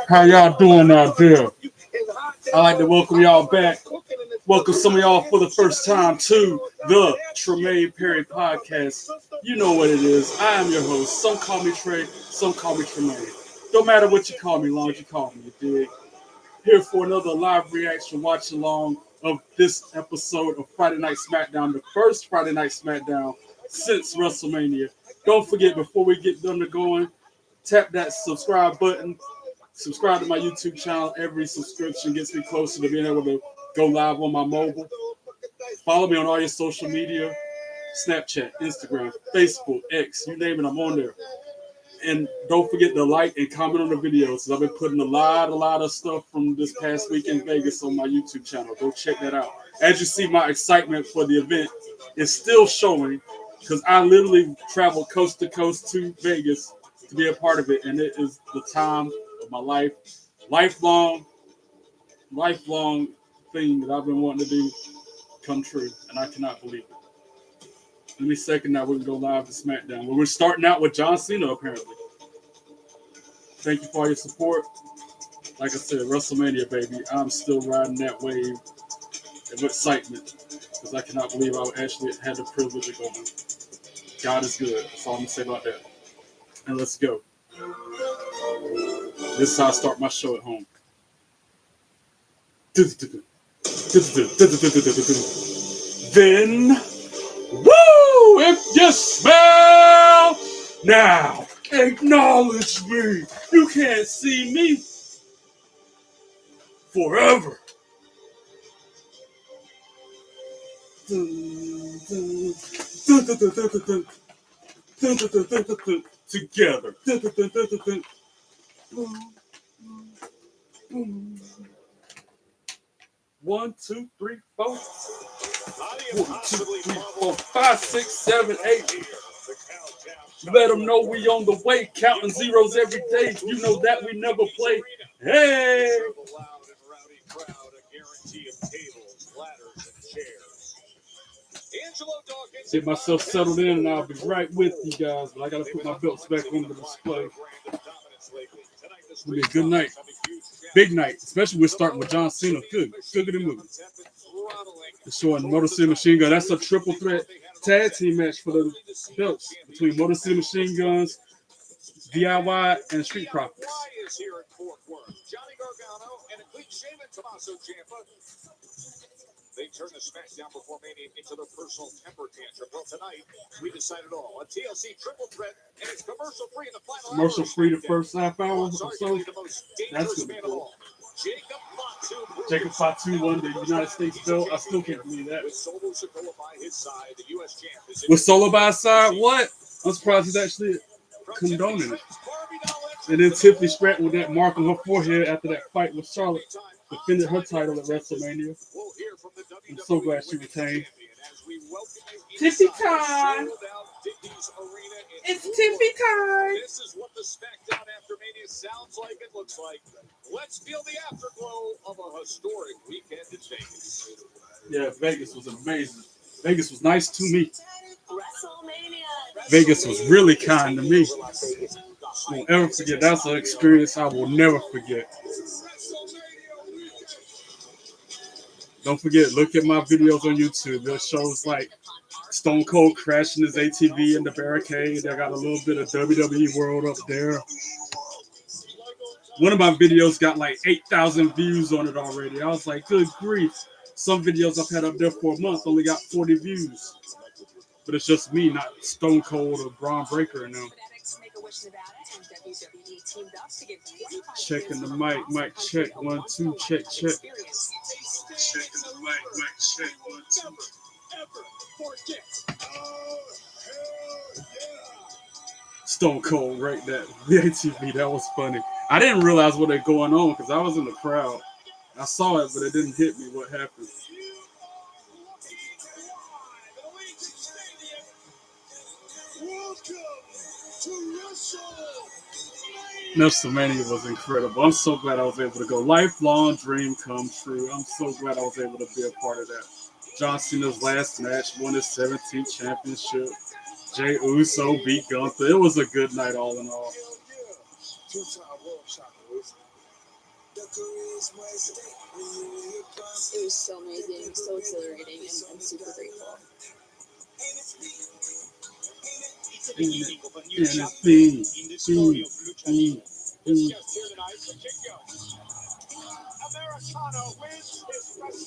How y'all doing out there? I'd like to welcome y'all back. Welcome some of y'all for the first time to the Tremaine Perry Podcast. You know what it is. I am your host. Some call me Trey, some call me Tremaine. Don't matter what you call me, long as you call me, you dig? Here for another live reaction, watch along of this episode of Friday Night Smackdown, the first Friday Night Smackdown since WrestleMania. Don't forget, before we get done to going, tap that subscribe button. Subscribe to my YouTube channel. Every subscription gets me closer to being able to go live on my mobile. Follow me on all your social media, Snapchat, Instagram, Facebook, X, you name it, I'm on there. And don't forget to like and comment on the videos. I've been putting a lot of stuff from this past week in Vegas on my YouTube channel. Go check that out. As you see, my excitement for the event is still showing because I literally traveled coast to coast to Vegas to be a part of it. And it is the time of my life. Lifelong thing that I've been wanting to do come true. And I cannot believe it. Let me second that we can go live to Smackdown. Well, we're starting out with John Cena, apparently. Thank you for all your support. Like I said, WrestleMania, baby. I'm still riding that wave of excitement because I cannot believe I actually had the privilege of going. God is good. That's all I'm going to say about that. And let's go. This is how I start my show at home. Then, woo! If you smell now, acknowledge me. You can't see me forever. Together. 1, 2, 3, 4. 1, 2, 3, 4, 5, 6, 7, 8. Let them know we on the way, counting zeros every day. You know that we never play. Hey! Get myself settled in and I'll be right with you guys. But I gotta put my belts back on the display. It's gonna be a good night. Big night. Especially we're starting with John Cena. Good movie. They're showing Motor City Machine Gun. That's a triple threat tag team match for the belts between Motor City Machine Guns, DIY, and Street Profits. They turn the Smackdown before Mania into their personal temper tantrum. Well, tonight, we decided all. A TLC triple threat, and it's commercial free in the final hour. Commercial free the first half hour or so. That's going to be cool. Jacob Fatu won the United States belt. I still can't believe that. With Solo by his side, what? I'm surprised he's actually condoning it. And then Tiffany Stratton with that mark on her forehead after that fight with Charlotte. Defended her title at WrestleMania. I'm so glad she retained. Tiffy time! It's Tiffy time! This is what the Smackdown after Mania sounds like and looks like. Let's feel the afterglow of a historic weekend in Vegas. Yeah, Vegas was amazing. Vegas was nice to me. Vegas was really kind to me. I won't ever forget. That's an experience I will never forget. Don't forget, look at my videos on YouTube. It shows like Stone Cold crashing his ATV in the barricade. I got a little bit of WWE World up there. One of my videos got like 8,000 views on it already. I was like, good grief. Some videos I've had up there for a month only got 40 views. But it's just me, not Stone Cold or Braun Breaker and them. Checking the mic check, 1, 2, check. Checking the mic check, 1, 2. Stone Cold right that VATV, that was funny. I didn't realize what was going on because I was in the crowd. I saw it, but it didn't hit me what happened. WrestleMania was incredible. I'm so glad I was able to go. Lifelong dream come true. I'm so glad I was able to be a part of that. John Cena's last match, won his 17th championship. Jey Uso beat Gunther. It was a good night all in all. It was so amazing, so exhilarating, and I'm super grateful.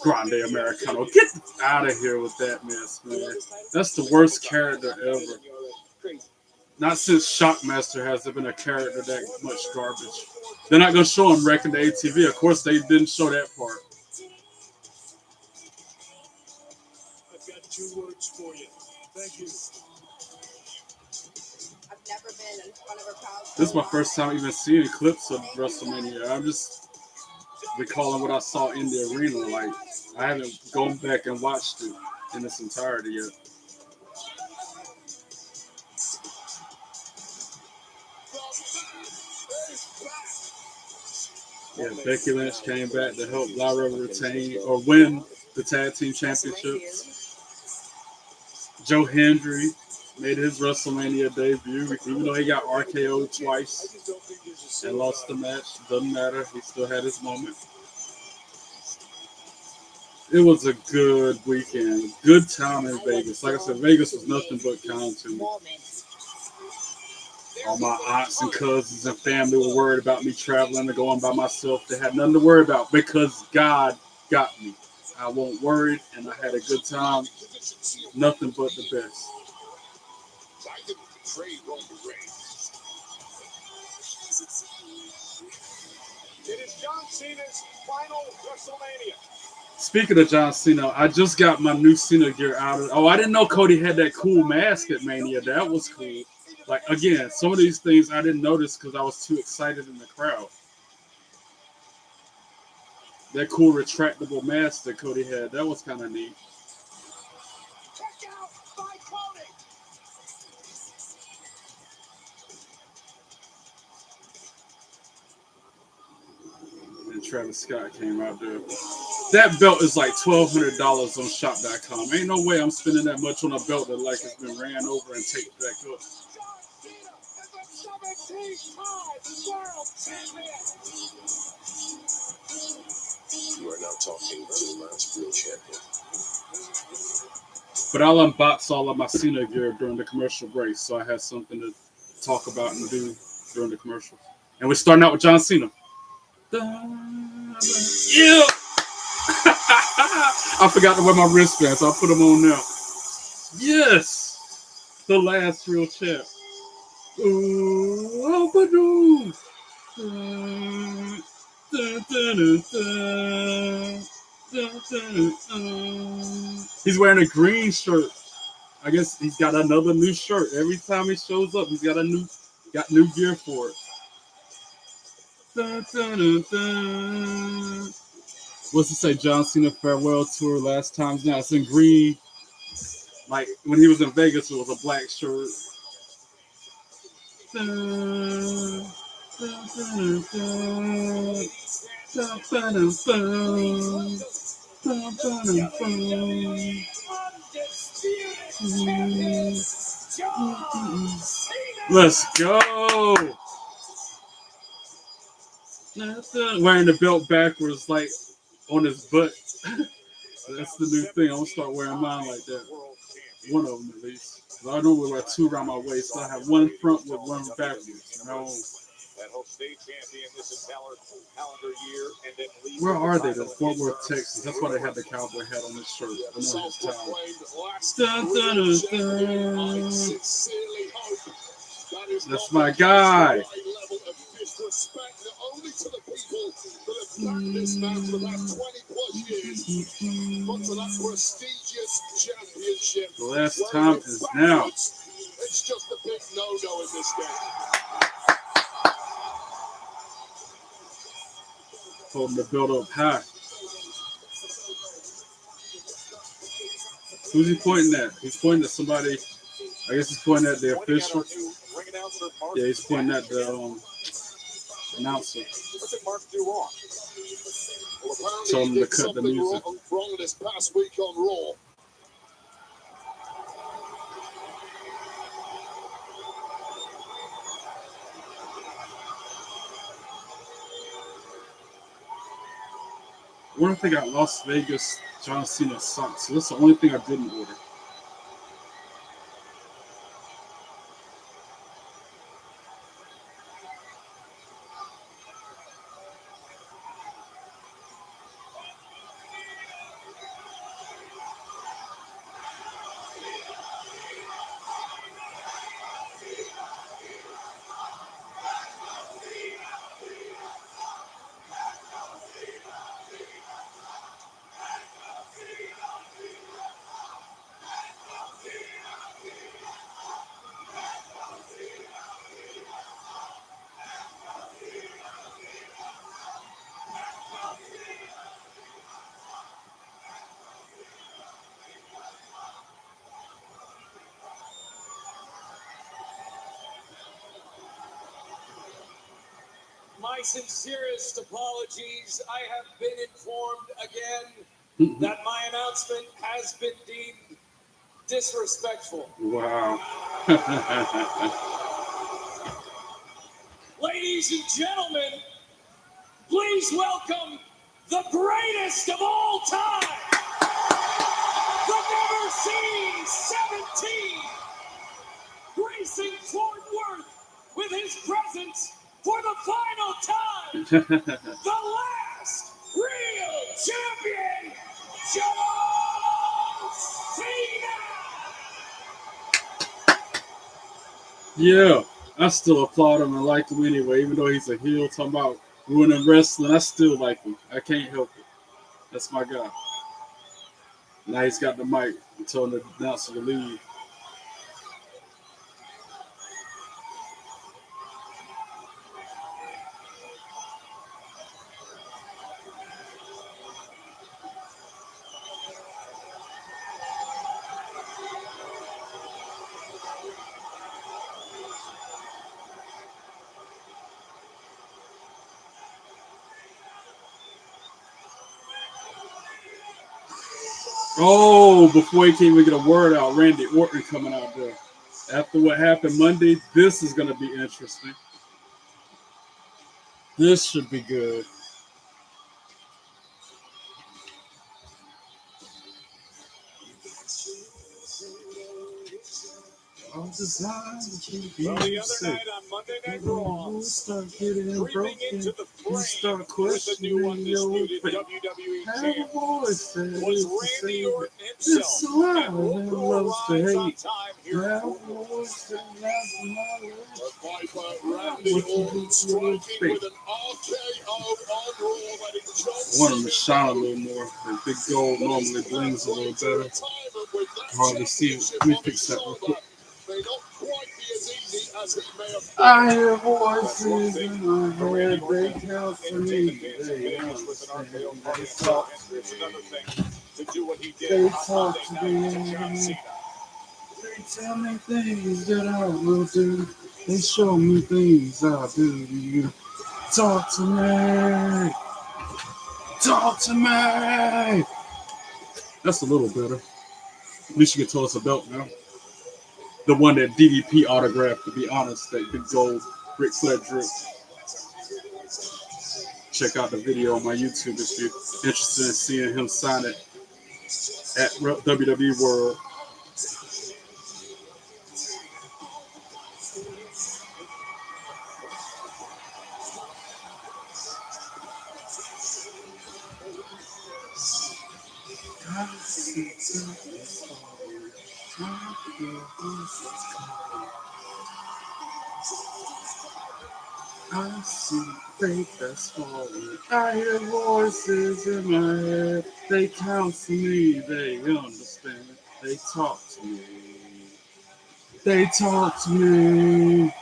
Grande Americano. Get out of here with that mess, man. That's the worst character ever. Not since Shockmaster has there been a character that much garbage. They're not going to show him wrecking the ATV. Of course, they didn't show that part. I've got 2 words for you. Thank you. I've never been in front of a crowd. This is my first time even seeing clips of WrestleMania. I'm just recalling what I saw in the arena. Like, I haven't gone back and watched it in its entirety yet. Yeah, Becky Lynch came back to help Lyra retain or win the tag team championships. Joe Hendry made his WrestleMania debut, even though he got RKO'd twice and lost the match. Doesn't matter. He still had his moment. It was a good weekend. Good time in Vegas. Like I said, Vegas was nothing but kind to me. All my aunts and cousins and family were worried about me traveling and going by myself. They had nothing to worry about because God got me. I wasn't worried, and I had a good time. Nothing but the best. It is John Cena's final WrestleMania. Speaking of John Cena, I just got my new Cena gear out of. Oh, I didn't know Cody had that cool mask at Mania. That was cool. Like, again, some of these things I didn't notice because I was too excited in the crowd. That cool retractable mask that Cody had, that was kind of neat. Check out by Cody. And Travis Scott came out there. That belt is like $1,200 on shop.com. Ain't no way I'm spending that much on a belt that like has been ran over and taped back up. You are now talking to the last real champion. But I'll unbox all of my Cena gear during the commercial break, so I have something to talk about and do during the commercial. And we're starting out with John Cena. Yeah! I forgot to wear my wristbands, so I'll put them on now. Yes! The last real champ. Ooh, oh, he's wearing a green shirt. I guess he's got another new shirt. Every time he shows up, he's got new gear for it. What's it say? John Cena farewell tour last time. Now it's in green. Like when he was in Vegas, it was a black shirt. Let's go. Wearing the belt backwards, like on his butt. That's the new thing. I'm gonna start wearing mine like that. One of them at least. I normally wear 2 around my waist. So I have one front with one backwards. Where are they? The Fort Worth, Texas. That's why they have the cowboy hat on his shirt. I know his town. That's my guy. The last time is now. It's just a big no-no in this game. Holding the belt up high. Who's he pointing at? He's pointing at somebody. I guess he's pointing at the official. Yeah, he's pointing at the announcer. Told him to cut the music. Wrong this past week on Raw. What if they got Las Vegas John Cena socks? So that's the only thing I didn't order. My sincerest apologies. I have been informed again that my announcement has been deemed disrespectful. Wow. Ladies and gentlemen, please welcome the greatest of all time, the never seen 17, gracing Fort Worth with his presence for the final time, the last real champion, John Cena! Yeah, I still applaud him and like him anyway, even though he's a heel talking about ruining wrestling. I still like him. I can't help it. That's my guy. Now he's got the mic. I'm telling the announcer to leave. Oh, before he can even get a word out, Randy Orton coming out there. After what happened Monday, this is going to be interesting. This should be good. All designed to be Well, the other sick. night on Monday Night Raw, Start getting creeping broken. into the You frame start with the questioning new your undisputed faith. WWE Have a champ voice that was is to Randy say Orton that it's himself. a lie And we'll that do a loves to rise on hate. time here Have in a Fort Worth. voice that laughs in my life. The Viper Randy Orton striking with an RKO on Raw that is I want him to shine a little more. The big gold normally blings a little better. Hardly see it. Let me fix that real quick. May not quite be as easy as he may have I hear voices in my head. They counsel me. They understand. They talk to me. They talk to me. They tell me things that I will do. They show me things I do to you. Talk to me. Talk to me. That's a little better. At least you can tell us a belt now. The one that DDP autographed, to be honest, that big gold Ric Flair drip. Check out the video on my YouTube if you're interested in seeing him sign it at WWE World. I see faith that's falling. I hear voices in my head. They counsel me. They understand. They talk to me. They talk to me.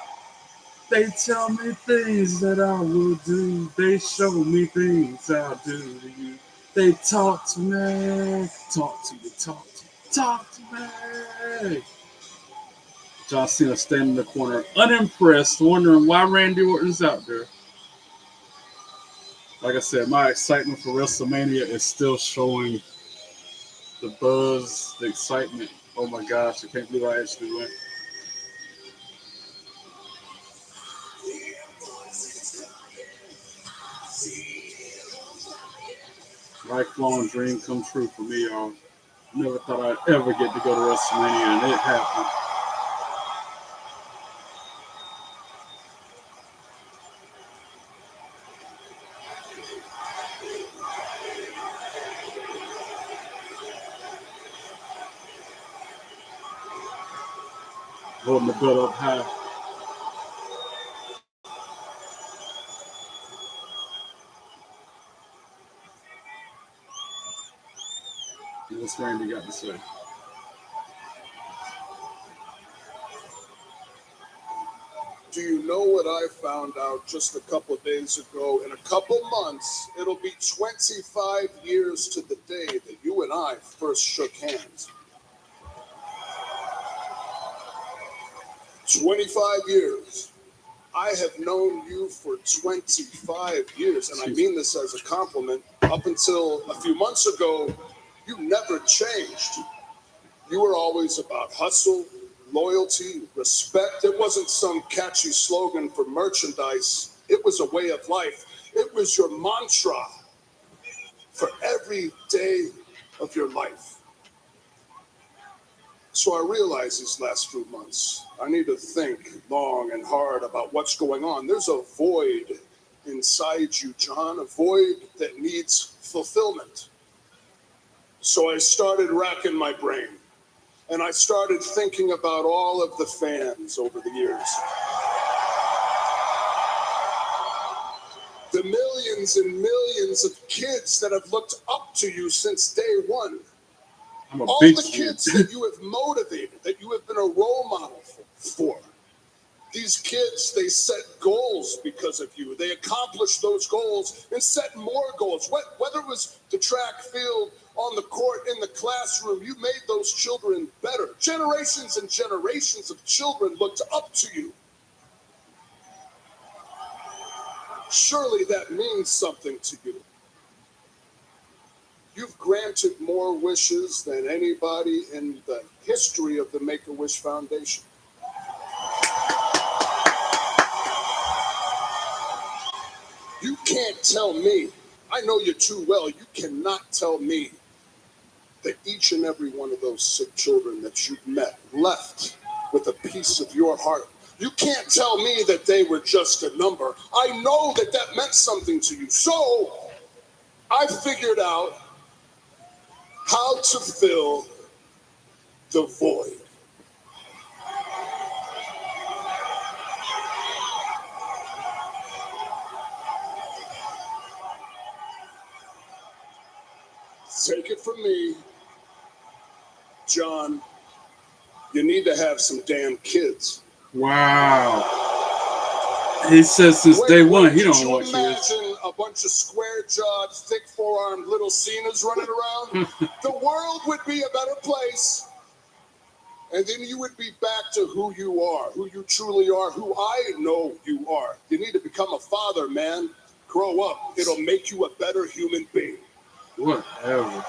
They tell me things that I will do. They show me things I'll do to you. They talk to me. Talk to me. Talk to me. Talk to me. John Cena standing in the corner, unimpressed, wondering why Randy Orton's out there. Like I said, my excitement for WrestleMania is still showing. The buzz, the excitement. Oh my gosh, I can't believe I actually went. Lifelong dream come true for me, y'all. Never thought I'd ever get to go to WrestleMania, and it happened. Holding the belt up high. What's Randy got to say? Do you know what I found out just a couple days ago? In a couple months, it'll be 25 years to the day that you and I first shook hands. 25 years. I have known you for 25 years, and I mean this as a compliment. Up until a few months ago, you never changed. You were always about hustle, loyalty, respect. It wasn't some catchy slogan for merchandise. It was a way of life. It was your mantra for every day of your life. So I realized these last few months, I need to think long and hard about what's going on. There's a void inside you, John, a void that needs fulfillment. So I started racking my brain, and I started thinking about all of the fans over the years. The millions and millions of kids that have looked up to you since day one. All the kids that you have motivated, that you have been a role model for. These kids, they set goals because of you. They accomplished those goals and set more goals. Whether it was the track field, on the court, in the classroom, you made those children better. Generations and generations of children looked up to you. Surely that means something to you. You've granted more wishes than anybody in the history of the Make-A-Wish Foundation. You can't tell me, I know you too well, you cannot tell me that each and every one of those sick children that you've met left with a piece of your heart. You can't tell me that they were just a number. I know that that meant something to you. So I figured out how to fill the void. Take it from me, John, you need to have some damn kids. Wow. He says since day one he don't want kids. Imagine a bunch of square-jawed, thick forearmed little Cenas running around. The world would be a better place. And then you would be back to who you are, who you truly are, who I know you are. You need to become a father, man. Grow up. It'll make you a better human being. Whatever.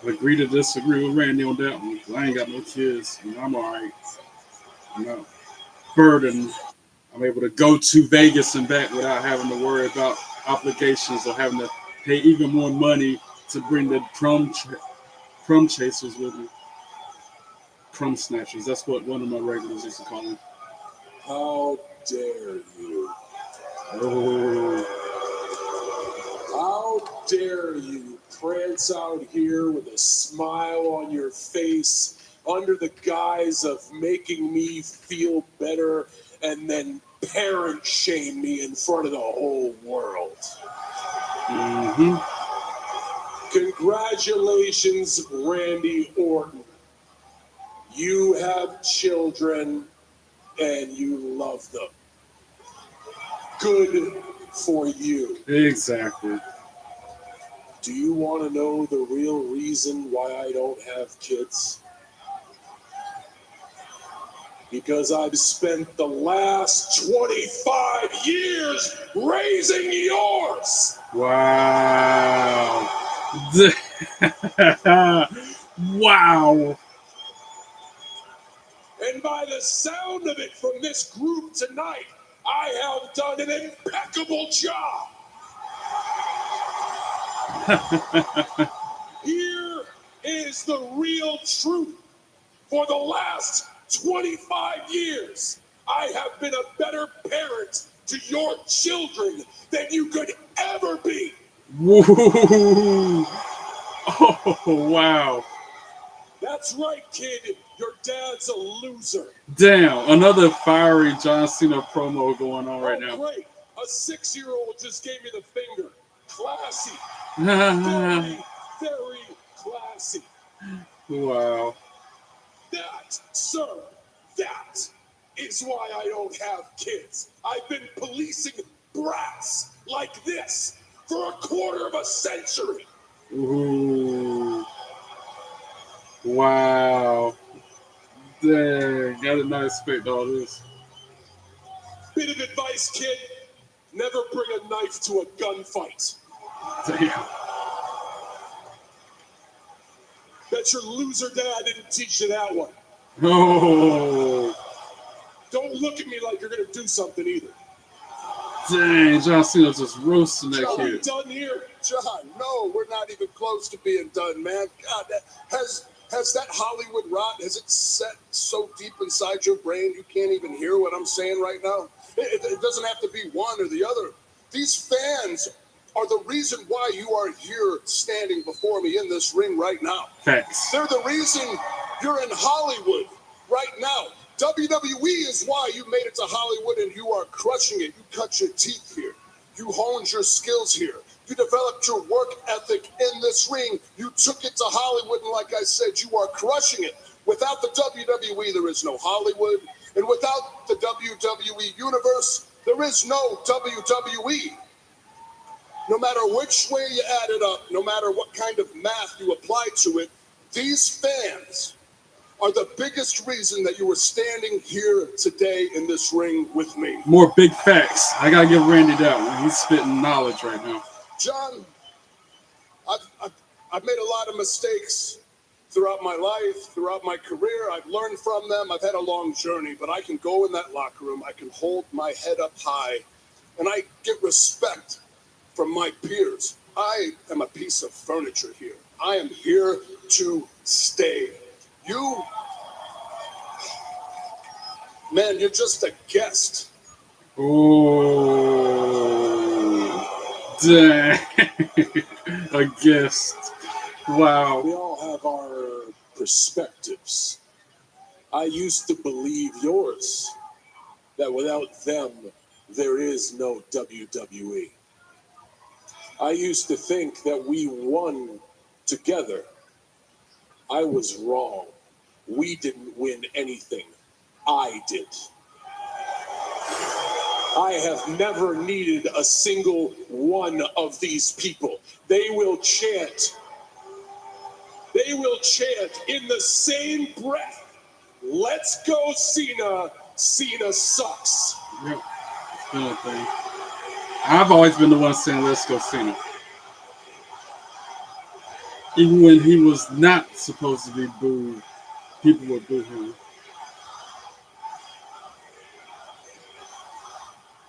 I agree to disagree with Randy on that one. I ain't got no kids. And I'm all right. I'm not burdened. I'm able to go to Vegas and back without having to worry about obligations or having to pay even more money to bring the crumb chasers with me. Crumb snatchers. That's what one of my regulars used to call them. How dare you? Oh. How dare you prance out here with a smile on your face under the guise of making me feel better and then parent shame me in front of the whole world. Mm-hmm. Congratulations, Randy Orton. You have children and you love them. Good for you. Exactly. Do you want to know the real reason why I don't have kids? Because I've spent the last 25 years raising yours. Wow. Wow. And by the sound of it from this group tonight, I have done an impeccable job. Here is the real truth. For the last 25 years, I have been a better parent to your children than you could ever be. Woo! Oh, wow. That's right, kid. Your dad's a loser. Damn, another fiery John Cena promo going on right now. Great. A 6-year-old just gave me the finger. Classy. Very, very classy. Wow. That, sir, that is why I don't have kids. I've been policing brats like this for a quarter of a century. Ooh. Wow. Dang, I did not expect all this. Bit of advice, kid. Never bring a knife to a gunfight. Damn. Bet your loser dad didn't teach you that one. Oh. Don't look at me like you're going to do something either. Dang, John Cena just roasting that Are we kid. done here? John, no, we're not even close to being done, man. God, has that Hollywood rot, has it set so deep inside your brain you can't even hear what I'm saying right now? It doesn't have to be one or the other. These fans are the reason why you are here standing before me in this ring right now. Facts. They're the reason you're in Hollywood right now. WWE is why you made it to Hollywood and you are crushing it. You cut your teeth here. You honed your skills here. You developed your work ethic in this ring. You took it to Hollywood, and like I said, you are crushing it. Without the WWE, there is no Hollywood. And without the WWE universe, there is no WWE. No matter which way you add it up, no matter what kind of math you apply to it, these fans are the biggest reason that you are standing here today in this ring with me. More big facts. I gotta give Randy that one. He's spitting knowledge right now. John, I've made a lot of mistakes throughout my life, throughout my career. I've learned from them. I've had a long journey, but I can go in that locker room. I can hold my head up high, and I get respect from my peers. I am a piece of furniture here. I am here to stay. You, man, you're just a guest. Oh, dang. A guest. Wow. We all have our perspectives. I used to believe yours, that without them, there is no WWE. I used to think that we won together. I was wrong. We didn't win anything. I did. I have never needed a single one of these people. They will chant in the same breath, "Let's go, Cena. Cena sucks." Yep. It's been a thing. I've always been the one saying, "Let's go, Cena." Even when he was not supposed to be booed, people would boo him.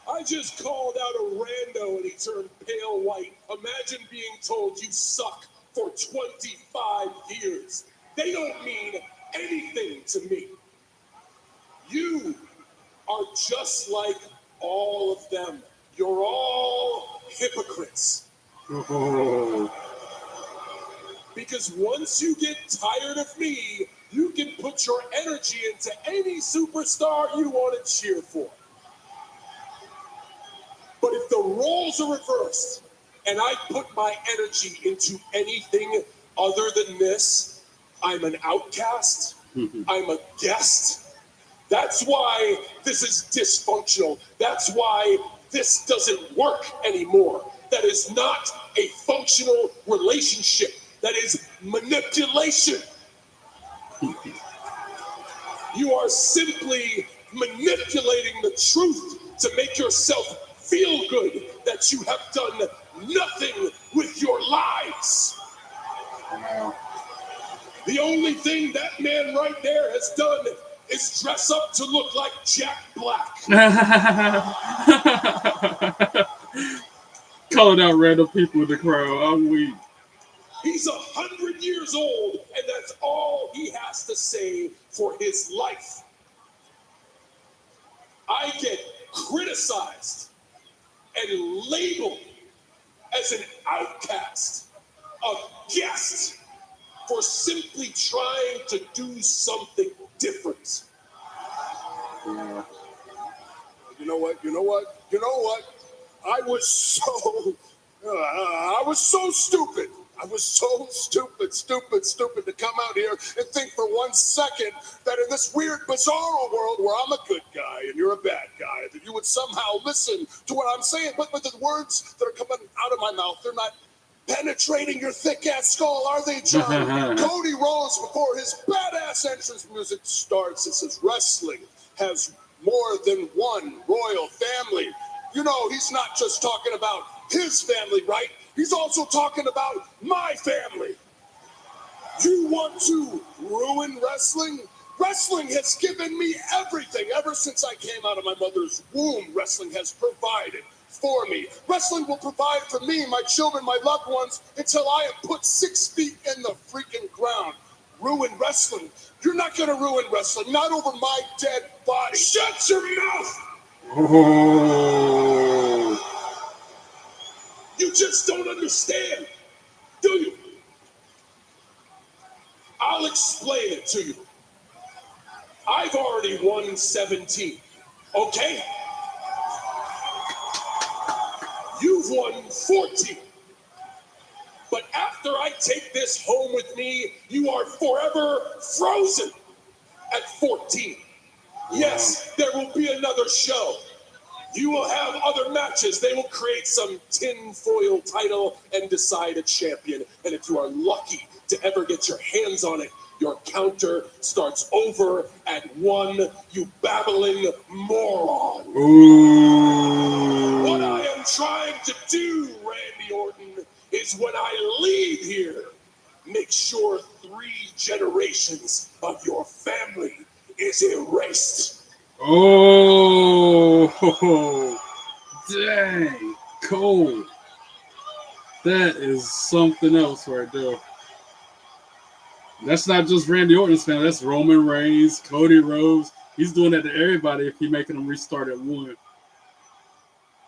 I just called out a rando and he turned pale white. Imagine being told you suck for 25 years. They don't mean anything to me. You are just like all of them. You're all hypocrites. Oh. Because once you get tired of me, you can put your energy into any superstar you want to cheer for. But if the roles are reversed and I put my energy into anything other than this, I'm an outcast. I'm a guest. That's why this is dysfunctional. That's why this doesn't work anymore. That is not a functional relationship. That is manipulation. You are simply manipulating the truth to make yourself feel good that you have done nothing with your lives. The only thing that man right there has done is dress up to look like Jack Black. calling out random people in the crowd. I'm weak. He's 100 years old, and that's all he has to say for his life. I get criticized and labeled as an outcast, a guest, for simply trying to do something different. Yeah. You know what? I was so stupid. I was so stupid to come out here and think for 1 second that in this weird, bizarre world where I'm a good guy and you're a bad guy, that you would somehow listen to what I'm saying. But the words that are coming out of my mouth, they're not penetrating your thick-ass skull, are they, John? Cody Rhodes, before his badass entrance music starts, it says wrestling has more than one royal family. You know, he's not just talking about his family, right? He's also talking about my family. You want to ruin wrestling? Wrestling has given me everything. Ever since I came out of my mother's womb, wrestling has provided for me. Wrestling will provide for me, my children, my loved ones, until I am put 6 feet in the freaking ground. Ruin wrestling? You're not going to ruin wrestling. Not over my dead body. Shut your mouth! Oh. You just don't understand, do you? I'll explain it to you. I've already won 17, okay? You've won 14. But after I take this home with me, you are forever frozen at 14. Yes, there will be another show. You will have other matches. They will create some tinfoil title and decide a champion. And if you are lucky to ever get your hands on it, your counter starts over at 1, you babbling moron. Ooh. What I am trying to do, Randy Orton, is when I leave here, make sure 3 generations of your family is erased. Oh, dang, cold. That is something else right there. That's not just Randy Orton's family. That's Roman Reigns, Cody Rhodes. He's doing that to everybody if he's making them restart at 1.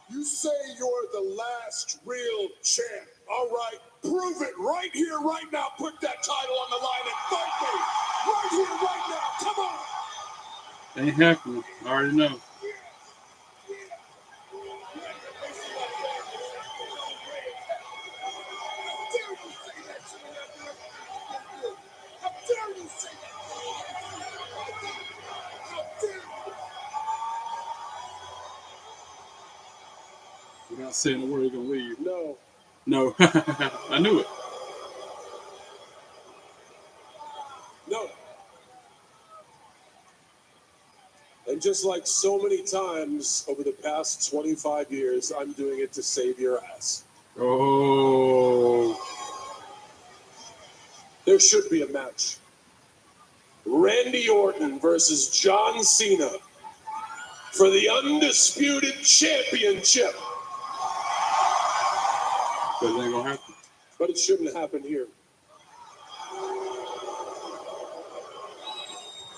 You say you're the last real champ. All right, prove it right here, right now. Put that title on the line and fight me. Right here, right now. Come on. Ain't happening. I already know. We're not saying the word, you're going to leave. No. I knew it. No. And just like so many times over the past 25 years, I'm doing it to save your ass. Oh. There should be a match. Randy Orton versus John Cena for the undisputed championship. But it ain't going to happen. But it shouldn't happen here.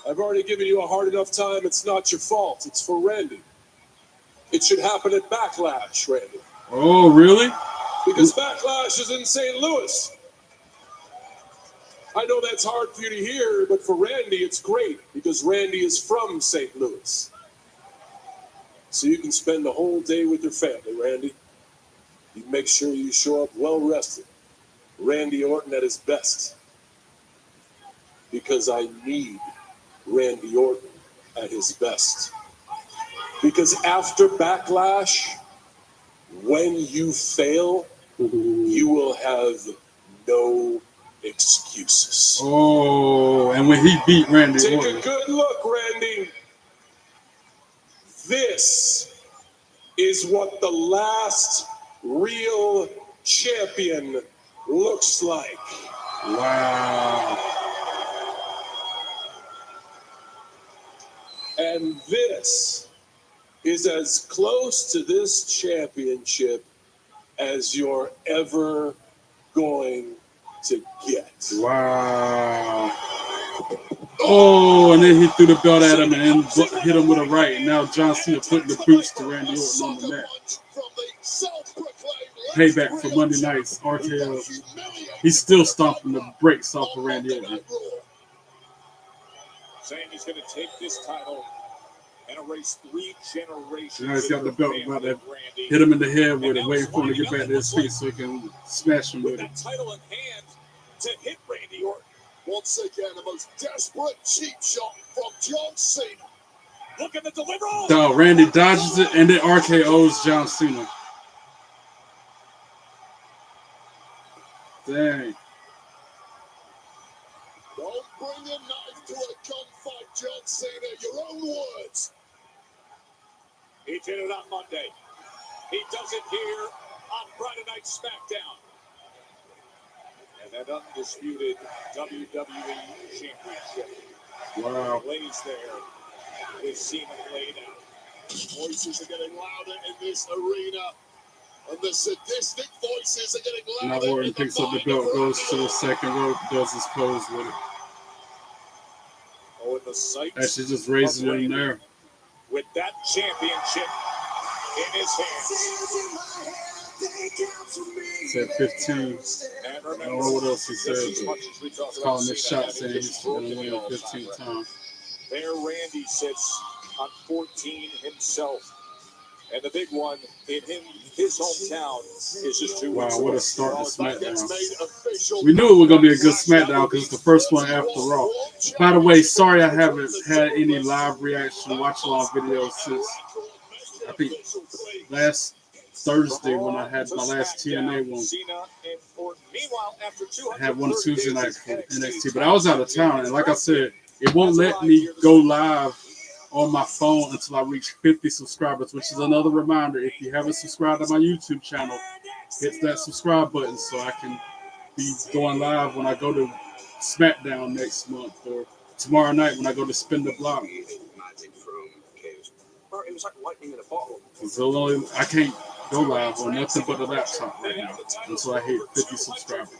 I've already given you a hard enough time. It's not your fault. It's for Randy. It should happen at Backlash, Randy. Oh, really? Because Backlash is in St. Louis. I know that's hard for you to hear, but for Randy, it's great because Randy is from St. Louis. So you can spend the whole day with your family, Randy. You make sure you show up well rested. Randy Orton at his best. Because I need Randy Orton at his best. Because after Backlash, when you fail, you will have no excuses. Oh, and when he beat Randy Take Orton. a good look, Randy. This is what the last real champion looks like. Wow. And this is as close to this championship as you're ever going to get. Wow. Oh, and then he threw the belt at him and hit him with a right. Now John Cena putting the boots to Randy Orton on the mat. Payback for Monday night's RKO. He's still stomping the brakes off of Randy Orton. Saying he's going to take this title and erase 3 generations. Now he's got the belt, about to hit him in the head with it, waiting for him to get back to his feet so he can smash him with it. That title in hand to hit Randy Orton. Once again, the most desperate cheap shot from John Cena. Looking to deliver. No, Randy dodges it and then RKO's John Cena. Dang. Don't bring a knife to a gunfight, John Cena. Your own words. He did it on Monday. He does it here on Friday Night Smackdown. And that undisputed WWE Championship lays there with Cena laid out. Voices are getting louder in this arena. And the sadistic voices are getting louder. Now Orton picks up the belt, goes to the second rope, does his pose with it. Oh, and the sights Actually just raising it in there. with that championship in his hands. Said 15. And I don't remember, know what else he said. just as much as we talk He's about calling this Cena shot saying having he's his going to broken win all 15 time times. there Randy sits on 14 himself. And the big one in his hometown is just 2 Wow, weeks what away. a start to SmackDown. SmackDown. We knew it was going to be a good SmackDown because it's the first one after Raw. By the way, sorry I haven't had any live reaction watch-along videos since, I think, last Thursday when I had my last TNA one. I had one Tuesday night for NXT, but I was out of town, and like I said, it won't let me go live on my phone until I reach 50 subscribers, which is another reminder. If you haven't subscribed to my YouTube channel, hit that subscribe button so I can be going live when I go to SmackDown next month or tomorrow night when I go to Spin the Block. So I can't go live on nothing but a laptop right now until I hit 50 subscribers.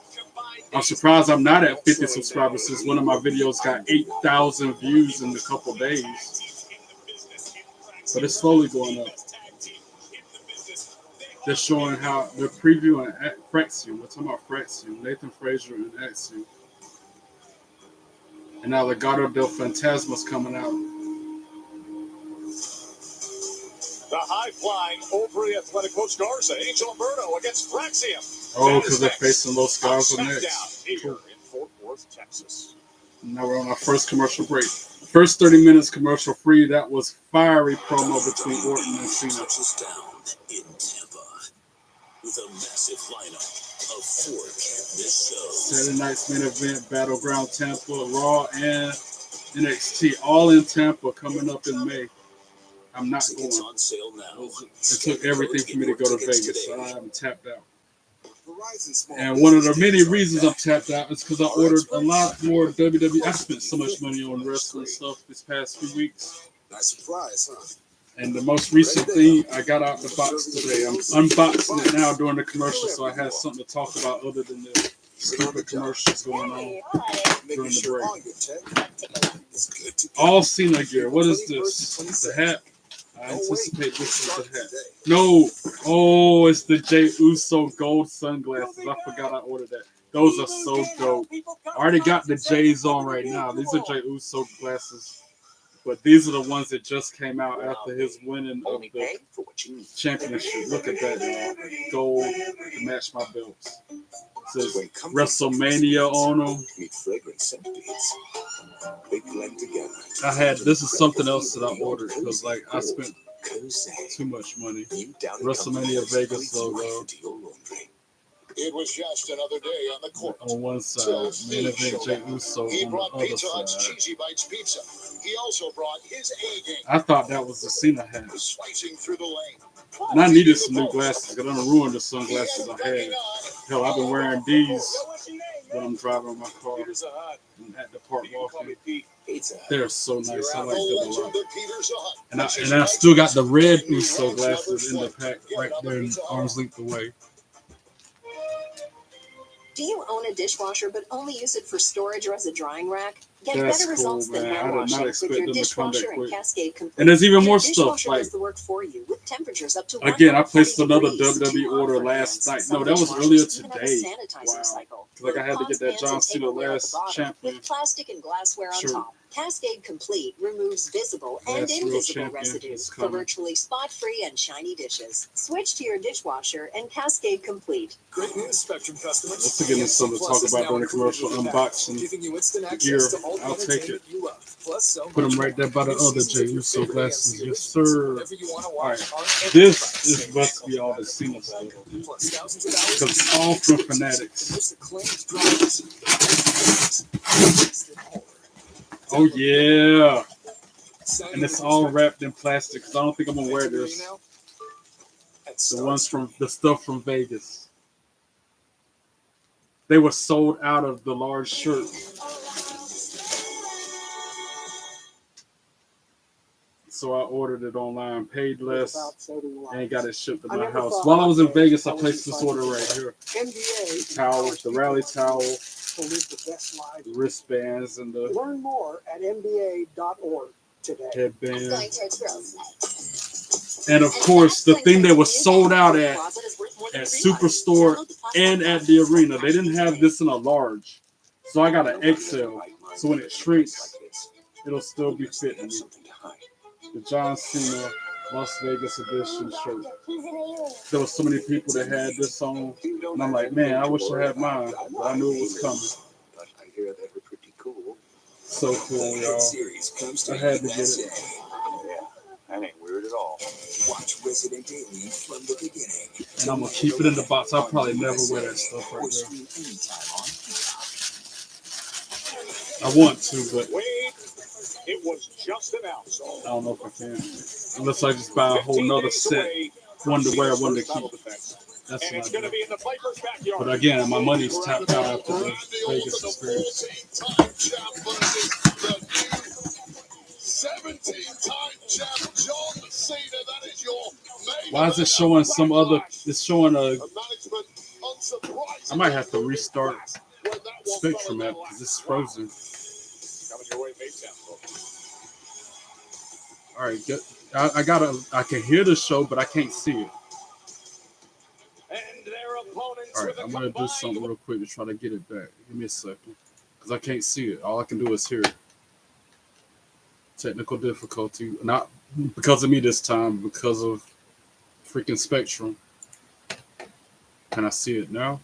I'm surprised I'm not at 50 subscribers since one of my videos got 8,000 views in a couple days. But it's slowly going up. They're showing how they're previewing Fraxium. We're talking about Fraxium, Nathan Frazier and Axiom. And now Legado del Fantasma's coming out. The high-flying, overly athletic Los Garza, Angel Umberto against Fraxium. Oh, because they're facing Los Garza next. Here in Fort Worth, Texas. Now we're on our first commercial break. First 30 minutes commercial free. That was fiery promo between Orton and Cena. Down in Tampa with a massive lineup of 4 can't-miss shows. Saturday night's main event, Battleground Tampa, Raw and NXT, all in Tampa coming up in May. I'm not going. Tickets on sale now. It took everything for me to go to Vegas, so I'm tapped out. And one of the many reasons I'm tapped out is because I ordered a lot more WWE. I spent so much money on wrestling stuff this past few weeks. Nice surprise, huh? And the most recent thing I got out the box today. I'm unboxing it now during the commercial, so I had something to talk about other than the stupid commercials going on during the break. All Cena gear. What is this? The hat? I anticipate this is the hat. No. Oh, it's the Jey Uso gold sunglasses. I forgot I ordered that. Those are so dope. I already got the J's on right now. These are Jey Uso glasses. But these are the ones that just came out after his winning of the championship. Look at that, y'all. Gold to match my belts. It says WrestleMania on them. I had, this is something else that I ordered because like I spent too much money. WrestleMania Vegas logo. It was just another day on the court. On one side, main event Jey Uso He on the brought other Pizza Hut's side. Cheesy Bites Pizza. He also brought his A game. I thought that was the Cena hat. Slicing through the lane. And I needed some new glasses because I done ruined the sunglasses I had. Hell, I've been wearing these when I'm driving my car and at the park walking. They're so nice. I like them a lot. And I still got the red Uso glasses in the pack right there, arm's length away. Do you own a dishwasher but only use it for storage or as a drying rack? Get That's better results cool, than man. I hand did not washing with expect your them to come that dishwasher and quick. Cascade Complete. And there's even Your more stuff. dishwasher Like does the work for you with temperatures up to again, I 140 placed another degrees. WWE order last night. No, Some that was dishwashers earlier even have a today. sanitizer Wow. cycle. Like I had to get that Pots, John pans, and Cena tableware at last the bottom, champion. with plastic and glassware on Sure. top. Cascade Complete removes visible and Last real invisible champion residues is for coming. virtually spot-free and shiny dishes. Switch to your dishwasher and Cascade Complete. Great news, Spectrum customers. Let's give me something to talk about during the commercial unboxing. Giving you instant Gear, access to all the I'll take it. entertainment you love. Plus, so Put them much right there by the more. other Seasons of Jey your Uso favorite glasses. AMC Yes, originals. sir. Whatever you want to All watch on every This device. is must be all the Cena stuff. Plus thousands of hours Because it's all from Fanatics. most acclaimed dramas. Oh, yeah. And it's all wrapped in plastic. Because I don't think I'm going to wear this. The ones from the stuff from Vegas. They were sold out of the large shirt. So I ordered it online, paid less, and got it shipped to my house. While I was in Vegas, I placed this order right here. The towels, the rally towel, the wristbands, and the Learn more at NBA.org today. headband. Going towards growth. And of course, the thing that was sold out at Superstore and at the arena, they didn't have this in a large. So I got an XL. So when it shrinks, it'll still be fitting me. The John Cena Las Vegas edition shirt. There were so many people that had this on, and I'm like, man, I wish I had mine, but I knew it was coming. But I hear they were pretty cool. So cool, y'all. Series comes to I had to you get that it. day. That ain't weird at all. Watch Resident Alien from the beginning. And I'm gonna keep it in the box. I'll probably never wear that stuff right Or there. stream anytime on Peacock. I want to, but Wade, it was just announced. I don't know if I can. Unless I just buy a whole nother set, one to wear, one to keep. That's And what it's I going to do. be in the Viper's backyard. But again, my money's tapped out after the Vegas experience. 17-time champ John Cena, that is your main Why is it showing some other? It's showing a. management unsurprisingly I might have to restart when that one Spectrum fell app in because it's frozen. Coming your way, Maytown, folks. All right, good. I can hear the show, but I can't see it. And their opponents All right, with a I'm gonna do combined something real quick to try to get it back. Give me a second, because I can't see it. All I can do is hear it. Technical difficulty, not because of me this time, because of freaking Spectrum. Can I see it now?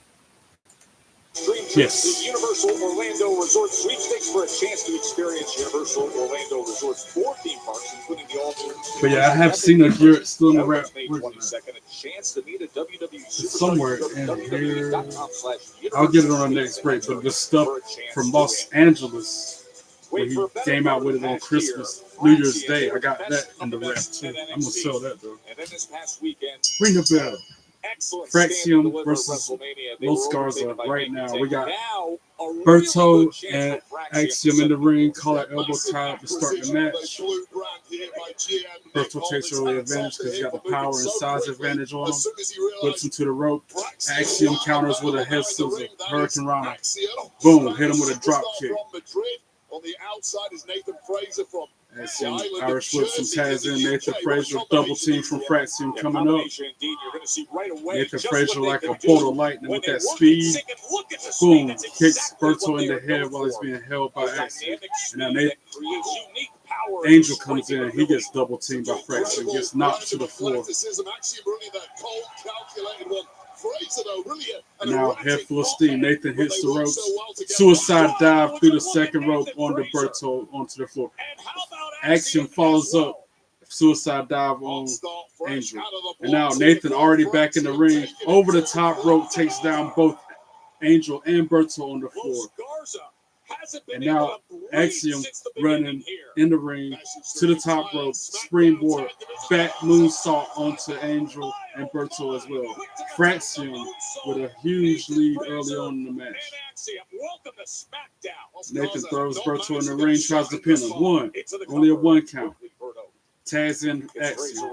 Stream Yes. the Universal Orlando Resort sweepstakes for a chance to experience Universal Orlando Resort's 4 theme parks, including the all-new. But yeah, I have seen a gear still in the wrap. May Where's it 22nd, a chance to meet a WWE It's somewhere in here. WWE.com/universal I'll get it on the next break. But the stuff from Los Angeles, where he came out with it on Christmas, New Year's Day, I got that in the wrap too. I'm gonna sell that though. And then this past weekend, Ring the bell. excellent Fraxium stand to deliver versus WrestleMania. They Los were Garza overtaken by right Mickey now. James. We got Now, a really Berto good chance and for Fraxium Axiom in the ring, call it elbow tie to start the match. Berto takes early advantage because he's got the power and size advantage on him. Flips him to the rope. Axiom counters with a head scissor. Hurricane Rana. Boom, hit him with a drop kick. On the outside is Nathan Fraser from Axiom Irish whips and tags in Nathan Fraser. Double team from Fraxium coming up. Nathan Fraser like a bolt of lightning with that speed. Boom, kicks Berto in the head while he's being held by Axiom. And now Nathan Angel comes in. He gets double teamed by Fraxium. Gets knocked to the floor. Now head full of steam. Nathan hits the ropes. Suicide dive through the second rope onto Berto onto the floor. Axiom follows up. Suicide dive on Angel. And now Nathan already back in the ring. Over the top rope takes down both Angel and Berto on the floor. And now Axiom running in the ring to the top rope, springboard, back moonsault onto Angel and Berto as well. Fraxium with a huge lead early on in the match. Nathan throws Berto in the ring, tries to pin him. One, only a 1 count. Tags in Axiom.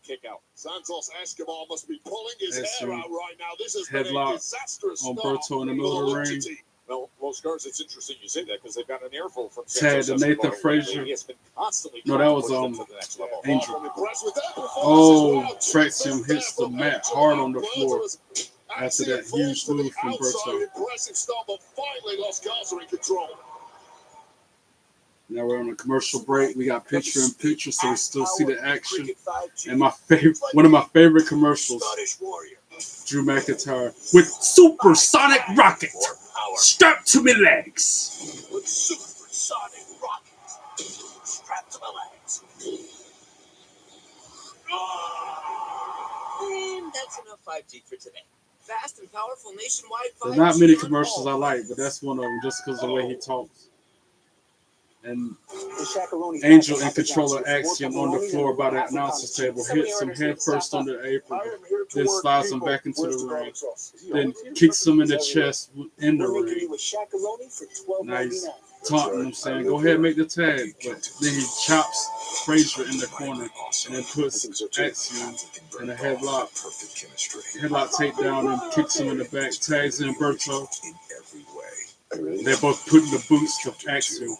kick out. Santos Escobar must be pulling his That's hair some out right now. This has been a headlock disastrous on start Berto in the for middle of the Lucha ring. team. Well, Scars, it's interesting you say that because they've got an earful from Tag Santos to Nathan Escobar. Frazier. He has been constantly No, that trying to was, push them to the next level. Angel. I'm impressed with that performance Oh, as well. Fraxium hits the mat hard on the floor after that Axiom huge falls to the move from outside. Berto. Impressive start, but finally Los Cars are in control. Now we're on a commercial break. We got picture in picture, so we still see the action. And one of my favorite commercials, Drew McIntyre with supersonic rocket strapped to me legs. With supersonic rockets strapped to my legs. And that's enough 5G for today. Fast and powerful nationwide 5G. There's not many commercials I like, but that's one of them just because of the way he talks. And Angel and Controller Axiom on the floor by the announcer's table hits him head first on the apron, then slides him back into the ring, then kicks him in the chest in the ring. Now he's taunting him, saying, "Go ahead, make the tag." But then he chops Frazier in the corner and then puts Axiom in a headlock takedown and kicks him in the back, tags in Berto. They're both putting the boots to Axiom.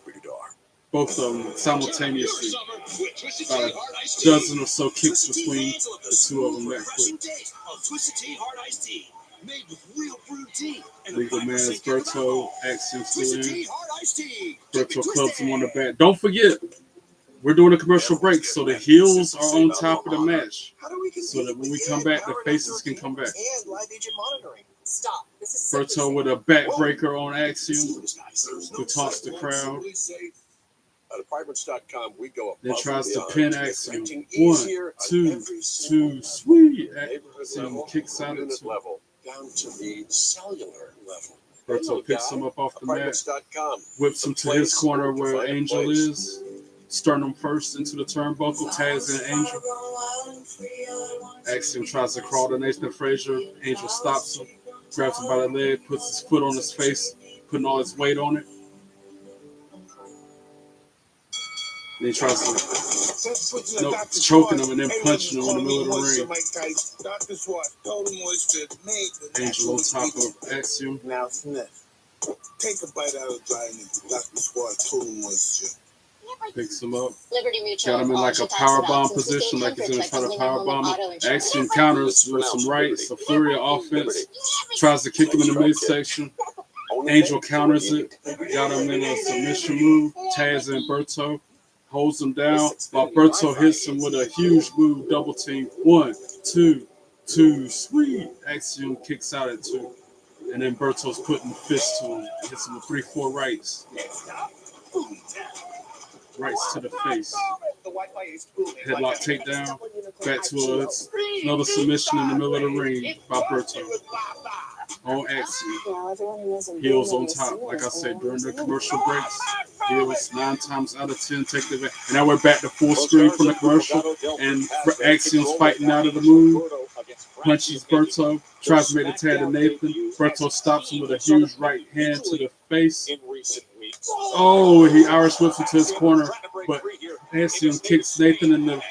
Both of them simultaneously. About a dozen or so kicks between the two of them that quick. Legal man's Berto, Axiom still in. Berto clubs him on the back. Don't forget, we're doing a commercial break, so the heels are on top of the match. So that when we come back, the faces can come back. Stop. This is Berto with a backbreaker on Axiom, who taunts the crowd. At apartments.com, we go Then above tries and to beyond pin to make Axiom. renting 1, easier 2, on every 2, single sweet. neighborhood Axiom level, kicks out at unit 2. level, down to the cellular level. Berto picks him up off the mat, Apartments.com, whips him to his corner where find a Angel place. is. Sternum first into the turnbuckle, tags in Angel. Axiom tries to crawl to Nathan Frazier. Angel stops him, grabs him by the leg, puts his foot on his face, putting all his weight on it. And he tries to choking him and then punching him in the middle of the ring. Angel on top of Axiom. Now, Smith, take a bite out of dry meat. Dr. Swat, total moisture. Picks him up. Liberty Mutual. Got him in like a powerbomb position, like he's going to try to powerbomb him. Axiom counters with some rights, a flurry of offense. Tries to kick him in the midsection. Angel counters it. Got him in a submission move. Tags in Berto. Holds him down while Berto hits him with a huge move, double team. 1, 2, 2, sweet. Axiom kicks out at 2. And then Berto's putting fists to him. Hits him with 3-4 rights. Rights to the face. Headlock takedown. Back to another submission in the middle of the ring by Berto. On Axiom. Heels on top. Like I said, during the commercial breaks, heels 9 times out of 10 take the advantage. And now we're back to full screen from the commercial. And Axiom's fighting out of the move. Punches Berto. Tries to make the tag to Nathan. Berto stops him with a huge right hand to the face. Oh, he Irish whips him to his corner. But Axiom kicks Nathan in the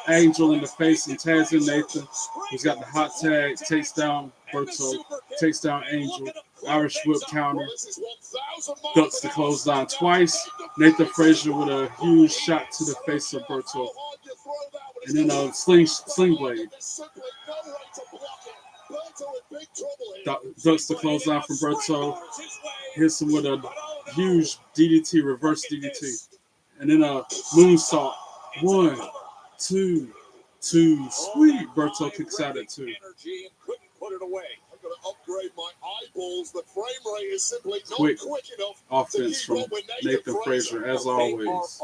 Angel in the face and tags in Nathan. He's got the hot tag, takes down Berto, takes down Angel, Irish whip counter, ducks the clothesline twice. Nathan Frazier with a huge shot to the face of Berto. And then a sling blade. Ducks the clothesline from Berto. Hits him with a huge DDT, reverse DDT. And then a moonsault. 1, 2, 2. Sweet. Berto kicks out at 2. Quick offense from Nathan Frazier, as always.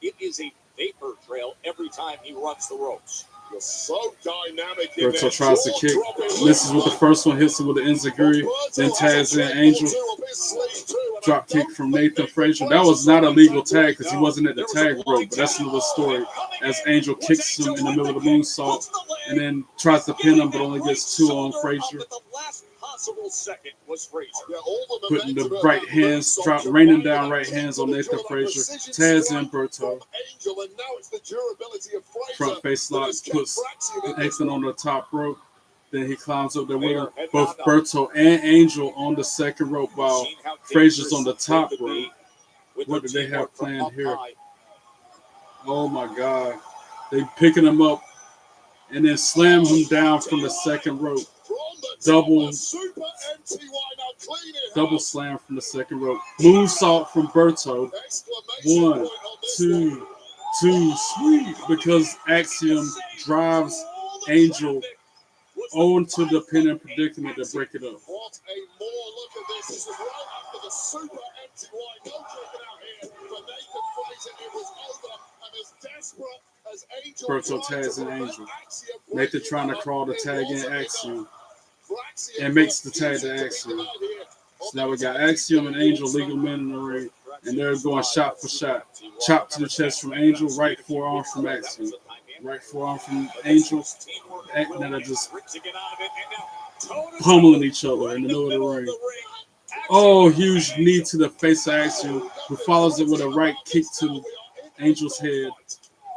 It is a vapor trail every time he runs the ropes. You're so dynamic. Berto tries to kick. Misses with the first one, hits him with the enziguri, then tags in Angel. Drop kick from Nathan Frazier. That was not a legal tag because he wasn't at the tag rope, but that's another story. As Angel kicks him in the middle of the moonsault and then tries to pin him, but only gets 2 on Frazier. possible second was Frazier. Yeah, all the Putting the momentum right of hands, Berto raining to down right right hands on into the Nathan drill, Frazier. precision Taz strike and Berto. from Angel, and now it's the durability of Frazier Front face that lock has kept puts Frazier in this Nathan on one. the top rope. Then he climbs up there with him. Head Both on up. Berto and Angel on the second rope while Seen how Frazier's on the dangerous top they could rope. be with What their do they have teamwork from planned up here? high. Oh my God. They picking him up and then slam him down from the second rope. Double slam from the second rope. Moonsault from Berto. 1, 2, 2, sweet. Because Axiom drives Angel onto the pin and predicament to break it up. What a more look at this. This is right after the super anti-Y. No joking out here. For Nathan Frazier, it was over. And as desperate as Angel Berto, tried Taz, to and prevent Angel. Axiom Nathan breaking trying to it up, crawl the it tag in wasn't Axiom. enough. For Axiom And makes to the tag refuse to to be Axiom. denied here. So now we got Axiom and Angel, legal men in the ring. And they're going shot for shot. Chop to the chest from Angel, right forearm from Axiom. Right forearm from Angel. And then they're just pummeling each other in the middle of the ring. Oh, huge knee to the face of Axiom, who follows it with a right kick to Angel's head.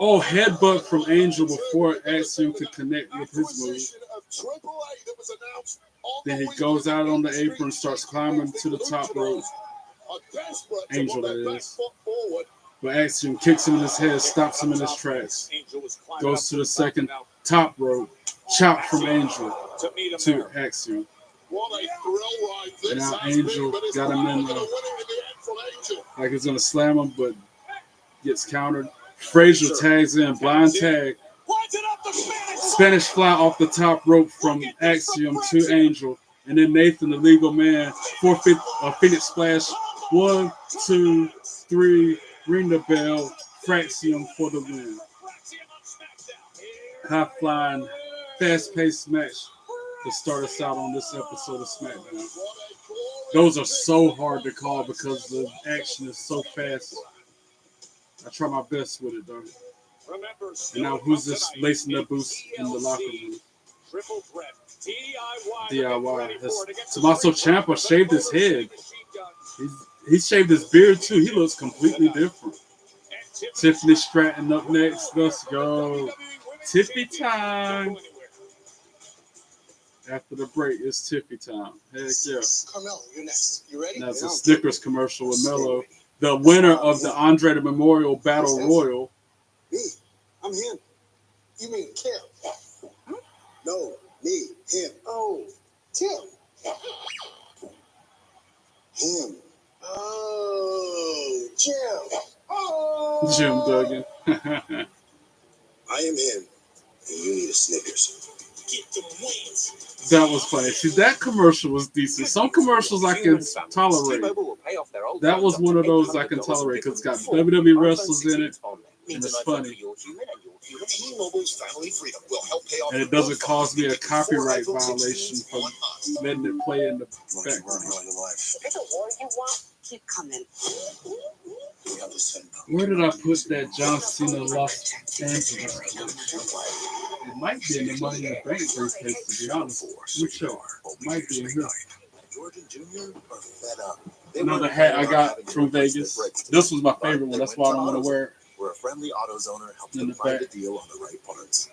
Oh, headbutt from Angel before Axiom could connect with his move. Then he goes out on the apron, starts climbing to the top rope. Angel, that is. But Axiom kicks him in his head, stops him in his tracks. Goes to the second top rope. Chop from Angel to Axiom. And now Angel got him in like he's going to slam him, but gets countered. Frazier tags in, blind tag. Spanish fly off the top rope from Axiom to Angel. And then Nathan, the legal man, forfeit a Phoenix splash. 1, 2, 3, ring the bell. Fraxium for the win. High flying, fast paced match to start us out on this episode of Smackdown. Those are so hard to call because the action is so fast. I try my best with it though. And now who's this lacing their boots in the locker room? DIY. Tommaso Ciampa shaved his head. He shaved his beard too. He looks completely different. Tiffany Stratton up next. Let's go. Tiffy time. After the break, it's Tiffy time. Heck yeah. Carmelo, you're next. You ready? Now it's a Snickers commercial with Mello. The winner of the Andre the Memorial Battle Royal. Me. I'm him. You mean Kim? No, me. Him. Oh, Tim. Him. Oh, Jim. Oh. Jim Duggan. I am him, and you need a Snickers. Get the wins. That was funny. See, that commercial was decent. Some commercials I can tolerate. That was one of those I can tolerate because it's got WWE wrestlers in it, and it's funny. T-Mobile's Family Freedom will help pay off And it doesn't cause me a copyright violation from letting it play in the background. If it's a war you want, keep coming. Where did I put that John Cena Los Angeles? It might be in the Money in the Bank briefcase, to be honest. Which might be in here. Georgia Jr. are fed up. Another hat I got from Vegas. This was my favorite one. That's why I don't want to wear it. Where a friendly AutoZoner helps In them the find back. a deal on the right parts.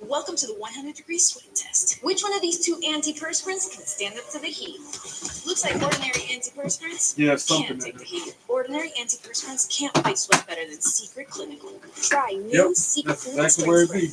Welcome to the 100-degree sweat test. Which one of these two antiperspirants can stand up to the heat? Looks like ordinary antiperspirants Yeah, something can't like take the that. heat. Ordinary antiperspirants can't fight sweat better than Secret Clinical. Try new Yep, Secret that's Clinical exactly where it spray. be.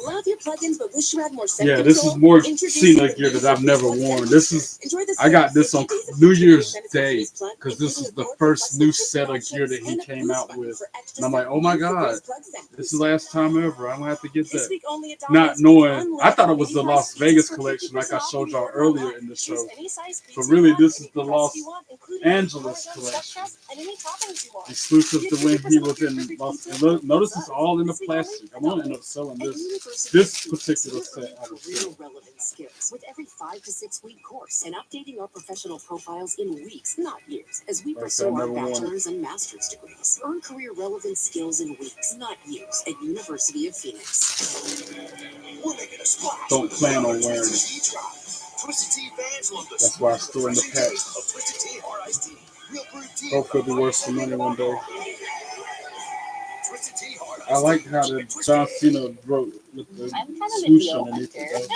Love your plugins, but wish you had more scent Yeah, this is control? more Introducing Cena the gear that I've never worn. This is Enjoy the I got this on 50 days of New featuring Year's benefits Day of this plug, because this is including the more first new flexible set of options gear that he and a came boost out button with. for extra And I'm like, oh my scent and for God, those plugs and this is the last time ever. I'm gonna have to get This that. week only at Not Domino's, knowing, I thought it unlimited was the mini Las size Vegas pizzas for collection, like I 50% off showed y'all anywhere online. earlier in the Choose show. any size But pizza really, you want, this is any the crust Los you want, including Angeles Parmesan collection, stuffed crust and any toppings you want. exclusive Get to when he 50% was off your in perfect Los. pizza And notice it's with all in the this week only plastic. at I'm gonna end Domino's. up selling And this. even for This particular set, I would say. Career relevant skills with every 5 to 6 week course and updating our professional profiles in weeks, not years, as we Like I pursue our never wanted. bachelor's and master's degrees. Earn career relevant skills in weeks, not years, at University of Phoenix. We're making a splash. Don't plan on wearing it. Twisted Tea fans love the That's why I store in the pack. taste of Twisted Tea Hard Iced Tea. Real brewed tea. Hopefully it'll be worth some money one day. Twisted Tea Hard Iced I like Tea. how the John Cena wrote with the I'm kind of a swoosh deal underneath hunter. it.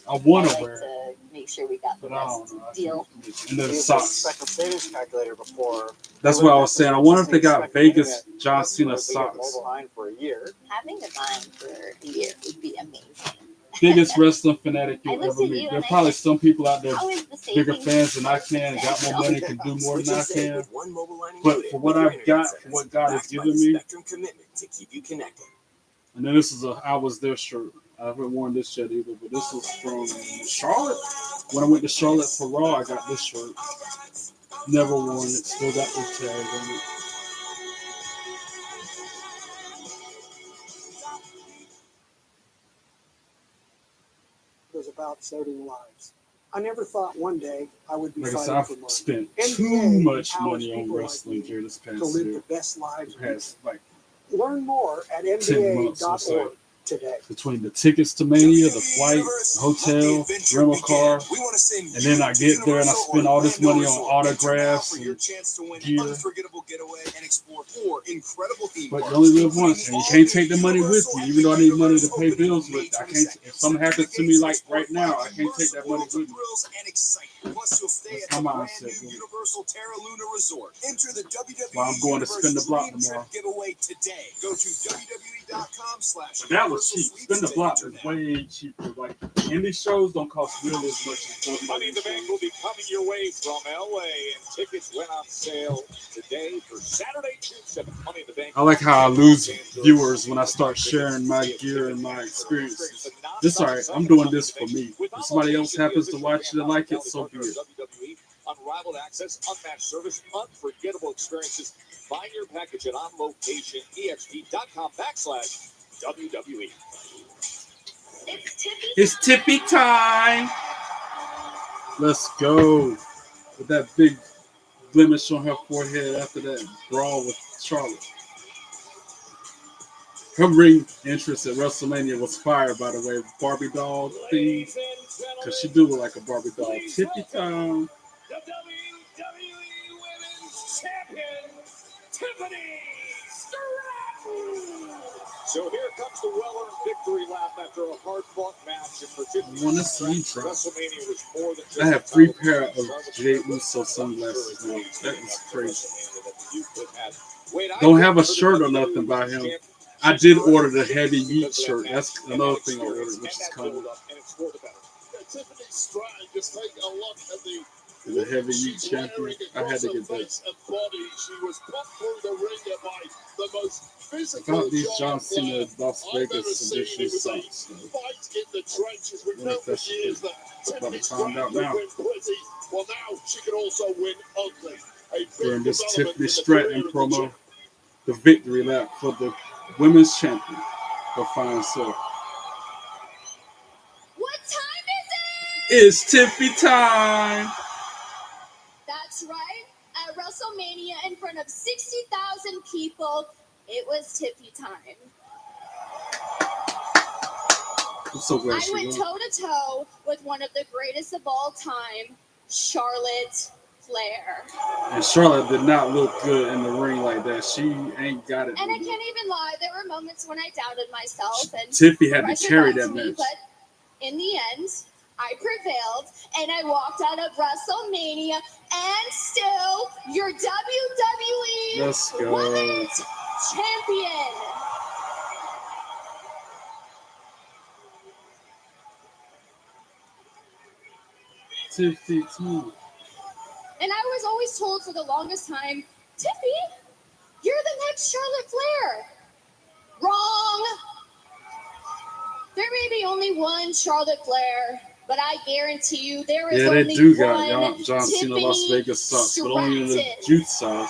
I want I to like wear it, to make sure we got the but I best don't know. I deal. think- And then Used a socks. spectral savings calculator before. That's what I was saying. I wonder if they got Vegas John Cena socks. Mobile line for a year. Having a time for a year would be amazing. Biggest wrestling fanatic I you'll looked ever at meet. you There are and I probably said, some people out there How is the bigger savings fans than I can, got more money, can do more than I can. With one mobile line But included for what with your I've got, internet for what service, God has backed by given the me, Spectrum commitment to keep you connected. and then this is a I was there shirt. I haven't worn this yet either, but this was from Charlotte. When I went to Charlotte for Raw, I got this shirt. Never worn it, still got this tag on it. Was about saving lives. I never thought one day I would be Like I said, fighting I've for money. spent NBA too much empowers money on people like wrestling me gear this to past live year. the best lives. Past like Learn more at 10 months or so. NBA.org today. Between the tickets to Mania, the flight, the hotel, rental car, and then I get there and I spend all this money on autographs and gear. Unforgettable getaway and explore 4 incredible theme But you parks, only live including once, and you the can't take the money with Universal you. Even though I need money to Epic pay Universe bills with, I can't. If something happens to me like right now, I can't take that money with me. Thrills and excitement. Plus, you'll stay That's at my the brand mindset, new man. Universal Terra Luna Resort. Enter the WWE Well, I'm going to spin the Universe block Dream Trip tomorrow. giveaway today. Go to WWE.com/. That was cheap. Spin the block is way cheaper. Like indie shows don't cost really as much as Money in the Bank will be coming your way from LA, and tickets went on sale today for Saturday, June 7th. Money in the Bank. I like how I lose viewers when I start sharing my gear and my experiences. It's all right. I'm doing this for me. If somebody else happens to watch it and like it, so be it. WWE, unrivaled access, unmatched service, unforgettable experiences. Find your package at onlocation.exp.com/WWE. It's Tippy time. Let's go. With that big blemish on her forehead after that brawl with Charlotte. Her ring entrance at WrestleMania was fire, by the way. Barbie doll theme. Because she do look like a Barbie doll. Tippy time. The WWE Women's Champion, Tiffany Stratton. So here comes the well-earned victory lap after a hard-fought match. And for Tiffany I want to Stratton, see her. WrestleMania was more than just I have 3 pair of Jay Uso sunglasses now. That is crazy. Don't have a shirt or nothing by him. I did order the Heavy Heat shirt. That's another thing I ordered, which is coming. Tiffany Stratton, just take a look at The Heavy Heat champion. I had to get that. face and body. She was put through the ringer by the most physical About these John giant Cena player Las I've ever Vegas seen. edition It was a socks. fight in the trenches. We've What known if for that's years that about Tiffany to find out Stratton now? could win pretty. Well, now she can also win ugly. A big During this development Tiffany in the Stratton career of the promo, champ. the victory lap for the women's champion, her fine self. What time is it? It's Tiffy time. That's right. At WrestleMania, in front of 60,000 people, it was Tiffy time. I'm so glad I she went won. toe to toe with one of the greatest of all time, Charlotte Flair. And Charlotte did not look good in the ring like that. She ain't got it. And I can't even lie, there were moments when I doubted myself and Tiffy had to pressure carry got that to me, match. but in the end, I prevailed and I walked out of WrestleMania and still your WWE Let's go. Women's Champion. Tiffy too. And I was always told for the longest time, Tiffy, you're the next Charlotte Flair. Wrong. There may be only one Charlotte Flair, but I guarantee you there is Yeah, they only do got one y'all John Cena Las Tiffany Vegas socks, but only in the Stratton. juice size.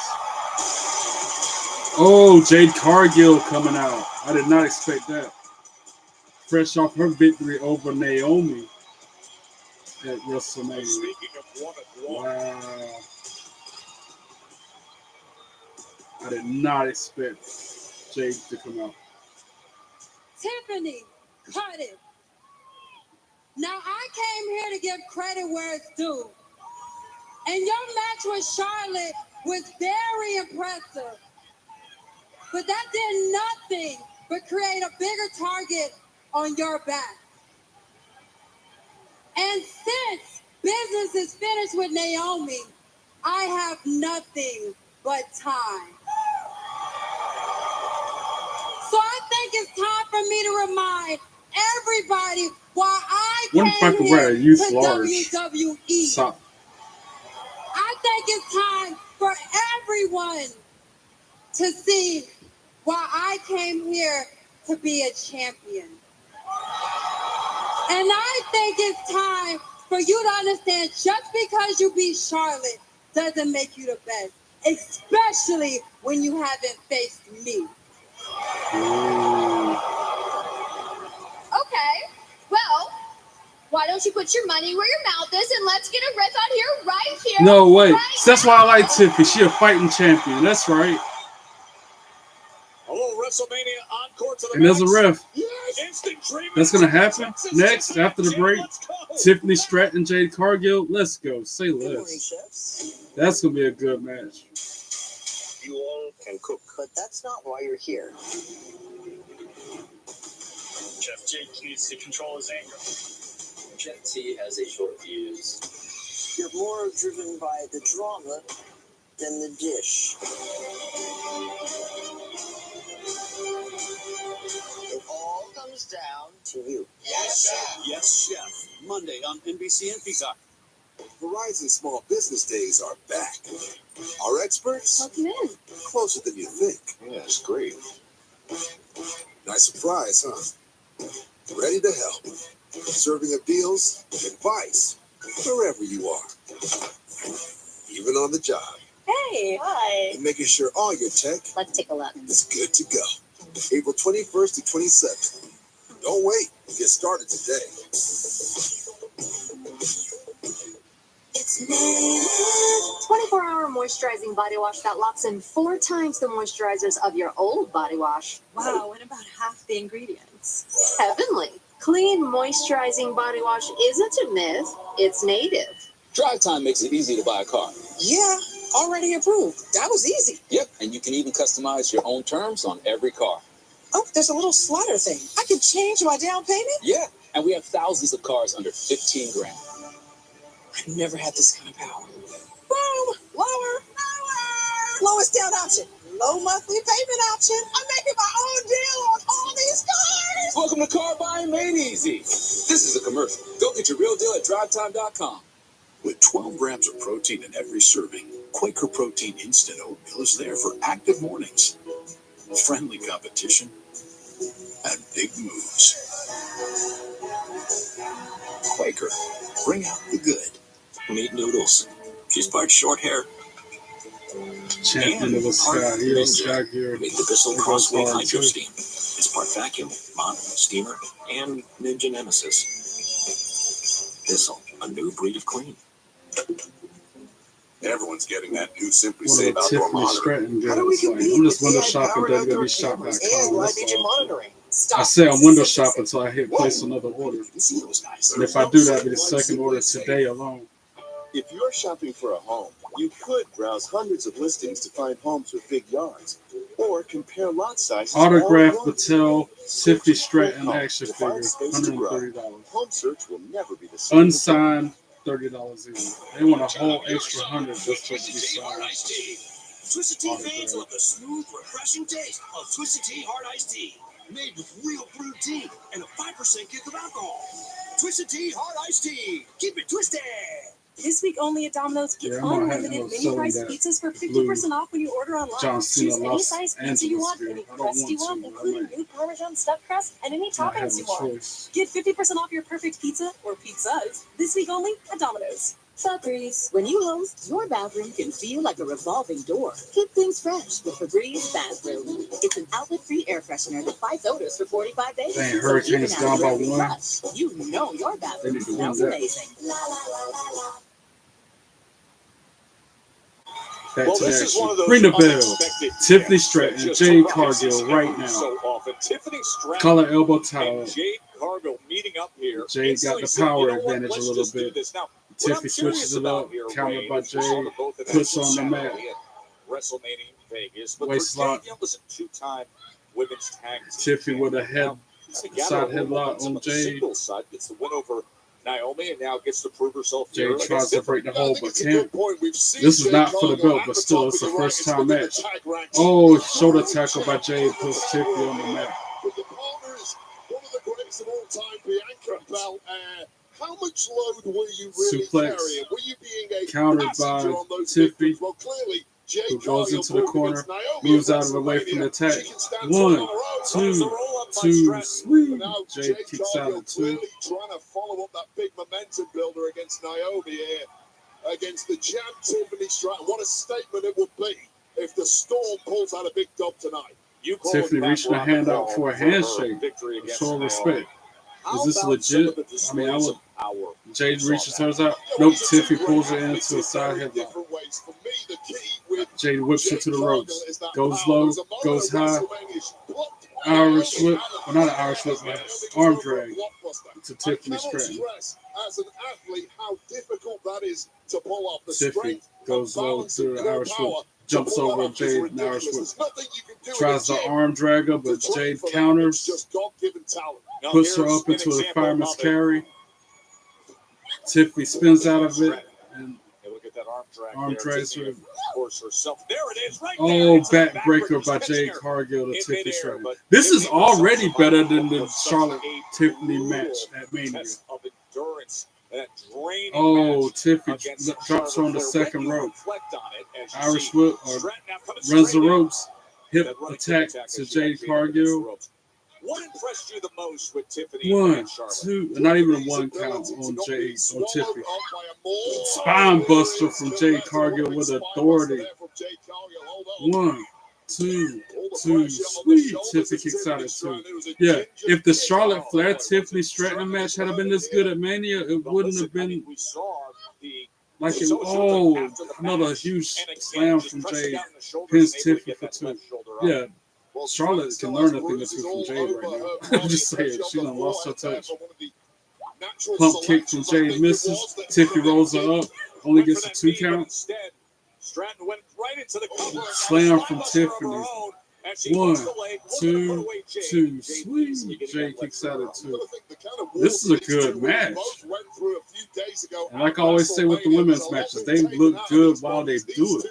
Oh, Jade Cargill coming out. I did not expect that. fresh off her victory over Naomi at WrestleMania. Speaking of one. Wow. I did not expect Jade to come out. Tiffany, cut it. Now, I came here to give credit where it's due. And your match with Charlotte was very impressive. But that did nothing but create a bigger target on your back. And since business is finished with Naomi, I have nothing but time. So I think it's time for me to remind everybody why I came here to WWE. Stop. I think it's time for everyone to see why I came here to be a champion. And I think it's time for you to understand just because you beat Charlotte doesn't make you the best, especially when you haven't faced me. Okay, well, why don't you put your money where your mouth is and let's get a ref out here right here. No, wait. Right That's why I like Tiffany. She a fighting champion. That's right. A little WrestleMania encore to the And there's a ref. Instant dream. That's going to happen next after the break. Tiffany Stratton, Jade Cargill. Let's go. Say less. That's going to be a good match. You all can cook, but that's not why you're here. Chef Jake needs to control his anger. Chef T has a short fuse. You're more driven by the drama than the dish. It all comes down to you. Yes, Chef. Yes, Chef. Monday on NBC and Peacock. Verizon Small Business Days are back. Our experts? Welcome in. Closer than you think. Yeah, it's great. Nice surprise, huh? Ready to help. Serving up deals, advice, wherever you are. Even on the job. Hey. Hi. And making sure all your tech Let's take a look. is good to go. April 21st to 27th. Don't wait. Get started today. It's 24-hour moisturizing body wash that locks in 4 times the moisturizers of your old body wash. Wow, and about half the ingredients. Heavenly. Clean moisturizing body wash isn't a myth, it's native. Drive Time makes it easy to buy a car. Yeah, already approved. That was easy. Yep, and you can even customize your own terms on every car. Oh, there's a little slider thing. I can change my down payment? Yeah, and we have thousands of cars under 15 grand. I've never had this kind of power. Boom! Lower! Lowest down option. Low monthly payment option. I'm making my own deal on all these cars. Welcome to Car Buying Made Easy. This is a commercial. Go get your real deal at drivetime.com. With 12 grams of protein in every serving, Quaker Protein Instant Oatmeal is there for active mornings, friendly competition, and big moves. Quaker, bring out the good. Meat noodles. She's part short hair. Champion of the Sky. Hero Sky Hero. Made the Bissell Crossway Hydro Steam. It's part vacuum, mop, steamer, and Ninja Nemesis. Bissell, a new breed of clean. Everyone's getting that new Simply What Safe a outdoor Tiffany monitor. Stratton How do we girl. compete I'm just with window AI shopping powered outdoor cameras WWEshop.com. and live That's vision all. monitoring? I Stop. say I'm window shopping until I hit place another order. You can see those guys. And if I do that, it'll be the second order today alone. If you're shopping for a home, you could browse hundreds of listings to find homes with big yards, or compare lot sizes. Autograph all at once. Patel Tiffany Stratton Home action to figure, find space to grow. $130. Home search will never be the same. Unsigned, $30 even. They want a whole extra $100 just for it to be signed. Twisted Tea fans love the smooth, refreshing taste of Twisted Tea Hard Iced Tea. Made with real brewed tea and a 5% kick of alcohol. Twisted Tea Hard Iced Tea. Keep it twisted. This week only at Domino's, get Yeah, I'm gonna have unlimited to mini sell price that pizzas for blue 50% off when you order online. John Cena Choose any Los size pizza you want, Angeles any beer. I don't crust you want want, to, but I including might new Parmesan stuffed crust and any not have toppings a you want. choice. Get 50% off your perfect pizza or pizzas this week only at Domino's. Febreze. When you host, your bathroom can feel like a revolving door. Keep things fresh with Febreze Bathroom. It's an outlet-free air freshener that fights odors for 45 days. Dang, Hurricanes down by one. You know your bathroom smells amazing. Back Well, to this the is one of action. those Ring the bell. unexpected Tiffany gifts Stratton, that just Jade surprises Cargill right everyone now. So often. Tiffany Stratton Collar elbow tie. and Jade Cargill meeting up here. Jade got the Instantly power said, you know what? advantage a Let's little just do bit. this. Now, what Tiffany I'm switches curious it about up, here, countered Wayne, by is we saw Jade, them both in puts action on the mat. Saturday at WrestleMania in Vegas. But Waist for Jade, lock. you know, was a two-time women's tag team Tiffany with a head Now, together, side a little headlock momentum on the Jade. singles side gets the win over Naomi and now gets to prove herself Jade here. tries to break the hold, but It's a can't. good point. We've seen This is Jade not for the Cargill belt, at but the still, top it's of a the first rankings time within the match. tag ranks. Oh, shoulder tackle by Jade puts Tiffany on the mat. But your partner is one of the greatest of all time, Bianca Belair. How much load were you really Suplex. carrying? Were you being a Countered passenger by on those Tiffany, victories? Well, clearly, Jade who goes Cargill into the proved corner, against Naomi moves at out of the way from the WrestleMania. attack. She can stand One, on her own. two, sweet. But now Jade kicks out Cargill at two. clearly trying to follow up that big momentum builder against Naomi here, against the champ Tiffany Stratton. What a statement it would be if the Storm pulls out a big dub tonight. You call Tiffany it back reaching her round the hand out call for a her handshake. victory against Show Naomi. respect. How Is this about some of legit? the I mean, I displays would. of power? Jade We saw reaches that. hers out. Yeah, Nope, these are two Tiffany great pulls her athletes into a in side very headlock. different ways. For me, the key with Jade whips her to the Jade ropes. Cargill is that Goes power. low, There's a moment goes at high. WrestleMania, she blocked Irish Naomi whip. out of Well, not an nowhere. Irish whip, Naomi but was arm over a drag blockbuster. to I Tiffany cannot Stratton. stress, as an athlete, how difficult that is to pull off. The Tiffany strength goes and low balance to and the core Irish whip. power to Jumps pull that over off is Jade, an ridiculous. Irish whip. There's nothing you can do Tries in the the gym arm dragger, to but train Jade for that. It's counters. just God-given talent. Now Puts her here's up an into a example fireman's of it. carry. Tiffany spins out of it. And Hey, look at that arm drag arm there. drags Tiffany, her. of course, herself. There it is, right there. Oh, It's a backbreaker by catching Jade her Cargill to in Tiffany midair, Stratton. but This is Tiffany herself already better than the was such Charlotte a Tiffany brutal match at Mania. test of endurance, that draining Oh, match Tiffany against drops her on the Charlotte Flair. second When you rope. reflect on it, as you Irish see whip or Stratton now coming runs the straight in. ropes. Hip That running attack kick to as she Jade actually ended against the Cargill. ropes. What impressed you the most with Tiffany One, and Charlotte? two, not even a one count on Jade, on Tiffany. Spine buster from Jade Cargill with authority. One, two, sweet. Tiffany kicks out at two. Yeah, if the Charlotte Flair Tiffany Stratton match had been this good at Mania, it wouldn't have been We saw the like it. Oh, another huge slam from Jade. Pins Tiffany for two. Yeah. Charlotte can learn a thing or two from Jade right now. I'm just saying, she done lost her touch. Pump kick from Jade misses. Tiffany rolls her up. Only gets a 2 count. Stratton went right into the cover. Slam from Tiffany. 1, 2, 2. Sweet. Jade kicks out at 2. This is a good match. And like I always say with the women's matches, they look good while they do it.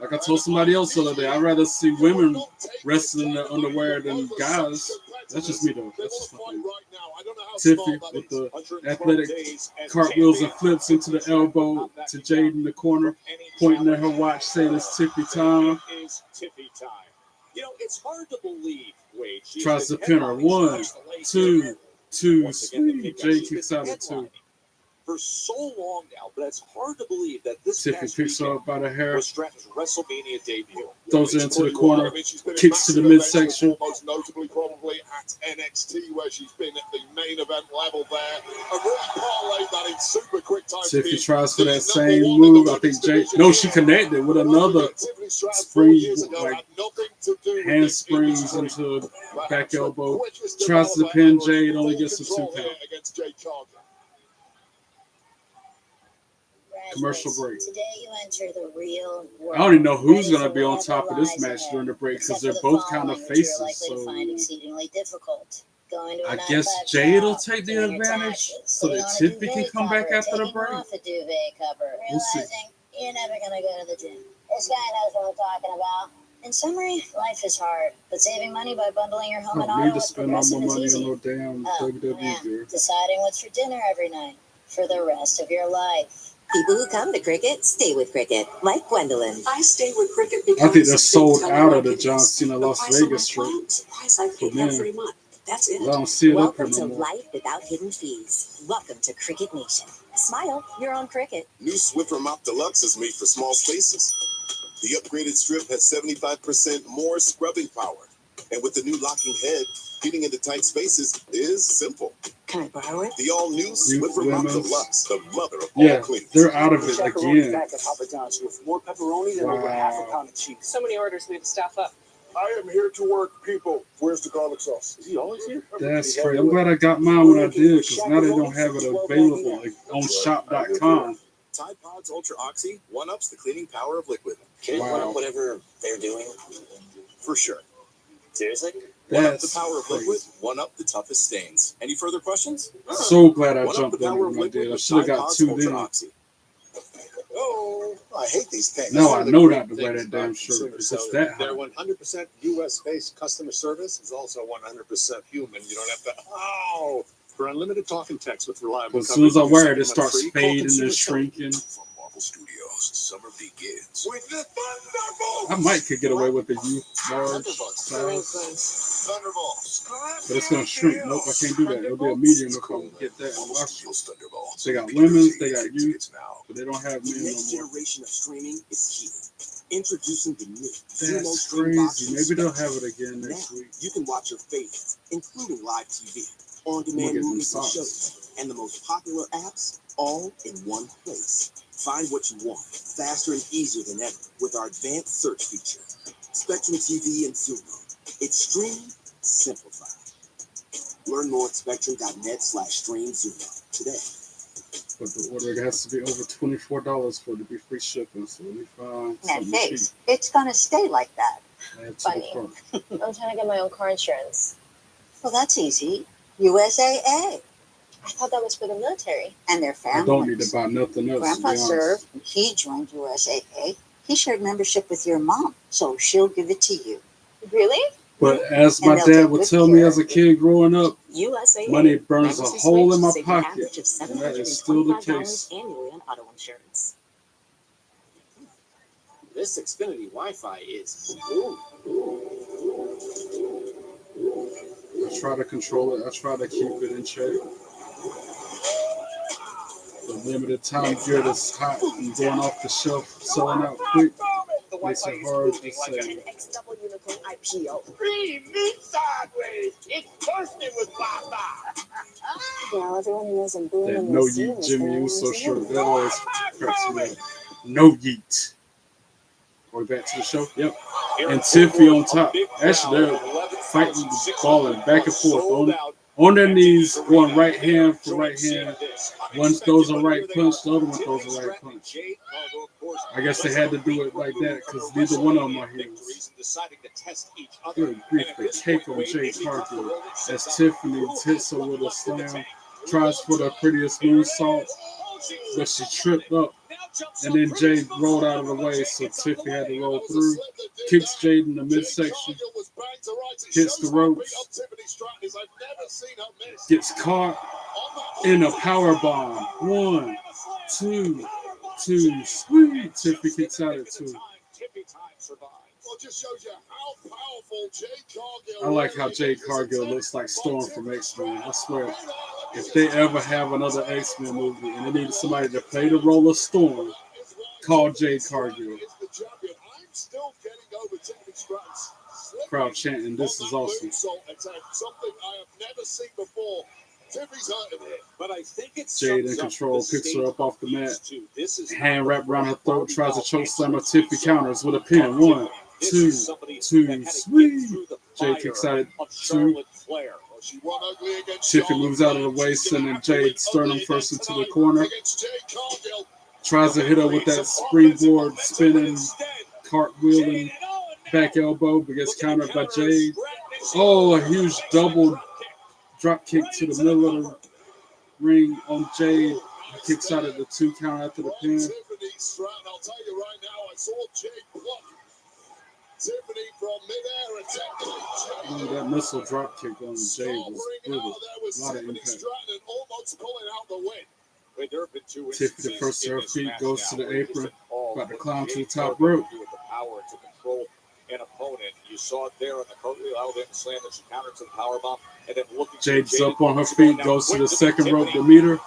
Like I told somebody else the other day, I'd rather see women wrestling in their underwear than guys. That's just me though. That's just my opinion. Tiffany with the athletic cartwheels and flips into the elbow to Jade in the corner, pointing at her watch saying it's Tiffany time. It is Tiffany time. You know, it's hard to believe, Wade. Tries to pin her. 1, 2, 2. Sweet. Jade kicks out at 2. For so long now, but it's hard to believe that this Tiffany picks her up by the hair, was Stratton's WrestleMania debut. throws her into the corner, kicks to the midsection. Most notably, probably at NXT, where she's been at the main event level there, and really parlayed that in super quick time. Tiffany tries for that same move. I think Jade. No, she connected with another spring, like hand springs into back elbow. Tries to pin Jade, only gets a 2 count. Commercial break. Today you enter the real world. I don't even know who's going to be on top of this match during the break because they're both kind of faces. So exceedingly difficult. I guess Jade will take the advantage so that Tiffany can come back after the break. Off a duvet cover, We'll see. realizing you're never gonna go to the gym. This guy knows what I'm talking about. In summary, life is hard, but saving money by bundling your home I and don't auto need to with spend all my Progressive is money on easy. no damn Oh, WWE yeah. gear. Deciding what's for dinner every night for the rest of your life. People who come to Cricket stay with Cricket, like Gwendolyn. I stay with Cricket because I think they're they sold tell me out what of the it John is. Cena The Las price of Vegas my trip. plan, it's the price I pay For men. every month. That's it. I don't see it up here Welcome no to more. life without hidden fees. Welcome to Cricket Nation. Smile, you're on Cricket. New Swiffer Mop Deluxe is made for small spaces. The upgraded strip has 75% more scrubbing power. And with the new locking head, getting into tight spaces is simple. Can I borrow it? The all-new Swiffer Mop Deluxe, the mother of Yeah, all cleans. they're out of it again. Back at Papa John's with more pepperoni than over half a pound of cheese. So many orders, we have to staff up. I am here to work, people. Where's the garlic sauce? Is he always here? That's crazy. I'm glad I got mine when I did, because now they don't have it available on shop.com. Tide Pods Ultra Oxy one-ups the cleaning power of liquid. Can it Wow. run up whatever they're doing? For sure. Seriously? One up the That's power of liquid, crazy. one up the toughest stains. Any further questions? So glad I One up the jumped in power of when I liquid did. I with should have Tide got Pods 2 Ultra then. Oxy. Oh, I hate these things. Now I know not to wear that damn shirt. It's just that Their hot. 100% US-based customer service is also 100% human. You don't have to, For unlimited talk and text with reliable But as soon as I coverage, wear it, you're it starts free. Call fading Consumer and Select. shrinking. From Marvel Studios, summer begins with the Thunderbolts. I might could get away with the youth large Thunderbolts. size, Thunderbolts. but it's gonna shrink. Nope, I can't do that. It'll be a medium if I get that. Marvel Studios Thunderbolts. They got women's, they got youth, now. but they don't have The men next no more. generation of streaming is here. Introducing the new Sumo That's Stream Box crazy. Maybe they'll have it again next Now, week. you can watch your favorites, including live TV, Look on-demand at them movies and socks. shows, and the most popular apps, all in one place. Find what you want, faster and easier than ever, with our advanced search feature. Spectrum TV and Sumo. It's stream simplified. Learn more at spectrum.net/streamsumo today. But the order has to be over $24 for it to be free shipping. So let me find Now, something cheap. Figs, it's going to stay like that. Add to the Funny. cart. I'm trying to get my own car insurance. Well, that's easy. USAA I thought that was for the military. and their I don't need families. to buy nothing else. To be Grandpa honest. served. He joined USAA. He shared membership with your mom, so she'll give it to you. Really? But as And my they'll dad take would good tell me care as a of you. kid growing up, USAA. money burns a Members who hole in my switch save an pocket. average of And that is still the $725 case. annually on auto insurance. This Xfinity Wi-Fi is I try to control it. I try to keep it in check. The limited time gear that's hot and going off the shelf, selling out quick, makes it hard to say. 10XW Unicorn IPO. sideways. It's bursting with Wi-Fi. Well, everyone who knows I'm booming That in no the scene yeet is Jimmy going Uso to shirt. win. That always cracks me up. No yeet. Are we back to the show? Yep. And Tiffy on top. Actually, they're fighting, balling back and forth on their knees, going right hand for right hand. One throws a right punch, the other one throws a right punch. I guess they had to do it like that because neither one of them are heels. Good grief, the cake on Jade Cargill as Tiffany hits her with a slam, tries for the prettiest moonsault, but she tripped up. And then Jade rolled out of the way, so Tiffany had to roll through. Kicks Jade in the midsection, hits the ropes, gets caught in a power bomb. 1, 2, 2, sweet. Tiffany kicks out at 2. I like how Jade Cargill looks like Storm from X-Men. I swear, if they ever have another X-Men movie and they need somebody to play the role of Storm, call Jade Cargill. Crowd chanting, "This is awesome." But I think it's Jade in control, picks her up off the mat. Hand wrapped around her throat, tries to choke slam her. Tiffy counters with a pin. 1, 2, 2, sweet. Jade kicks out at 2. Tiffy moves out of the way, sending Jade sternum first into the corner. Tries to hit her with that springboard spinning, cartwheeling back elbow, but gets countered by Jade. Oh, a huge double drop kick to the middle of the ring on Jade. Kicks out at the 2 count after the pin. Ooh, that missile drop kick on Jade was brutal. A lot of impact. Tiffy, the first to her feet, goes to the apron, about to climb to the top rope. An opponent. You saw it there on the cartwheel, Alabama slam that she countered to the powerbomb, and then looking. Jade's up on her feet, goes to the second rope to meet her,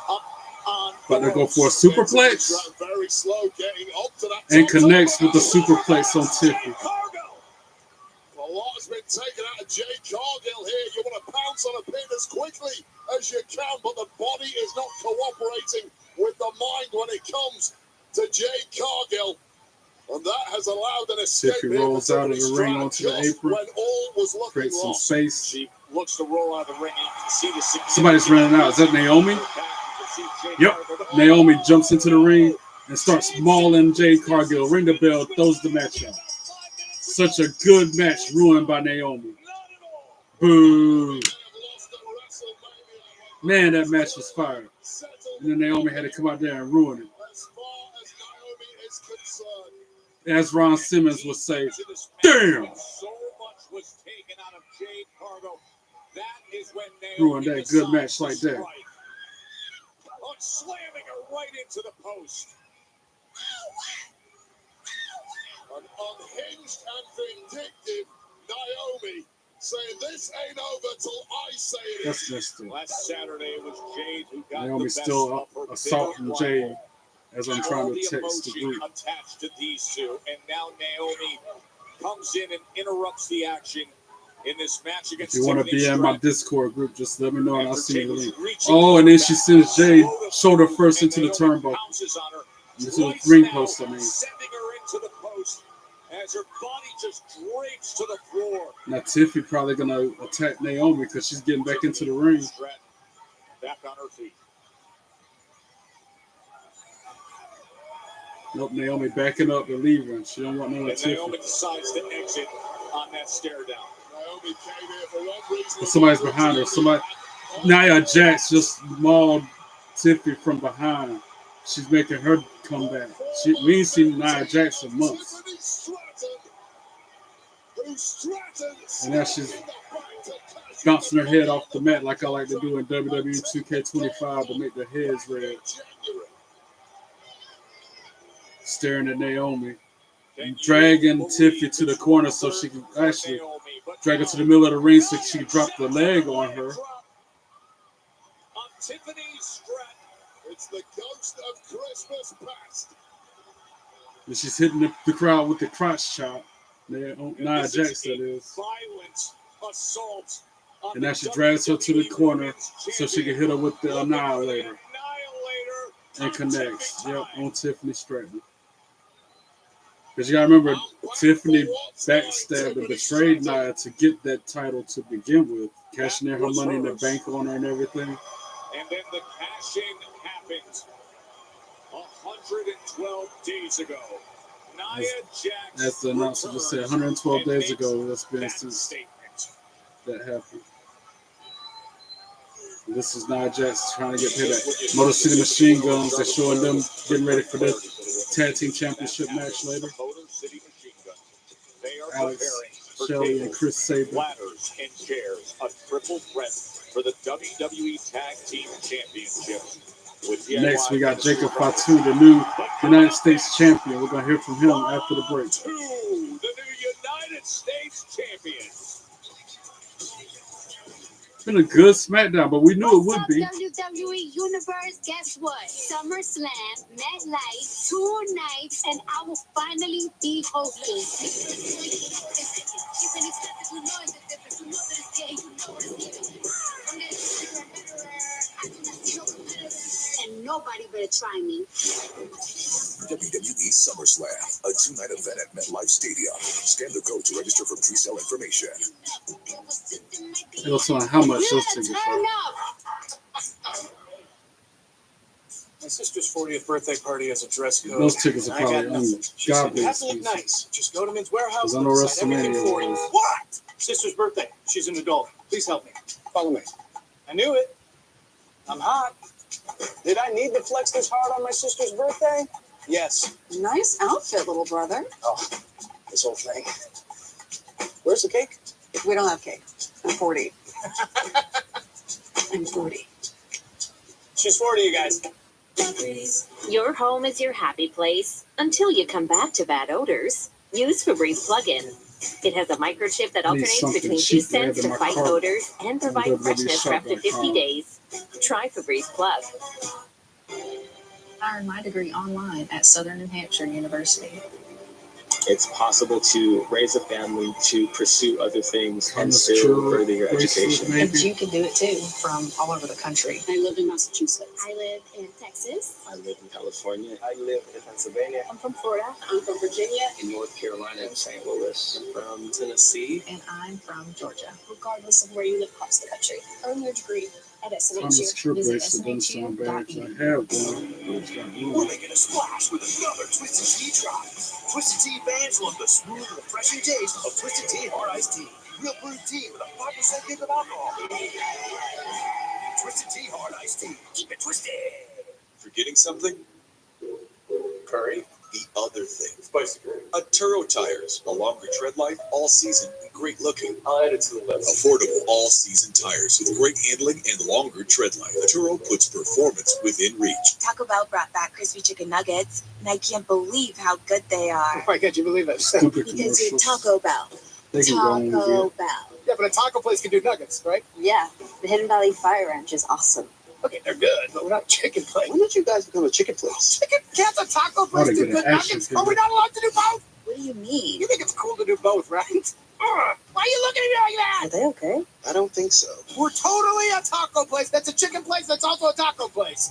But they go for a superplex Very slow getting up to that and top connects rope. with the superplex on Tiffy. A lot has been taken out of Jade Cargill here. You want to pounce on a pin as quickly as you can, but the body is not cooperating with the mind when it comes to Jade Cargill. And that has allowed an escape. Tiffy rolls out of the ring onto the apron, when all was looking creates some lost. space. She looks to roll out of the ring. You can see the Somebody's running out. Is that Naomi? Yep. Naomi jumps into the ring and starts mauling Jade Cargill. Ring the bell, throws the match out. Such a good match ruined by Naomi. Boo. Man, that match was fire. And then Naomi had to come out there and ruin it. As Ron Simmons would say, damn. Ruined that good match like that. Slamming her right into the post. An unhinged and vindictive Naomi saying this ain't over till I say it is. That's it. Last Saturday it was Jade who got Naomi's the best still of her assaulting bitter Jade rival. as I'm trying to text the All group. emotion attached to these two, and now Naomi comes in and interrupts the action in this match If against you want to Tiffany be in my Stratton. Discord group, just let me know and I'll see you the link. Oh, and then she sends Jade shoulder first into the turnbuckle. Into the ring post, I mean. Sending her into the post as her body just drapes to the floor. Now Tiffy probably gonna attack Naomi because she's getting back into the ring. Back on her feet. Nope, Naomi backing up and leaving. She don't want none of And Naomi Tiffy. decides to exit on that stare down. Naomi came here for one reason. But somebody's behind her. Nia Jax just mauled Tiffy from behind. She's making her come back. We ain't seen Nia Jax in months. And now she's bouncing her head off the mat like I like to do in WWE 2K25 to make their heads red. Staring at Naomi. And dragging Tiffy to the corner so she can actually drag her to the middle of the ring so she can drop the leg on her. Tiffany Stratton. It's the ghost of Christmas past. And she's hitting the crowd with the crotch chop. Nia Jax, that is. Violent assault. And now she drags her to the corner so she can hit her with the Annihilator. And connects. Yep, on Tiffany Stratton. Because you gotta remember, Tiffany backstabbed and betrayed Nia to get that title to begin with. Cashing in her money in the bank on her and everything. And then the cash-in happened 112 days ago. Nia Jax, as the announcer just said, 112 days ago, that's been since that happened. And this is Nia Jax trying to get hit at Motor City Machine Guns. They're showing them getting ready for their tag team championship match later. Alex Shelley and Chris Sabin. Ladders and chairs, a triple threat for the WWE Tag Team Championship. Next, we got Jacob Fatu, the new United States champion. We're going to hear from him after the break. The new United States champion. It's been a good SmackDown, but we knew it would be. WWE Universe, guess what? SummerSlam, MetLife, 2 nights, and I will finally be hosting. And nobody better try me. WWE SummerSlam, a 2-night event at MetLife Stadium. Scan the code to register for pre-sale information. Tell us on how much those tickets are. My sister's 40th birthday party has a dress code. Those tickets are and I got probably nothing. She said, ungodly you have to look expensive. nice. Just go to Men's Warehouse. Because I know and decide everything WrestleMania for you. was- What? Sister's birthday. She's an adult. Please help me. Follow me. I knew it. I'm hot. Did I need to flex this hard on my sister's birthday? Yes. Nice outfit, little brother. Oh, this whole thing. Where's the cake? We don't have cake. I'm 40. I'm 40. She's 40, you guys. Your home is your happy place until you come back to bad odors. Use Febreze plug-in. It has a microchip that I need alternates something between 2 cheap to add scents to to my fight cart. odors and provide WWE freshness for up to 50 shop.com. days. Try Febreze Plug. I earned my degree online at Southern New Hampshire University. It's possible to raise a family, to pursue other things, and still further your education. And you can do it too from all over the country. I live in Massachusetts. I live in Texas. I live in California. I live in Pennsylvania. I'm from Florida. I'm from Virginia. In North Carolina. In St. Louis. I'm from Tennessee. And I'm from Georgia. Regardless of where you live across the country, earn your degree at SNHU. Visit SNHU.edu. We're making a splash with another Twisted Tea drop. Twisted Tea fans love the smooth, refreshing taste of Twisted Tea Hard Iced Tea. Real brewed tea with a 5% kick of alcohol. Twisted Tea Hard Iced Tea. Keep it twisted. Forgetting something? Curry. The other thing. Spicy curry. Turo tires. A longer tread life, all season, and great looking. I'll add it to the list. Affordable all-season tires with great handling and longer tread life. Turo puts performance within reach. Taco Bell brought back crispy chicken nuggets, and I can't believe how good they are. Why can't you believe it? Because you're Taco Bell. Taco Bell. Yeah, but a taco place can do nuggets, right? Yeah, the Hidden Valley Fire Ranch is awesome. Okay, they're good, but we're not chicken place. When did you guys become a chicken place? Chicken? Can't a taco place do good nuggets? Are we not allowed to do both? What do you mean? You think it's cool to do both, right? Why are you looking at me like that? Are they okay? I don't think so. We're totally a taco place. That's a chicken place. That's also a taco place.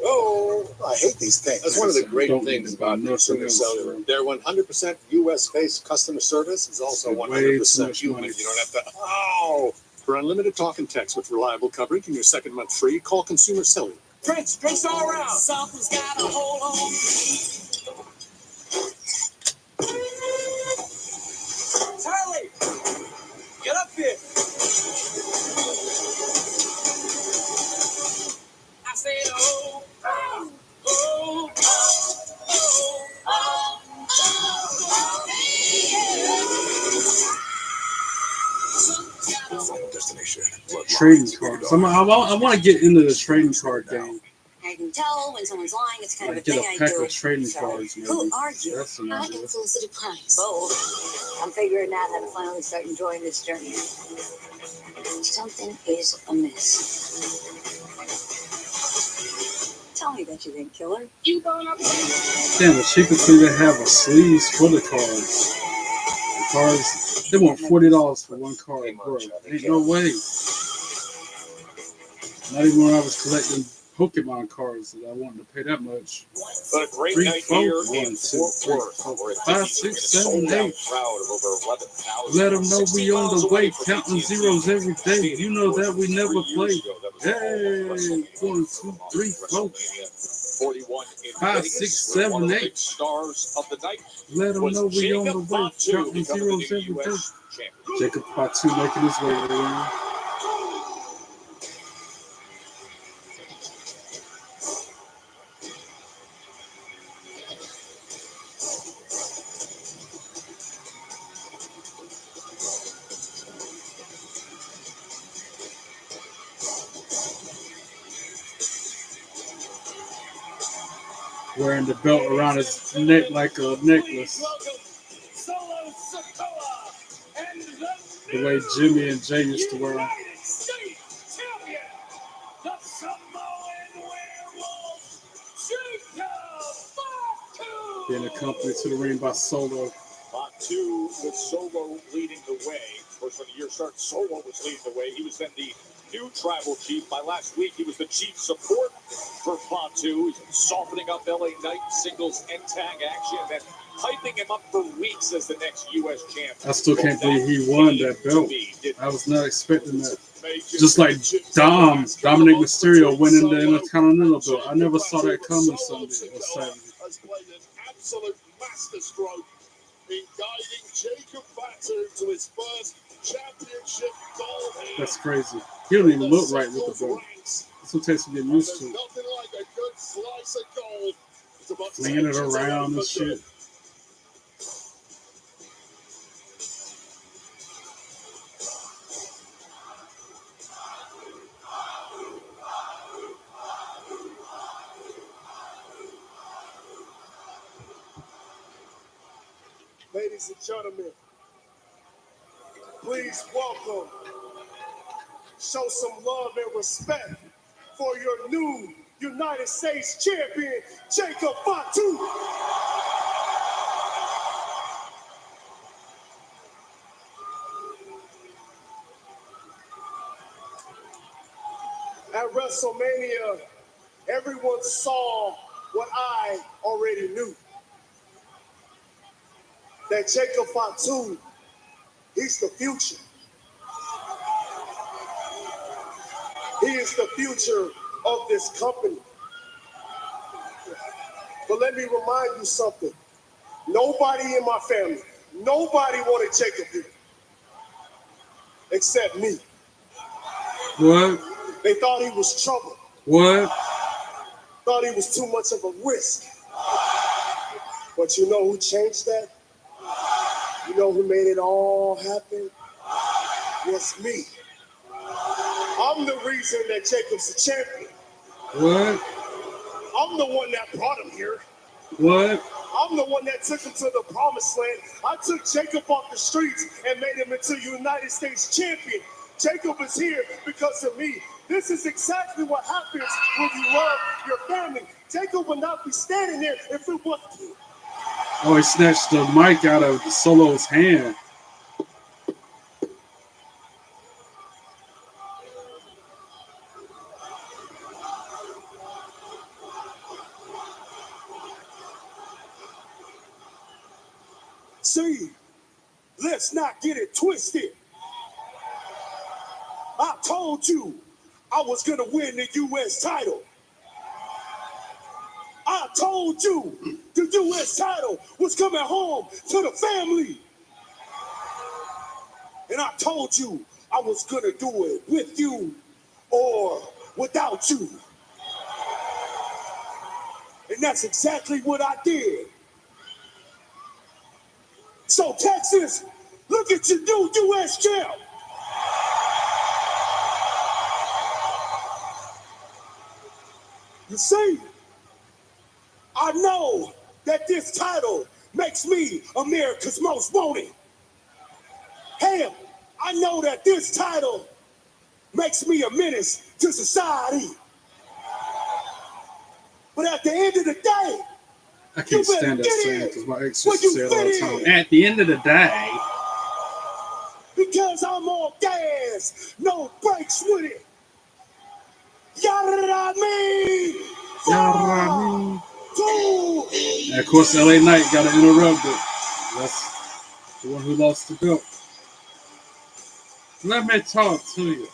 Oh, I hate these things. That's one of the great things about Consumer Cellular. Their 100% U.S.-based customer service is also 100% human. You don't have to, For unlimited talk and text with reliable coverage and your second month free, call Consumer Cellular. Drinks all around. Something's got a hold on me. Charlie, get up here. I said, oh, oh, oh, oh, oh, Final destination. Trading cards. I want to get into the trading card game. I can tell when someone's lying. It's kind of a Get thing a I pack do. of trading cards. Maybe. Who are you? That's an I idea. am Felicity Price. Bold. I'm figuring out how to finally start enjoying this journey. Something is amiss. Tell me that you didn't kill her. You going up? Damn, the cheapest thing they have are sleeves for the cards. The cards, they want $40 for one card, bro. Ain't no way. Not even when I was collecting Pokemon cards that I wanted to pay that much. But a great 3, night 4, here 1, in 2, Fort 3, Worth, 4, where 5, 6, 7, 8. crowd of over 11,000. Let them know we on the way, counting zeros every day. You know that we never play. Hey, 1, 2, 3, 4, 5, 6, 7, 8. Stars of the night. Let them know we on the way, counting zeros every day. Jacob Patu making his way around. Wearing the belt around his neck like a necklace. The way Jimmy and Jay used to wear them. Being accompanied to the ring by Solo. Lot 2 with Solo leading the way. Of course, when the year started, Solo was leading the way. He was then the new tribal chief. By last week, he was the chief support for Fatu. He's been softening up LA Knight singles and tag action, and then hyping him up for weeks as the next U.S. champion. I still can't believe he won that belt. I was not expecting that. Just like Dominic Mysterio winning the Intercontinental belt. I never saw that coming Sunday or Saturday. Has played an absolute masterstroke in guiding Jacob Fatu to his first championship goal. That's crazy. He don't even look right with the belt. That's what takes to get used to. Nothing like a good slice of gold. Flinging it around and shit. Ladies and gentlemen, please welcome, show some love and respect for your new United States champion, Jacob Fatu. At WrestleMania, everyone saw what I already knew. That Jacob Fatu, he's the future. He is the future of this company. But let me remind you something. Nobody in my family, nobody wanted Jacob here. Except me. What? They thought he was trouble. What? Thought he was too much of a risk. But you know who changed that? You know who made it all happen? Was me. I'm the reason that Jacob's the champion. What? I'm the one that brought him here. What? I'm the one that took him to the promised land. I took Jacob off the streets and made him into United States champion. Jacob is here because of me. This is exactly what happens when you love your family. Jacob would not be standing there if it wasn't. Oh, he snatched the mic out of Solo's hand. See, let's not get it twisted. I told you I was going to win the U.S. title. I told you the U.S. title was coming home to the family. And I told you I was going to do it with you or without you. And that's exactly what I did. So, Texas, look at your new U.S. champ. You see, I know that this title makes me America's most wanted. Hell, I know that this title makes me a menace to society. But at the end of the day, I can't stand that saying because my ex used to say it all the time. At the end of the day, because I'm all gas, no brakes with it. Yada me. And of course, LA Knight got to interrupt it. That's the one who lost the belt. Let me talk to you.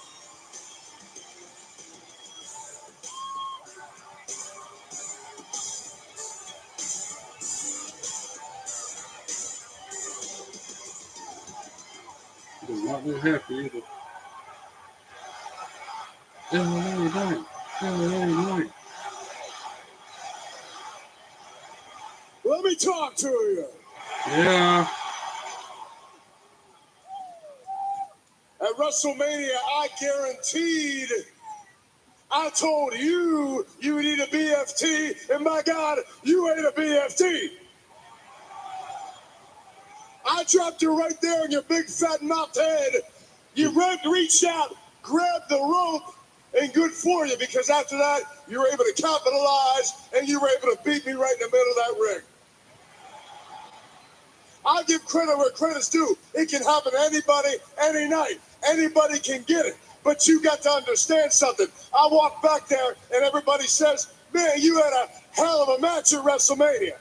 He does not look happy either. LA Knight. LA Knight. Let me talk to you. Yeah. At WrestleMania, I guaranteed, I told you, you need a BFT, and my God, you ain't a BFT. I dropped you right there on your big fat mouth head. You reached out, grabbed the rope, and good for you, because after that, you were able to capitalize, and you were able to beat me right in the middle of that ring. I give credit where credit's due. It can happen to anybody, any night. Anybody can get it. But you got to understand something. I walk back there, and everybody says, man, you had a hell of a match at WrestleMania.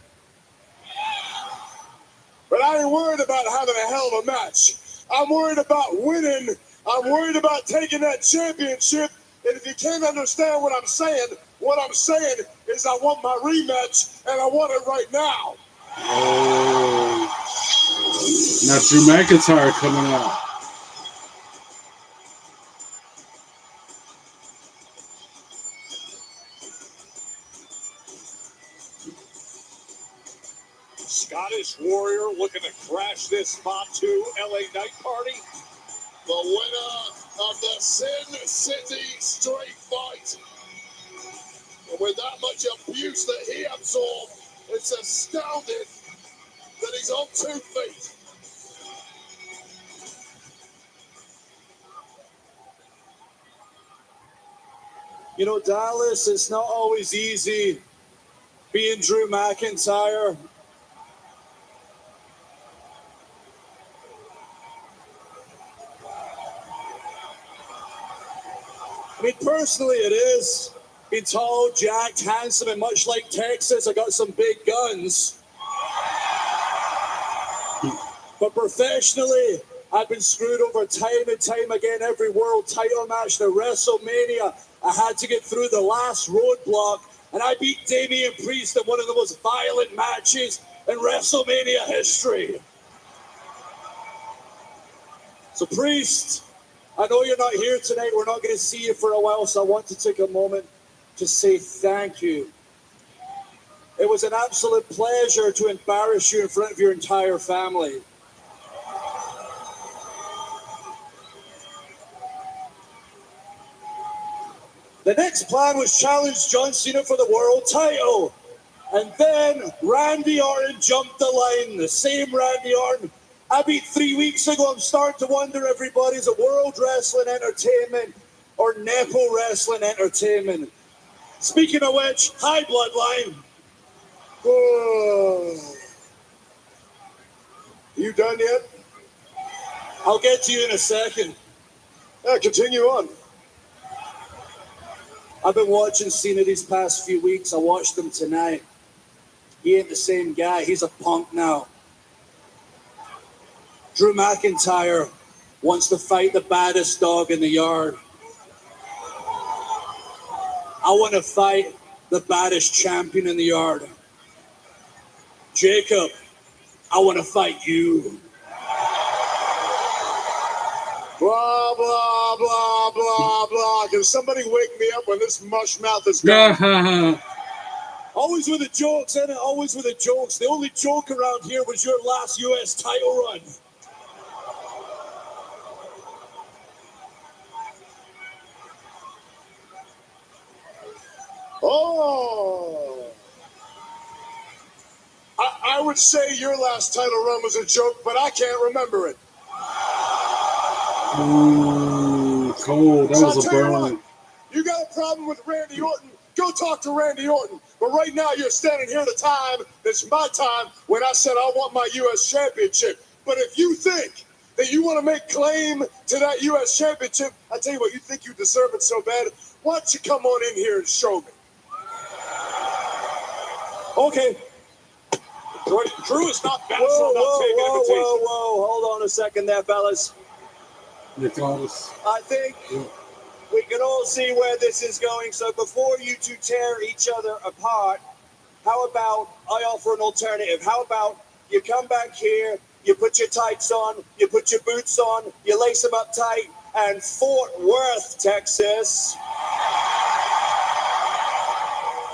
But I ain't worried about having a hell of a match. I'm worried about winning. I'm worried about taking that championship. And if you can't understand what I'm saying is I want my rematch, and I want it right now. Oh. Now Drew McIntyre coming out. Scottish Warrior looking to crash this Fatu LA Knight party. The winner of the Sin City Street Fight. And with that much abuse that he absorbed, it's astounding that he's on 2 feet. You know, Dallas, it's not always easy being Drew McIntyre. I mean, personally, it is. Being tall, jacked, handsome, and much like Texas, I got some big guns. But professionally, I've been screwed over time and time again. Every world title match, the WrestleMania, I had to get through the last roadblock, and I beat Damian Priest in one of the most violent matches in WrestleMania history. So, Priest, I know you're not here tonight. We're not going to see you for a while, so I want to take a moment to say thank you. It was an absolute pleasure to embarrass you in front of your entire family. The next plan was challenge John Cena for the world title. And then Randy Orton jumped the line. The same Randy Orton I beat 3 weeks ago. I'm starting to wonder, everybody, is it World Wrestling Entertainment or Nepo Wrestling Entertainment? Speaking of which, hi, Bloodline. Oh. You done yet? I'll get to you in a second. Yeah, continue on. I've been watching Cena these past few weeks. I watched him tonight. He ain't the same guy. He's a punk now. Drew McIntyre wants to fight the baddest dog in the yard. I want to fight the baddest champion in the yard. Jacob, I want to fight you. Blah, blah, blah, blah, blah. Can somebody wake me up when this mush mouth is gone? Always with the jokes, ain't it? Always with the jokes. The only joke around here was your last U.S. title run. Oh. I would say your last title run was a joke, but I can't remember it. Ooh, cold. That was a burn. You got a problem with Randy Orton? Go talk to Randy Orton. But right now, you're standing here at a time that's my time when I said I want my U.S. championship. But if you think that you want to make claim to that U.S. championship, I tell you what, you think you deserve it so bad, why don't you come on in here and show me? Okay. Drew is not bad. Whoa. Hold on a second there, fellas. I think we can all see where this is going. So before you two tear each other apart, how about I offer an alternative? How about you come back here, you put your tights on, you put your boots on, you lace them up tight, and Fort Worth, Texas,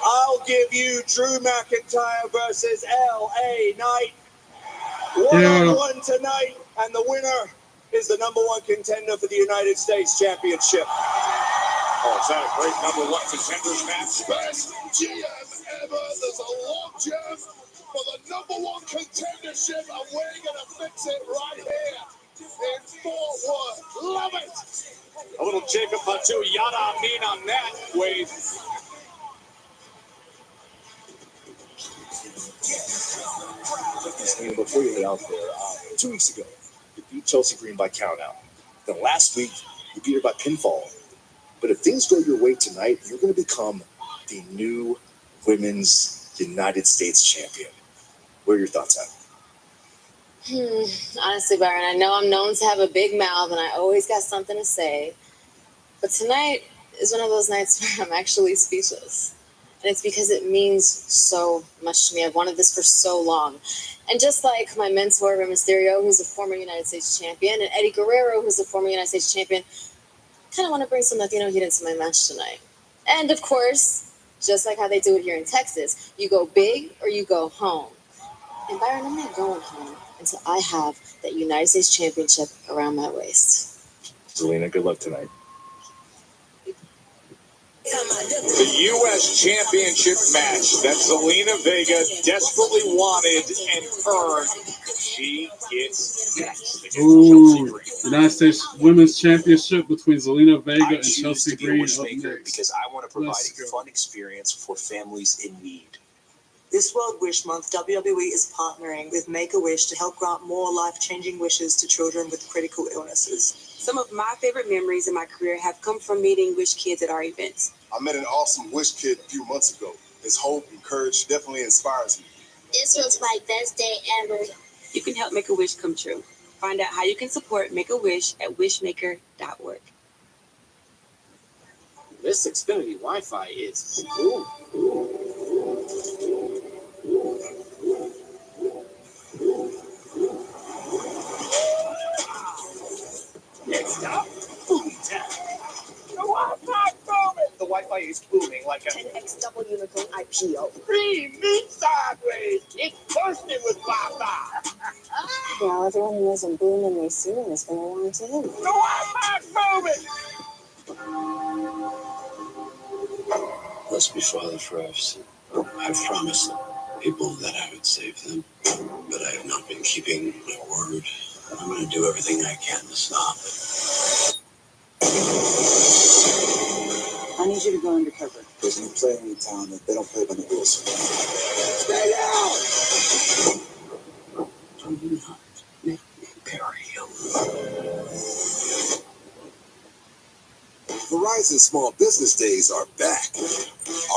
I'll give you Drew McIntyre versus L.A. Knight. One-on-one tonight, and the winner is the #1 contender for the United States Championship. Oh, is that a great #1 contenders match? Best GM ever. There's a long jam for the #1 contendership, and we're going to fix it right here in Fort Worth. Love it. A little Jacob Fatu yada mean on that, Wade. Before you head out there, 2 weeks ago, you beat Chelsea Green by countout. Then last week, you beat her by pinfall. But if things go your way tonight, you're going to become the new Women's United States Champion. What are your thoughts at? Honestly, Byron, I know I'm known to have a big mouth and I always got something to say. But tonight is one of those nights where I'm actually speechless. And it's because it means so much to me. I've wanted this for so long. And just like my mentor, Rey Mysterio, who's a former United States champion, and Eddie Guerrero, who's a former United States champion, I kind of want to bring some Latino heat into my match tonight. And of course, just like how they do it here in Texas, you go big or you go home. And Byron, I'm not going home until I have that United States championship around my waist. Zelina, good luck tonight. The U.S. Championship match that Zelina Vega desperately wanted and earned. She gets next. Ooh, United States Women's Championship between Zelina Vega and Chelsea Green up next. Because I want to providing fun experience for families in need. This World Wish Month, WWE is partnering with Make-A-Wish to help grant more life-changing wishes to children with critical illnesses. Some of my favorite memories in my career have come from meeting Wish kids at our events. I met an awesome Wish kid a few months ago. His hope and courage definitely inspires me. This was my best day ever. You can help make a wish come true. Find out how you can support Make-A-Wish at wishmaker.org. This Xfinity Wi-Fi is boom. Next up, Boom Tech. The Wi-Fi booming. The Wi-Fi is booming like a 10x double unicorn IPO. free meat sideways. It's bursting with Wi-Fi. Well, everyone who knows I'm booming me soon is going to want to. The Wi-Fi booming. Bless me, Father, for I've sinned. I've promised people that I would save them, but I have not been keeping my word. I'm going to do everything I can to stop it. I need you to go undercover. There's no playing in town that they don't play by the rules. Stay down! Do not make me bury you. Verizon Small Business Days are back.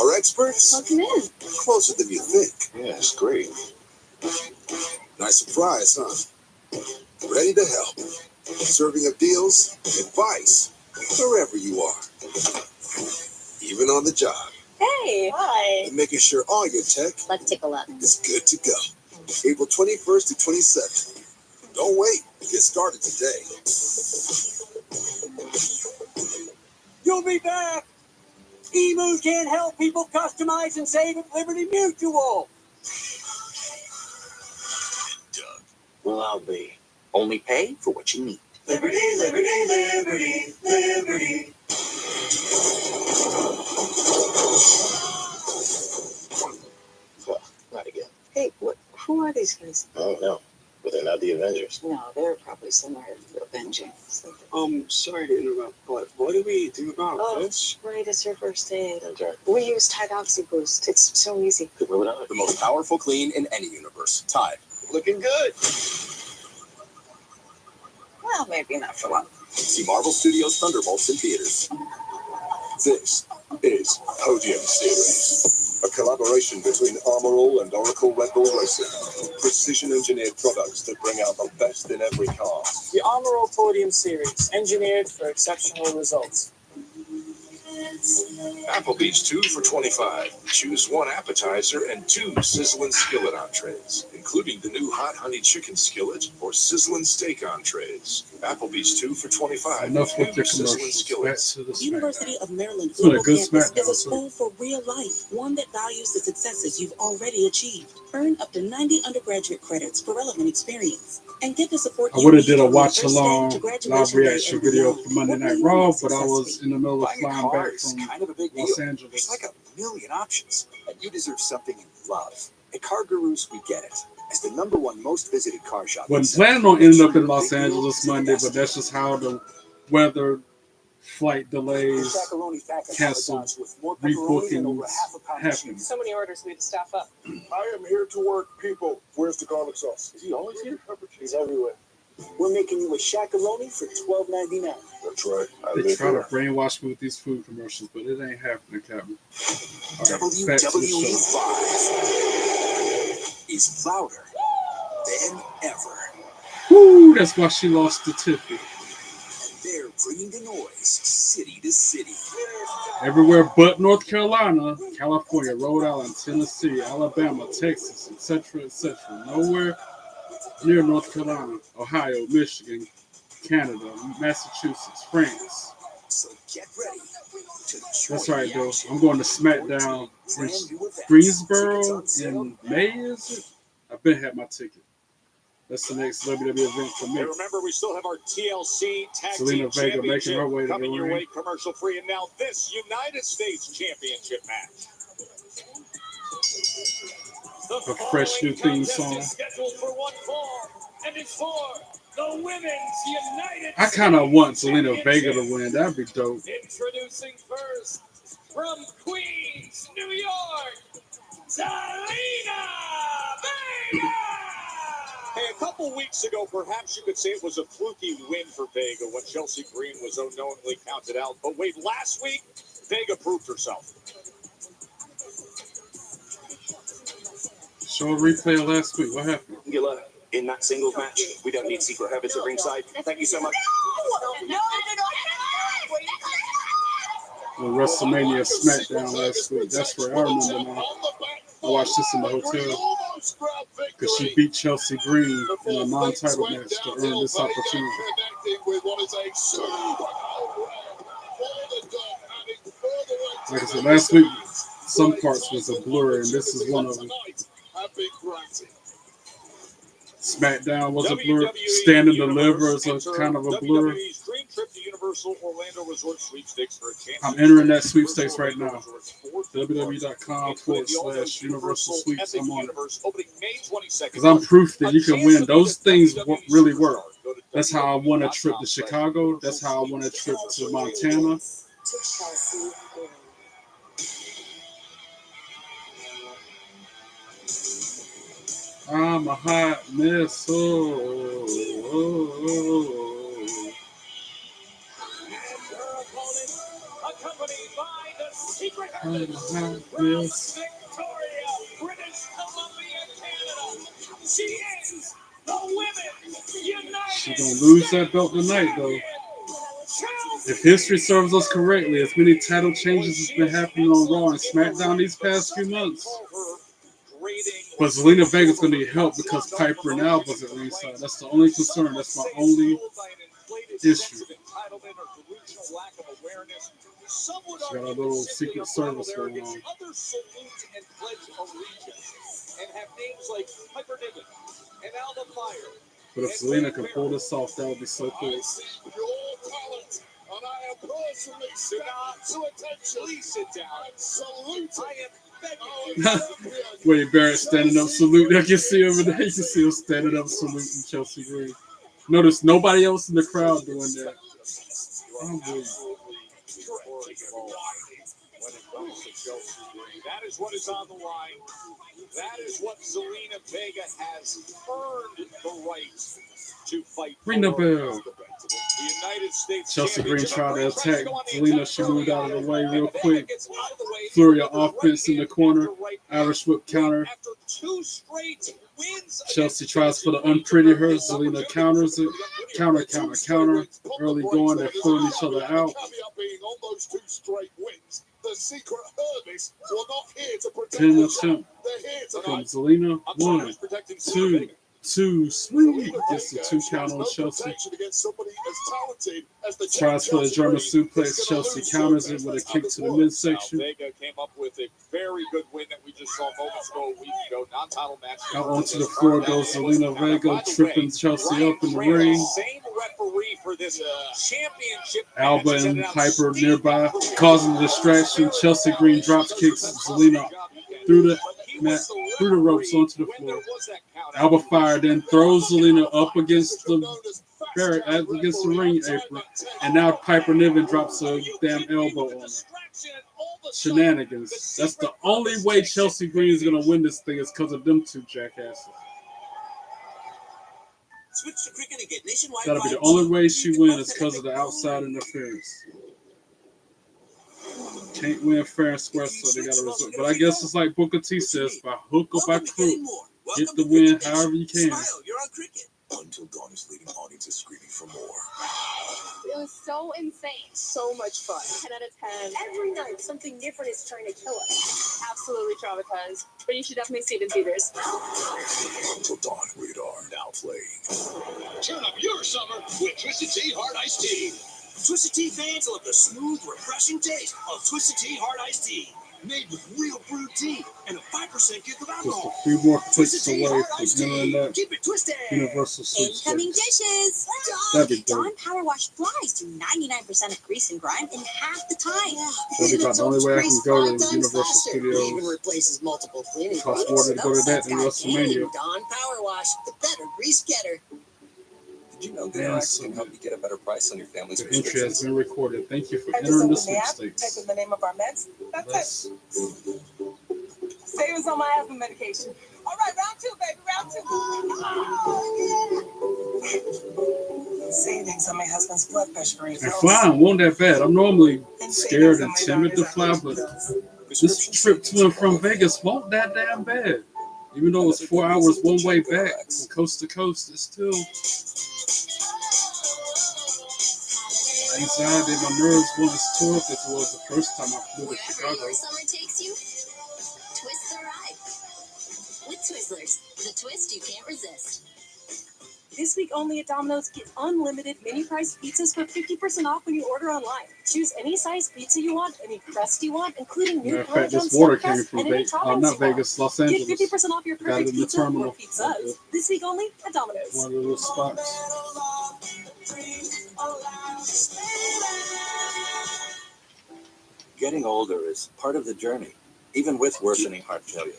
Our experts? Welcome in. Closer than you think. Yeah, it's great. Nice surprise, huh? Ready to help. Serving up deals, advice, wherever you are. Even on the job. Hey. Hi. And making sure all your tech Let's take a look. is good to go. April 21st to 27th. Don't wait. Get started today. You'll be back. Emu can help people customize and save at Liberty Mutual. Doug. Well, I'll be. Only pay for what you need. Liberty, liberty, liberty, liberty. Not again. Hey, who are these guys? Oh, no. But they're not the Avengers. No, they're probably somewhere avenging. Sorry to interrupt, but what do we do about this? Right, it's your first aid. That's right. We use Tide Oxy Boost. It's so easy. Good move it on. The most powerful clean in any universe. Tide. Looking good. Well, maybe not for long. See Marvel Studios Thunderbolts in theaters. This is Podium Series, a collaboration between Armor All and Oracle Red Bull Racing. Precision-engineered products that bring out the best in every car. The Armor All Podium Series, engineered for exceptional results. Applebee's 2 for $25. Choose one appetizer and 2 sizzling skillet entrees, including the new hot honey chicken skillet or sizzling steak entrees. Applebee's 2 for $25. Enough with 2 your sizzling commercials. skillets. University of Maryland It's been a Global good Campus Smackdown, is a school for real life, one that values the successes you've already achieved. Earn up to 90 undergraduate credits for relevant experience. And get the support I would have did a watch along live reaction video for Monday Night Raw, but I was in the middle of flying back from Kind of a big Los deal. Angeles. There's like a million options, and you deserve something you love. At Car Gurus, we get it. As the #1 most visited car shop, Wasn't planning on ending up in Los Angeles Monday, but that's just how the weather, flight delays, canceled, rebookings happen. So many orders, we had to staff up. I am here to work, people. Where's the garlic sauce? Is he always here? He's everywhere. We're making you a shakaroni for $12.99. That's right. They try to brainwash me with these food commercials, but it ain't happening, Captain. All right, back to the WWE show. 5 is louder than ever. Woo, that's why she lost to Tiffy. They're bringing the noise city to city. Everywhere but North Carolina, California, Rhode Island, Tennessee, Alabama, Texas, etc., etc. Nowhere near North Carolina, Ohio, Michigan, Canada, Massachusetts, France. So get ready to That's right, though. I'm going to Smackdown in Greensboro in May, is it? I've been had my ticket. That's the next WWE event for me. And remember, we still have our TLC Tag Selena Team Vega making her way Championship to the coming your ring. way commercial free. And now this United States Championship match. A fresh new theme song. Scheduled for one fall, and it's for the Women's United I kind of want Selena Vega to win. That'd be dope. Introducing first, from Queens, New York, Zelina Vega! Hey, a couple weeks ago, perhaps you could say it was a fluky win for Vega when Chelsea Green was unknowingly counted out. But wait, last week, Vega proved herself. Show a replay of last week. What happened? In that singles match, we don't need secret habits at ringside. Thank you so much. No. On WrestleMania Smackdown last week. That's where I remember now. I watched this in the hotel because she beat Chelsea Green in a non-title match to earn this opportunity. Like I said, last week some parts was a blur, and this is one of them. Smackdown was a blur. Stand and Deliver is a kind of a blur. I'm entering that sweepstakes right now. www.com/Universal Sweeps. I'm on it. Because I'm proof that you can win. Those things really work. That's how I won a trip to Chicago. That's how I won a trip to Montana. I'm a hot mess. Accompanied by the secret I'm a hot mess. Victoria, British Columbia, Canada. She is the Women's United She's going to lose that belt tonight, though. If history serves us correctly, as many title changes has been happening on Raw and SmackDown these past few months. But Zelina Vega's going to need help because Piper and Alba's at ringside. That's the only concern. That's my only issue. She got a little secret service going on. But if Zelina can pull this off, that would be so cool. And I am personally to attention. Please sit down. Salute. I am begging. Wade Barrett standing up, saluting. I can see him there. You can see him standing up, saluting Chelsea Green. Notice nobody else in the crowd doing that. That is what is on the line. That is what Zelina Vega has earned the right to fight. Ring the bell. The United States Chelsea Green tried to attack Zelina. She moved out of the way real quick. Flurry of offense in the corner. Irish whip counter. Chelsea tries for the unpretty her. Zelina counters it. Counter. Early going. They're pulling each other out. The secret herbies were not here to protect Pin the attempt from tonight. Zelina. 1, 2, sweet. Gets the 2 count on Chelsea. Tries for the German suplex. Chelsea counters it with a kick to the midsection. Vega came up with a very good win that we just saw moments ago, a week ago. Non-title match. Out onto the floor goes Zelina Vega, tripping Chelsea up in the ring. Same referee for this championship. Alba and Piper nearby, causing the distraction. Chelsea Green drops kicks Zelina through the ropes onto the floor. Alba fire then throws Zelina up against the ring apron, and now Piper Niven drops a damn elbow on her. Shenanigans. That's the only way Chelsea Green is going to win this thing is because of them two jackasses. That'll be the only way she wins is because of the outside interference. Can't win fair and square, so they got to resort. But I guess it's like Booker T says, by hook or by crook, get the win however you can. Until Dawn is leading audiences screaming for more. It was so insane. So much fun. 10 out of 10. Every night, something different is trying to kill us. Absolutely traumatized. But you should definitely see it in theaters. Until Dawn, radar now playing. Turn up your summer with Twisted Tea Hard Iced Tea. Twisted Tea fans love the smooth, refreshing taste of Twisted Tea Hard Iced Tea. Made with real brewed tea and a 5% kick of alcohol. Just a few more clicks away from entering that Universal Sweepstakes. Incoming dishes. That'd be Dawn dope. Power Wash flies through 99% of grease and grime in half the time. That'd be about the only way I can go to Universal Even Studios. replaces multiple cleaning Costs more to go to that than WrestleMania. Dawn Power Wash, the better grease getter. Did you know GoodRx can help you get a better price on your family's The entry has prescriptions? been recorded. Thank you for And entering the just open the app, sweepstakes. type in the name of our meds. That's it. Savings on my asthma medication. All right, round two, baby, round two. Oh, savings on my husband's blood pressure And refills. flying wasn't that bad. I'm normally scared and timid to fly, but this trip to and from Vegas wasn't that damn bad. Even though it was 4 hours one way back from coast to coast, it's still my anxiety and my nerves weren't as tore up as it was the first time I flew to Chicago. Wherever summer takes you, twist the ride. With Twizzlers, the twist you can't resist. This week only at Domino's, get unlimited mini-priced pizzas for 50% off when you order online. Choose any size pizza you want, any crust you want, including new Matter of fact, Parmesan this water stuffed came crust from and any toppings not you Vegas, want. Los Angeles. Get 50% off your Got it perfect in the pizza terminal. or pizzas. This week only at Domino's. One of the little spots. Getting older is part of the journey, even with worsening heart failure.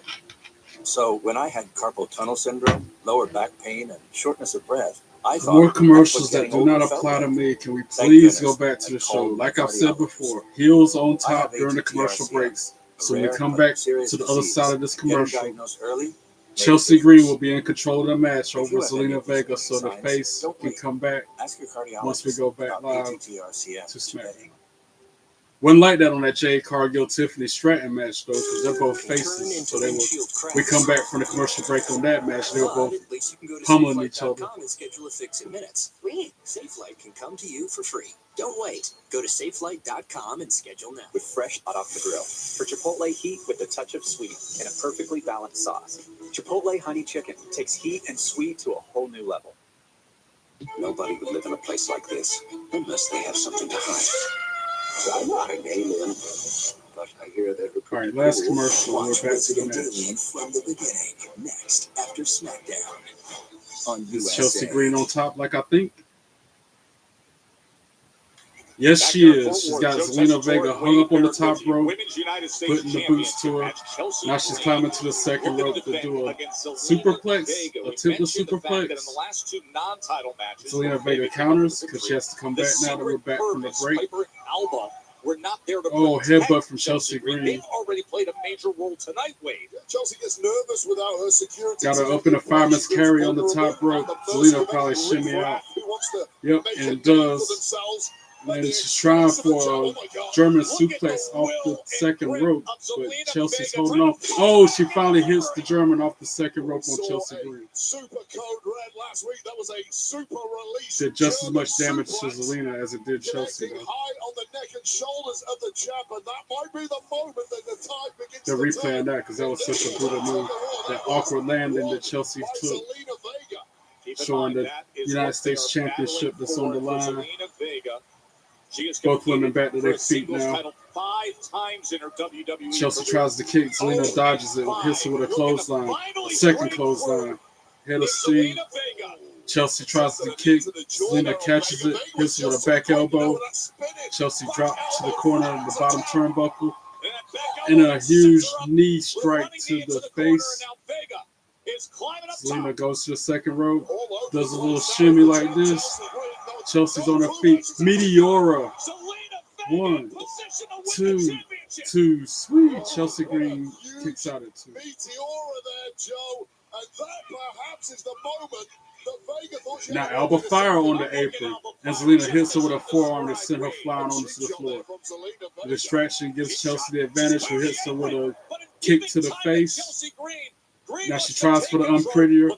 So when I had carpal tunnel syndrome, lower back pain, and shortness of breath, I thought More commercials that's what that do getting not older felt apply to like. me. Can we Thank please goodness go back to I the show? called my Like I've said cardiologist. before, heels on I top have during the commercial ATTR-CM, breaks. a So when we rare come but back serious to the other disease. side of this Getting commercial, diagnosed early, Chelsea Green will be in control of the match If over you have any Zelina of these Vega, so the signs, face don't can wait. come back ask your cardiologist once we go back about live ATTR-CM to SmackDown. today. Wasn't like that on that Jade Cargill Tiffany Stratton match though, because they're both Can turn faces. into So they were. windshield cracks. We come back from the commercial break on that match. They were But both at least you can go to pummeling each other. SafeLight.com and schedule a fix in minutes. SafeLight can come to you for free. Don't wait. Go to SafeLight.com and schedule now. With fresh hot off the grill. For Chipotle heat with a touch of sweet and a perfectly balanced sauce. Chipotle honey chicken takes heat and sweet to a whole new level. Nobody would live in a place like this unless they have something to hide. I'm not an alien, but I hear that All right, last commercial. We're Watch back to the Resident match. Alien from the beginning. Next, after SmackDown. On Is USA. Chelsea Green on top, like I think? Yes, she is. She's got Zelina Vega hung up on the top rope, putting the boots to her. Now she's climbing to the second rope to do a superplex, a template superplex. Zelina Vega counters because she has to come back now that we're back from the break. Oh, headbutt from Chelsea Green. They've already played a major role tonight, Wade. Chelsea gets nervous without her security. Got her up in a fireman's carry on the top rope. Zelina probably shimmy out. Yep, and it does. And she's trying for a German suplex off the second rope, but Chelsea's holding on. Oh, she finally hits the German off the second rope on Chelsea Green. Super code red last week. That was a super release. Did just as much damage to Zelina as it did Chelsea. Connecting high on the neck and shoulders of the champ, and that might be the moment that the tide begins They're to replaying turn. that because that was such a brutal move. That awkward landing that Chelsea took, showing the United States Championship that's on the line. Both women back to their feet now. Chelsea tries to kick. Zelina dodges it. Hits her with a clothesline. Second clothesline. Head of steam. Chelsea tries to kick. Zelina catches it. Hits her with a back elbow. Chelsea drops to the corner of the bottom turnbuckle. And a huge knee strike to the face. Zelina goes to the second rope. Does a little shimmy like this. Chelsea's on her feet. Meteora. 1, 2, 2. Sweet. Chelsea Green kicks out at 2. Meteora there, Joe, and that perhaps is the moment that Vega thought she Now had Alba to say Fire on the goodbye. apron. And Zelina hits her with a forearm that sent her flying onto the floor. The distraction gives Chelsea the advantage, who hits her with a kick to the face. Now she tries for the unprettier.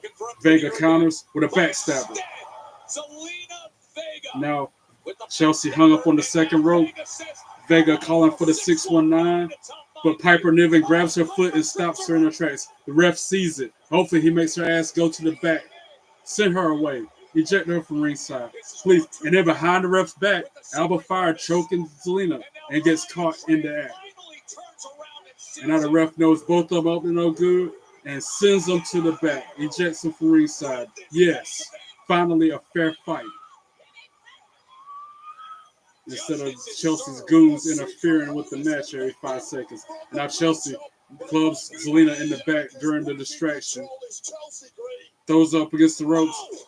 Vega counters with a backstabber. Now Chelsea hung up on the second rope. Vega calling for the 619, but Piper Niven grabs her foot and stops her in her tracks. The ref sees it. Hopefully he makes her ass go to the back. Send her away. Eject her from ringside. Please. And then behind the ref's back, Alba Fire choking Zelina and gets caught in the act. And now the ref knows both of them up to no good and sends them to the back. Ejects them from ringside. Yes. Finally a fair fight. Instead of Chelsea's goons interfering with the match every 5 seconds. Now Chelsea clubs Zelina in the back during the distraction. Throws up against the ropes.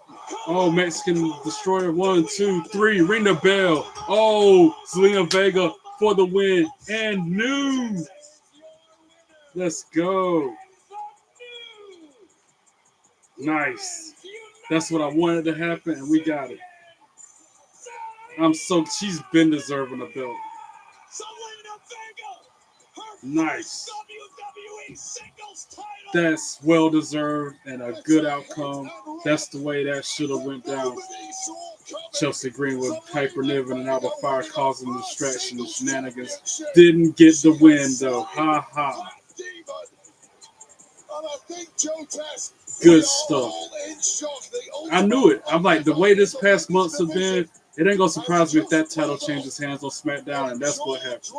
Oh, Mexican Destroyer 1, 2, 3. Ring the bell. Oh, Zelina Vega for the win. And new. Let's go. Nice. That's what I wanted to happen, and we got it. She's been deserving a belt. Nice. That's well deserved and a good outcome. That's the way that should have went down. Chelsea Green with Piper Niven and Alba Fire causing distraction and shenanigans. Didn't get the win though. Ha ha. Good stuff. I knew it. I'm like, the way this past months have been, it ain't gonna surprise me if that title changes hands on SmackDown, and that's what happened.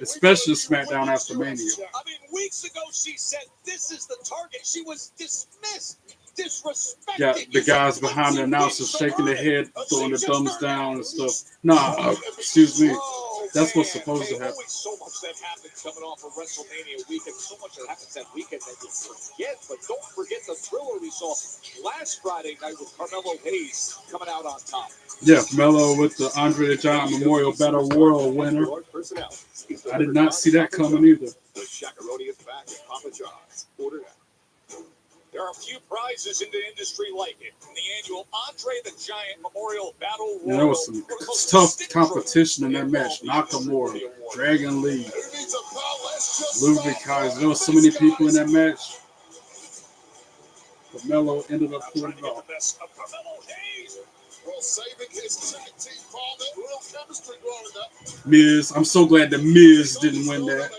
Especially SmackDown after Mania. I mean, weeks ago she said this is the target. She was dismissed, disrespected. Got the guys behind the announcers shaking their head, throwing their thumbs down and stuff. Nah, excuse me. That's what's supposed to happen. Always so much that happens coming off of WrestleMania weekend. So much that happens that weekend that you forget. But don't forget the thriller we saw last Friday night with Carmelo Hayes coming out on top. Yeah, Melo with the Andre the Giant Memorial Battle Royal winner. I did not see that coming either. The Shakaroni is back at Papa John's. Order now. There are a few prizes in the industry like it. The annual Andre the Giant Memorial Battle Royal. There was some tough competition in that match. Nakamura, Dragon Lee, Ludwig Kaiser. There were so many people in that match. But Melo ended up pulling it off. Miz, I'm so glad the Miz didn't win that.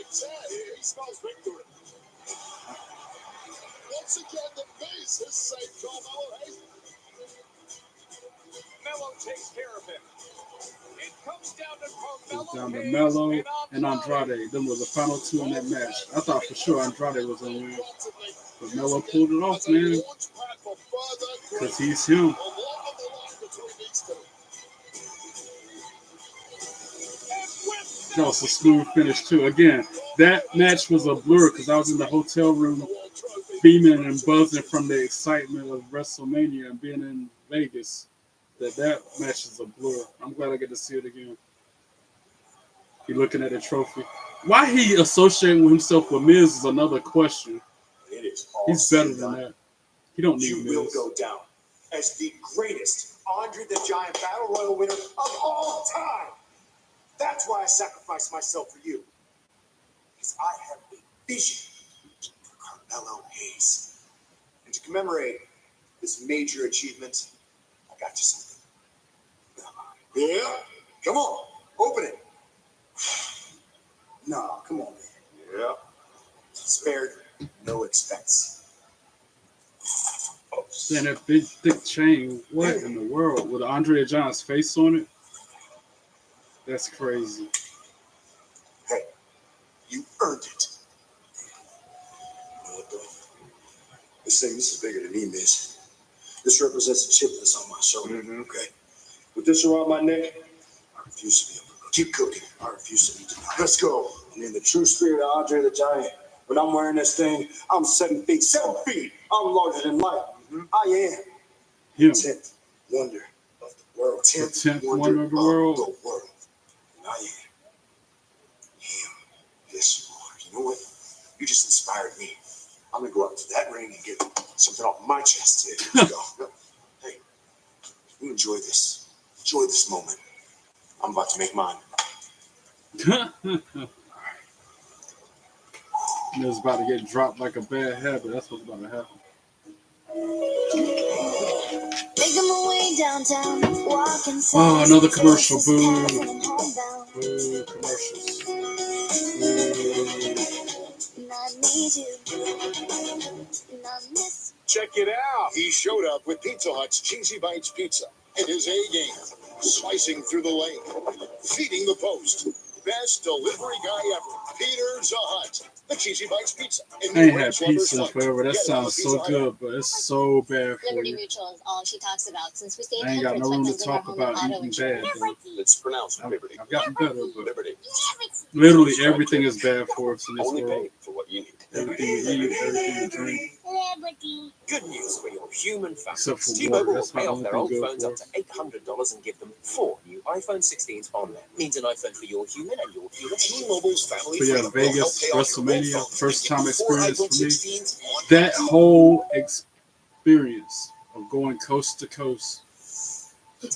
Once again, the base is safe. Melo takes care of him. It comes down to Melo and Andrade. Them were the final two in that match. I thought for sure Andrade was going to win. But Melo pulled it off, man. Because he's him. That was a smooth finish, too. Again, that match was a blur because I was in the hotel room beaming and buzzing from the excitement of WrestleMania and being in Vegas. That match is a blur. I'm glad I get to see it again. He looking at the trophy. Why he associating with himself with Miz is another question. He's better than that. He don't need Miz. You will go down as the greatest Andre the Giant Battle Royal winner of all time. That's why I sacrificed myself for you. Because I have a vision for Carmelo Hayes. And to commemorate this major achievement, I got you something. Yeah? Come on, open it. No, come on, man. Yeah. Spared no expense. And that big thick chain, what in the world? With Andre Giant's face on it? That's crazy. Hey, you earned it. You know what, though? This is bigger than me, Miz. This represents a chip that's on my shoulder, okay? With this around my neck, I refuse to be overlooked. Keep cooking. I refuse to be denied. Let's go. And in the true spirit of Andre the Giant, when I'm wearing this thing, I'm 7 feet. 7 feet. I'm larger than life. I am the 10th wonder of the world. 10th wonder of the world. And I am him. Yes, you are. You know what? You just inspired me. I'm going to go out to that ring and get something off my chest today. Let's go. Hey, you enjoy this. Enjoy this moment. I'm about to make mine. It's about to get dropped like a bad habit. That's what's about to happen. Making my way downtown, walking. Oh, another commercial. Boo. Boo, commercials. Check it out. He showed up with Pizza Hut's Cheesy Bites Pizza and his A-game, slicing through the lane, feeding the post. Best delivery guy ever. Peter's Hut. The Cheesy Bites Pizza. I ain't had pizza in forever. That sounds so good, but it's so bad for Liberty you. Mutual is all she talks about. Since we stayed I ain't got no room to talk about eating bad. It's pronounced Liberty. I've gotten better, but Liberty. literally everything is bad for us in this Only world. pay for what you need. Everything you eat, everything you drink. Good news for your human Except families. for T-Mobile water. will That's my pay off only their thing old good phones for up to $800 and give them 4 new iPhone 16s on them. Means an iPhone for your human and your human. T-Mobile's family. But yeah, freedom will help Vegas, pay off your old WrestleMania, phones first and time give you 4 experience iPhone for me. 16s on That them. whole experience of going coast to coast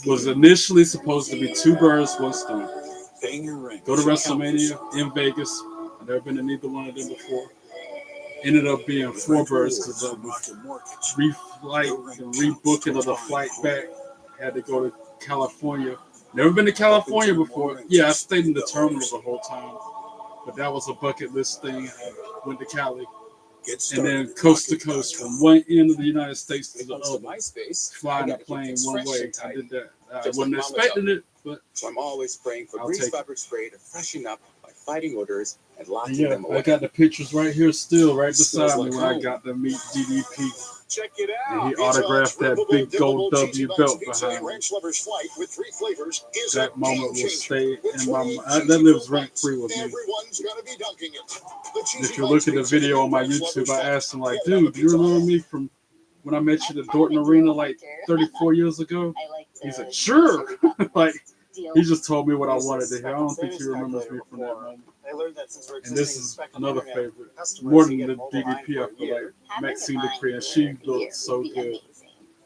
was initially supposed to be 2 birds, 1 stone. Paying your rent. Go to WrestleMania in Vegas. I've never been to neither one of them before. Ended up being 4 birds because of the reflight and rebooking of the flight back. Had to go to California. Never been to California before. Yeah, I stayed in the terminal the whole time. But that was a bucket list thing. I went to Cali. And then coast to coast from one end of the United States to the other. Flying a plane one way. I did that. I wasn't expecting it, but So I'm always spraying I'll Febreze take it. fabric spray to freshen up by fighting odors and locking yeah, them away. I got the pictures right here still, right beside me like when I home. got to meet DDP. Check it And out. he autographed that big gold W belt behind me. Ranch Lovers Flight with 3 flavors is That a moment game will changer. stay With in my 20 mind. That lives rent free with me. Everyone's gonna be dunking it. The cheesy If you look at the bites feature video on my Ranch YouTube, Lovers I Flight. asked him, like, Get it on dude, the do you Pizza remember Hut. me from when I met you at the Dorton Arena like 34 years ago? He said, sure. Like, he just told me what I wanted to hear. I don't think he remembers me from that moment. I learned that since we're And this existing is spec on another internet, favorite. customers More can than get the a mobile DDP, line I for a feel like. year. Maxine Dupree, and she looked so good.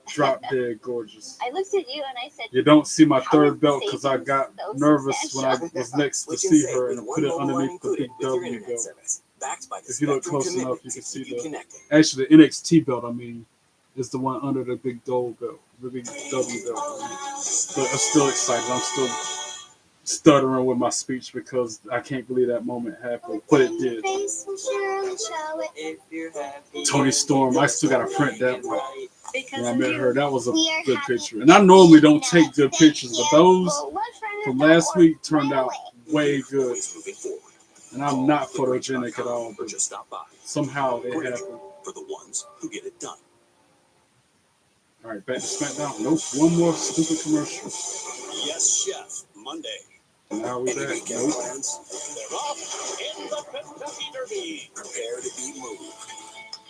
Drop dead gorgeous. I looked at you and I said, You don't see my How third is belt the because I savings got so nervous when I substantial? was next to We can see save her with and one put it mobile line underneath the included big with your W internet belt. service. Backed by the If you look Spectrum close enough, commitment you to can see keep you the connected. actually the NXT belt. I mean, is the one under the big gold belt, the big W belt. But I'm still excited. I'm still stuttering with my speech because I can't believe that moment happened, but it did. Tony Storm, I still gotta print that one. When I met her, that was a good picture. And I normally don't take good pictures, but those from last week turned out way good. And I'm not photogenic at all, but somehow it happened. For the ones who get it done. All right, back to Smackdown. Nope, one more stupid commercial. Yes, Chef. Monday. Now we back. Weekend Nope. plans? They're off in the Kentucky Derby. Prepare to be moved.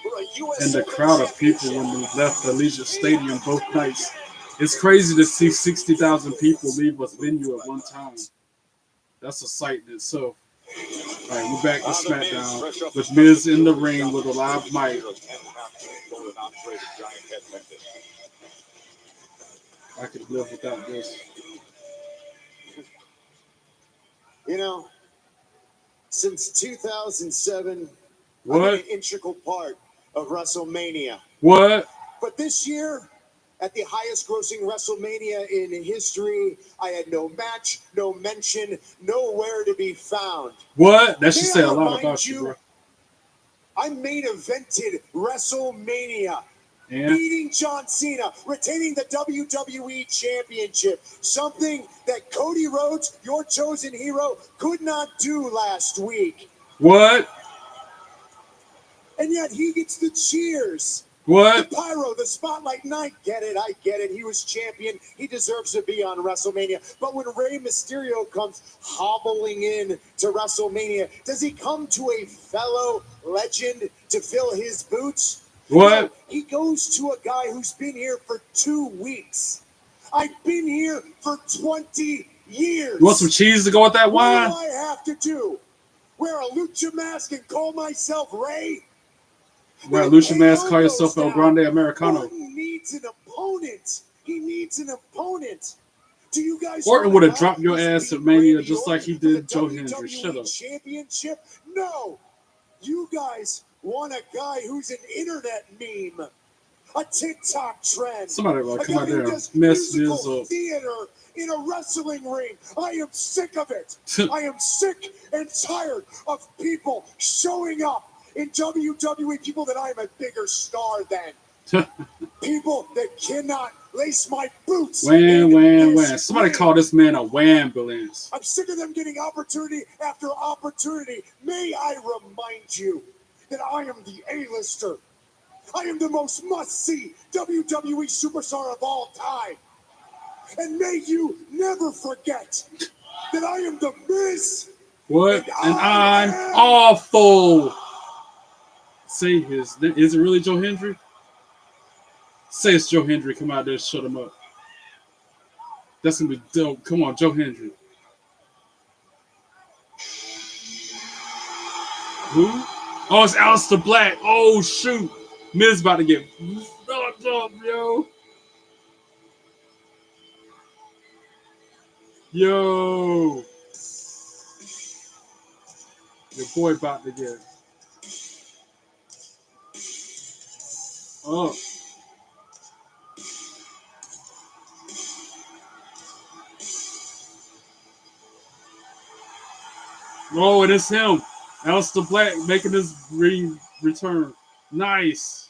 For a US And the Open crowd of people when we left Allegiant Stadium both nights. It's crazy to see 60,000 people leave a venue at one time. That's a sight in itself. All right, we're back to SmackDown with Miz in the ring with a live mic. I could live without this. You know, since 2007, What? I've been an integral part of WrestleMania. What? But this year, at the highest grossing WrestleMania in history, I had no match, no mention, nowhere to be found. What? That should May say I a lot remind about you, bro. I main evented WrestleMania, And beating John Cena, retaining the WWE Championship, something that Cody Rhodes, your chosen hero, could not do last week. what? And yet he gets the cheers. What? The pyro, the spotlight, and I get it. He was champion. He deserves to be on WrestleMania. But when Rey Mysterio comes hobbling in to WrestleMania, does he come to a fellow legend to fill his boots? What? No, he goes to a guy who's been here for 2 weeks. I've been here for 20 years. You want some cheese to go with that wine? What do I have to do? Wear a lucha mask and call myself Rey? Wear a lucha mask, call yourself El Grande Americano. Orton needs an opponent. He needs an opponent. Do you guys Orton wanna would have know dropped your who's ass at beat Mania Randy just like he Orton for did the Joe WWE Hendry. Shut up. Championship? No. You guys want a guy who's an internet meme, a TikTok trend. Somebody like a come guy out who there and does mess musical this up. theater in a wrestling ring. I am sick of it. I am sick and tired of people showing up in WWE, people that I am a bigger star than. People that cannot lace my boots. Wham, in wham, this wham. Somebody ring. call this man a wham-ambulance. I'm sick of them getting opportunity after opportunity. May I remind you that I am the A-lister. I am the most must-see WWE superstar of all time. And may you never forget that I am the Miz. What? And I'm awful. Say his. Is it really Joe Hendry? Say it's Joe Hendry. Come out there and shut him up. That's gonna be dope. Come on, Joe Hendry. Who? Oh, it's Aleister Black. Oh shoot, Miz about to get fucked up, yo. Yo, your boy about to get up. Oh, and it's him. Aleister Black making his return. Nice.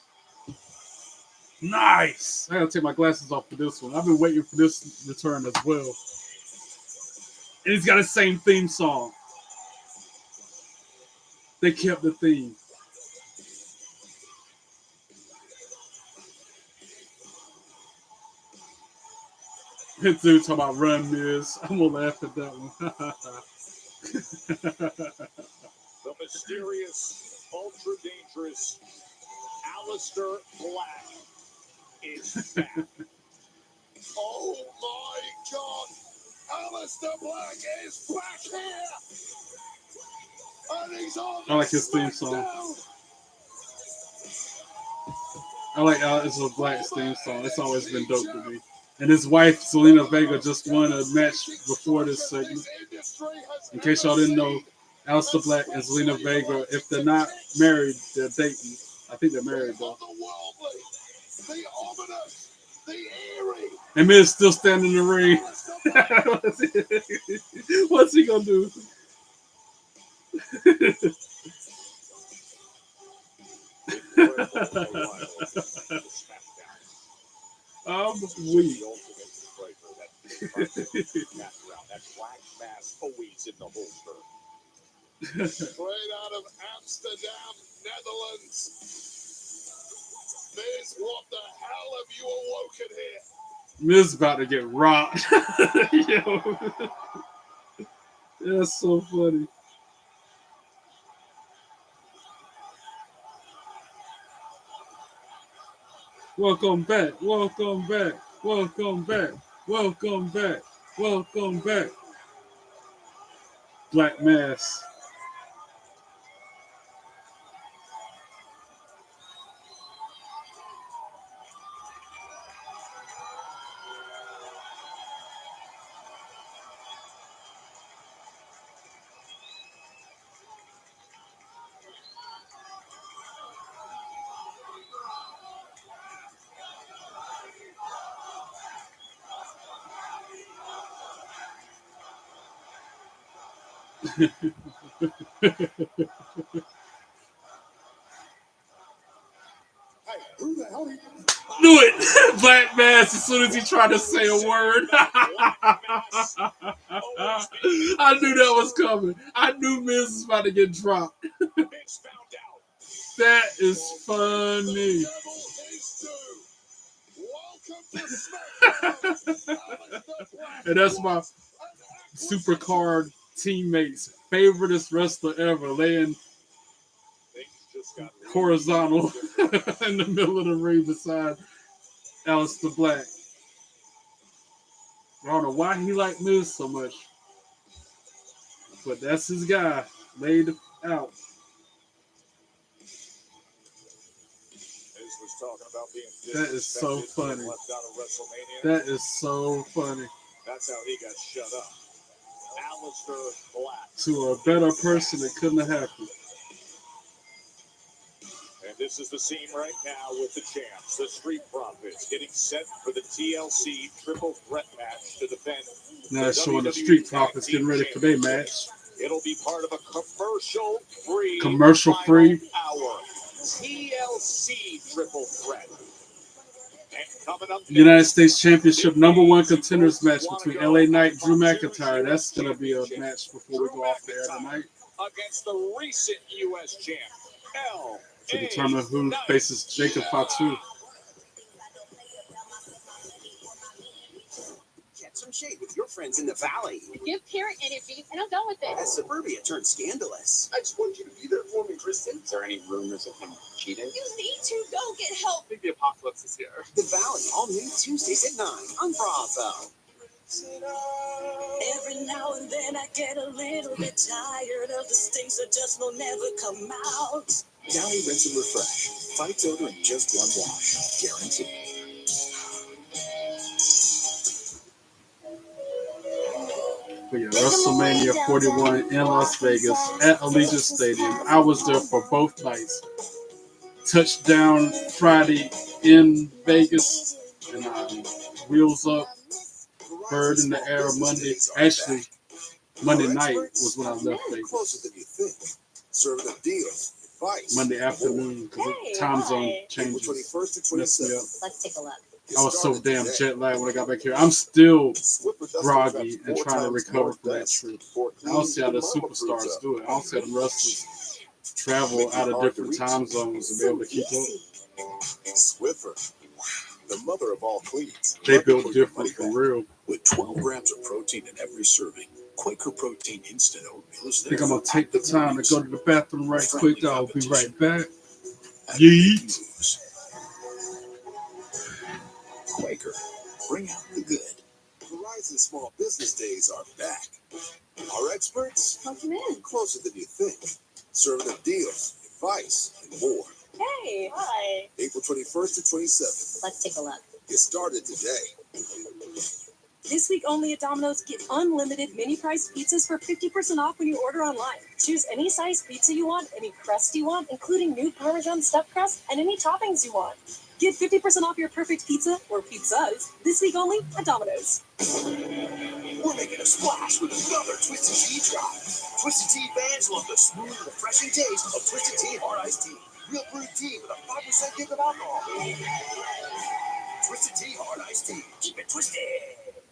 Nice. I gotta take my glasses off for this one. I've been waiting for this return as well. And he's got the same theme song. They kept the theme. This dude talking about run, Miz. I'm gonna laugh at that one. The mysterious, ultra dangerous Aleister Black is back. Oh my God! Aleister Black is back here! And he's on I like his theme song. I like Aleister Black's theme song. It's always been dope to me. And his wife, Selena Vega, just won a match before this segment. In case y'all didn't know, Aleister Black and Selena Vega, if they're not married, they're dating. I think they're married, though. The ominous, the eerie. And Miz still standing in the ring. What's he going to do? I'm weak. That black mass always in the holster. Straight out of Amsterdam, Netherlands. Miz, what the hell have you awoken here? Miz about to get rocked. Yo. That's so funny. Welcome back, welcome back, welcome back, welcome back, welcome back. Black Mass. Who the hell? Knew it! Black Mass as soon as he tried to say a word. I knew that was coming. I knew Miz was about to get dropped. That is funny. And that's my Supercard teammates' favoriteest wrestler ever, laying horizontal in the middle of the ring beside Aleister Black. I don't know why he liked Miz so much, but that's his guy, laid out. That is so funny. That is so funny. That's how he got shut up. Aleister Black. To a better person, it couldn't have happened. And this is the scene right now with the champs, the Street Profits, getting set for the TLC Triple Threat match to defend. Now it's showing the Street Profits getting ready for their match. It'll be part of a commercial-free hour. TLC Triple Threat. And coming up United States Championship #1 contenders match between LA Knight, Drew McIntyre. That's going to be a match before we go off the air tonight. Against the recent U.S. champ, To determine who faces Jacob Fatu. Get some shade with your friends in the valley. Give parent energy, and I'm done with it. As suburbia turned scandalous. I just want you to be there for me, Kristen. Is there any rumors of him cheating? You need to go get help. I think the apocalypse is here. The Valley, all new Tuesdays at 9 on Bravo. Every now and then I get a little bit tired of the things that just will never come out. Downy Rinse and Refresh. Fights odor in just one wash. Guaranteed. But yeah, WrestleMania 41 in Las Vegas at Allegiant Stadium. I was there for both nights. Touchdown Friday in Vegas, and wheels up, bird in the air Monday. Actually, Monday night was when I left Vegas. Closer than you think. Serving up deals, advice. Monday afternoon, because the time zone changes. 21st to Messed me up. Let's take a look. I was so damn jet lagged when I got back here. I'm still groggy and trying to recover from that trip. I don't see how the superstars do it. I don't see how the wrestlers travel out of different time zones and be able to keep up. Swiffer, the mother of all cleans. They built different for real. With 12 grams of protein in every serving, Quaker Protein Instant Oatmeal is I think I'm going to take the time to go to the bathroom right quick. I'll be right back. Yeet. Quaker, bring out the good. Verizon Small Business Days are back. Our experts? Welcome in. Closer than you think. Serving up deals, advice, and more. Hey, hi. April 21st to 27th. Let's take a look. Get started today. This week only at Domino's, get unlimited mini-priced pizzas for 50% off when you order online. Choose any size pizza you want, any crust you want, including new Parmesan stuffed crust, and any toppings you want. Get 50% off your perfect pizza, or pizzas, this week only at Domino's. We're making a splash with another Twisted Tea drop. Twisted Tea fans love the smooth, refreshing taste of Twisted Tea Hard Iced Tea. Real brewed tea with a 5% kick of alcohol. Twisted Tea Hard Iced Tea. Keep it twisted.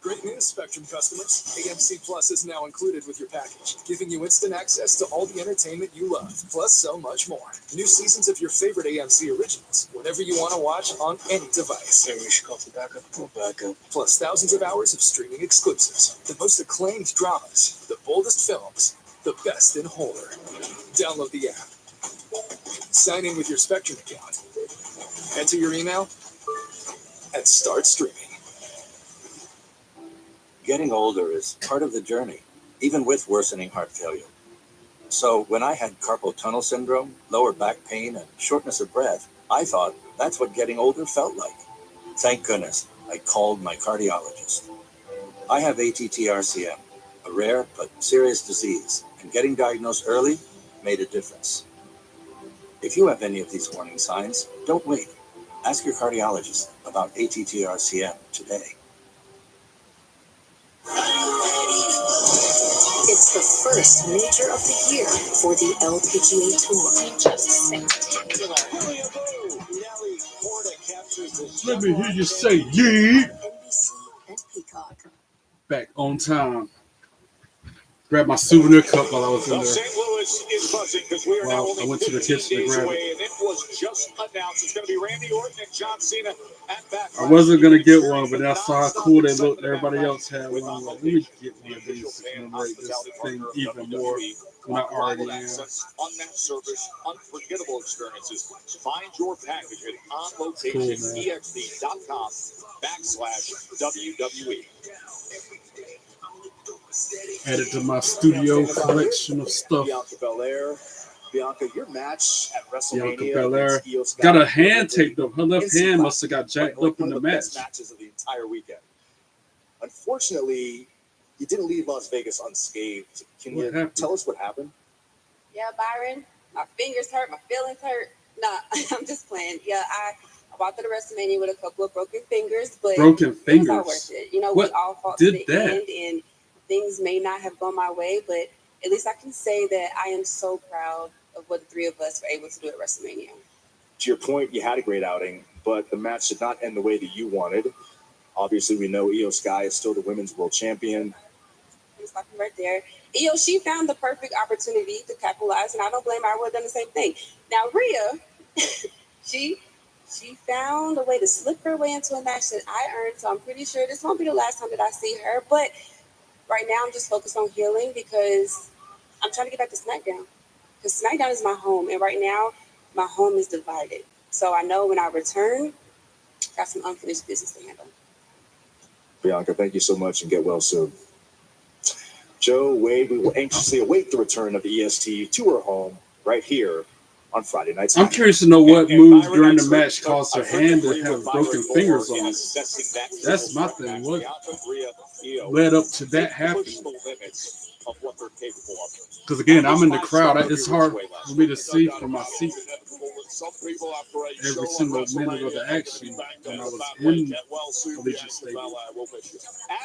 Great news, Spectrum customers. AMC Plus is now included with your package, giving you instant access to all the entertainment you love, plus so much more. New seasons of your favorite AMC originals, whenever you want to watch on any device. Maybe we should call for backup. Pull backup. Plus thousands of hours of streaming exclusives, the most acclaimed dramas, the boldest films, the best in horror. Download the app. Sign in with your Spectrum account. Enter your email and start streaming. Getting older is part of the journey, even with worsening heart failure. So when I had carpal tunnel syndrome, lower back pain, and shortness of breath, I thought that's what getting older felt like. Thank goodness I called my cardiologist. I have ATTR-CM, a rare but serious disease, and getting diagnosed early made a difference. If you have any of these warning signs, don't wait. Ask your cardiologist about ATTR-CM today. It's the first major of the year for the LPGA Tour. Just spectacular. Let me hear you say yeah. NBC and Peacock. Back on time. Grabbed my souvenir cup while I was in there. St. Louis is buzzing because we are now only I went to the 15 kitchen to days grab away, it. and it was just announced. It's going to be Randy Orton and John Cena at Backlash. I wasn't gonna get one, but I saw how cool they looked. Everybody else had one. I'm like, let me get one of these to commemorate this thing even more when I already am. Unmatched service, unforgettable experiences. Find your package at onlocationexp.com/WWE. Added to my studio collection of stuff. Bianca, your match at WrestleMania Bianca Belair against Io Sky got her hand taped up. Her left hand must have got jacked up in the match. Best matches of the entire weekend. Unfortunately, you didn't leave Las Vegas unscathed. Can you tell us what happened? Yeah, Byron, my fingers hurt, my feelings hurt. Nah, I'm just playing. Yeah, I walked through the WrestleMania with a couple of broken fingers, but Broken it was fingers? all worth it. You know, What we all fought did to the that? end, and things may not have gone my way, but at least I can say that I am so proud of what the three of us were able to do at WrestleMania. To your point, you had a great outing, but the match did not end the way that you wanted. Obviously, we know Io Sky is still the women's world champion. I'm stopping right there. Io, she found the perfect opportunity to capitalize, and I don't blame her. I would have done the same thing. Now, Rhea, she found a way to slip her way into a match that I earned, so I'm pretty sure this won't be the last time that I see her. But Right now, I'm just focused on healing because I'm trying to get back to Smackdown. Because Smackdown is my home, and right now, my home is divided. So I know when I return, I got some unfinished business to handle. Bianca, thank you so much and get well soon. Joe, Wade, we will anxiously await the return of the EST to her home right here on Friday nights. I'm curious to know what moves during the match caused her hand to have broken fingers on it. That's my thing. What led up to that happening? Because again, I'm in the crowd. It's hard for me to see from my seat every single minute of the action when I was in Allegiant Stadium.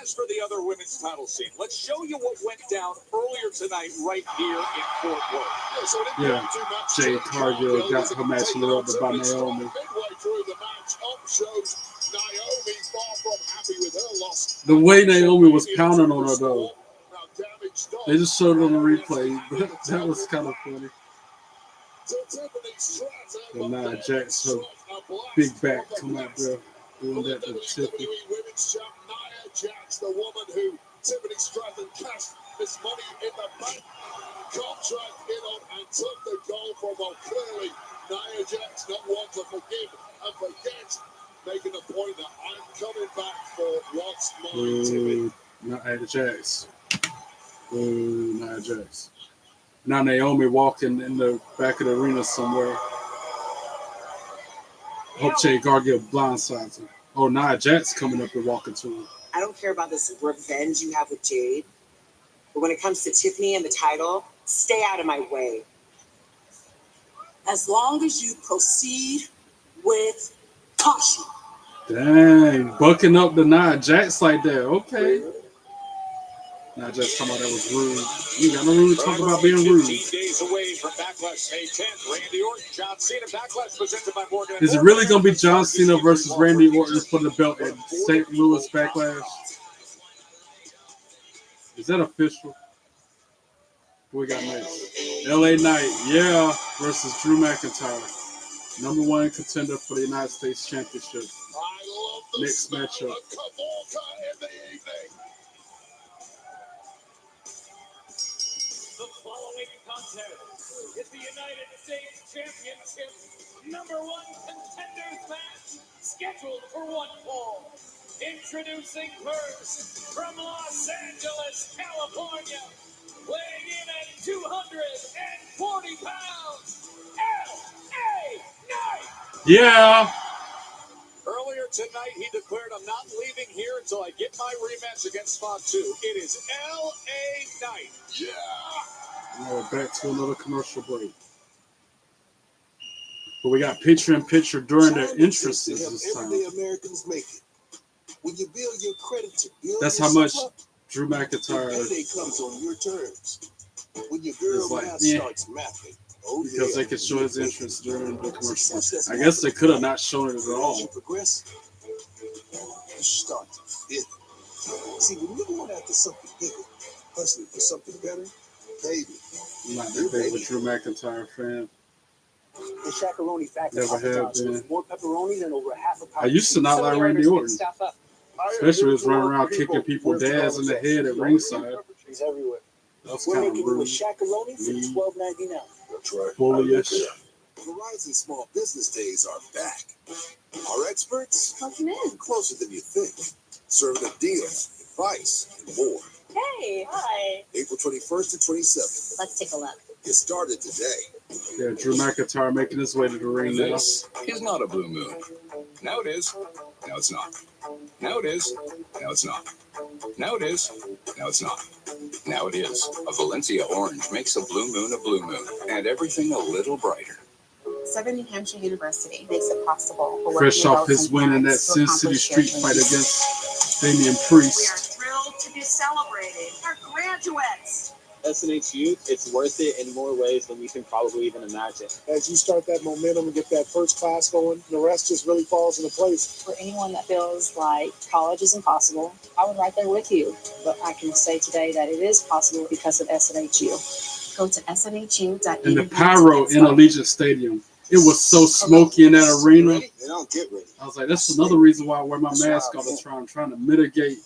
As for the other women's title scene, let's show you what went down earlier tonight right here in Fort Worth. Yeah, Jade Cargill got her match interrupted by Naomi. The way Naomi was pounding on her, though, they just showed it on the replay, but that was kind of funny. And Nia Jax, her big back come out there doing that to Tiffany. Nia Jax, the woman who Tiffany Stratton cashed this money in the bank contract in on and took the goal from her. Clearly, Nia Jax not one to forgive and forget, making the point that I'm coming back for what's mine, Tiffany. Nia Jax. Nia Jax. Now Naomi walking in the back of the arena somewhere. Hope Jade Cargill blindsides her. Oh, Nia Jax coming up and walking to her. I don't care about this revenge you have with Jade, but when it comes to Tiffany and the title, stay out of my way. As long as you proceed with caution. Dang, bucking up the Nia Jax like that. Okay. Nia Jax talking about that was rude. You got no room to talk about being rude. 15 days away from Backlash May 10th. Randy Orton, John Cena, Backlash presented by Morgan. Is it really going to be John Cena versus Randy Orton for the belt at St. Louis Backlash? Is that official? What we got next? LA Knight, yeah, versus Drew McIntyre. #1 contender for the United States Championship. Next matchup. The following contest is the United States Championship #1 contenders match scheduled for one fall. Introducing first from Los Angeles, California, weighing in at 240 pounds, LA Knight. Yeah. Earlier tonight, he declared, I'm not leaving here until I get my rematch against Fatu. It is LA Knight. Yeah. Now we're back to another commercial break. But we got picture-in-picture during their entrances this time. Everyday Americans make it. When you build your credit to build That's how much up, Drew McIntyre payday comes on your terms. When your girl is like, math yeah, starts mapping, oh because yeah, they could show his entrance during the commercial. I guess they could have not shown it at all. As you progress, you start to feel it. See, when you're going after something bigger, hustling for something better, baby. I'm not that big of a Drew McIntyre fan. The Shakaroni factory Never have been. more pepperoni than over half a pound. I used to not like Randy Orton, especially when he was running around kicking people's dads in the head at ringside. He's everywhere. That's We're kind of making you a rude. Shakaroni for $12.99. That's right. Bullish. Verizon Small Business Days are back. Our experts Welcome in. closer than you think, serving up deals, advice, and more. Hey, hi. April 21st to 27th. Let's take a look. Get started today. Yeah, Drew McIntyre making his way to the ring now. This is not a blue moon. Now it is. Now it's not. Now it is. Now it's not. Now it is. Now it's not. Now it is. A Valencia orange makes a blue moon, and everything a little brighter. Southern New Hampshire University makes it possible for Fresh working off his adults win in and that parents to Sin City accomplish street their fight dreams. against Damian We are Priest. thrilled to be celebrating our graduates. SNH Youth, it's worth it in more ways than you can probably even imagine. As you start that momentum and get that first class going, the rest just really falls into place. For anyone that feels like college is impossible, I would right there with you. But I can say today that it is possible because of SNHU. Go to snhu.edu. And the pyro in Allegiant Stadium It was so smoky in that arena. They don't get ready. I was like, that's another reason why I wear my mask all the time. I'm trying to mitigate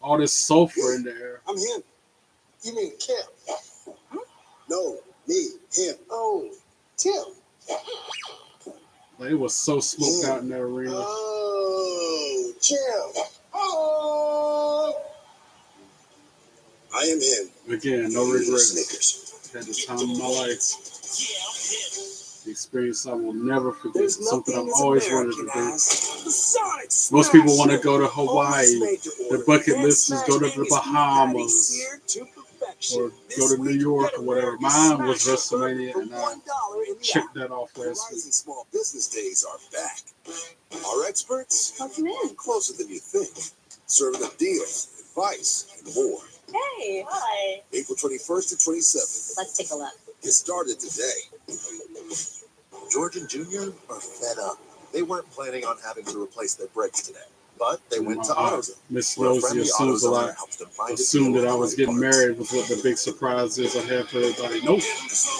all this sulfur in the air. I'm him. You mean Kim? No, me, him. Oh, Tim. Like, it was so smoked out in that arena. Oh, Jim. Oh. I am him. Again, no regrets. Snickers. At the time of my life. The experience I will never forget. Something I've always wanted to do. Most people want to go to Hawaii. Their bucket list is go to the Bahamas. Or go to New York or whatever. Mine was WrestleMania, and I checked that off last week. Small business days are back. Our experts are closer than you think, serving up deals, advice, and more. Hey, hi. April 21st to 27th. Let's take a look. Get started today. George and Junior are fed up. They weren't planning on having to replace their brakes today, but they went to AutoZone. Miss Rosie assumes a lot. Assumed that I was getting married was what the big surprise is I had for everybody. Nope.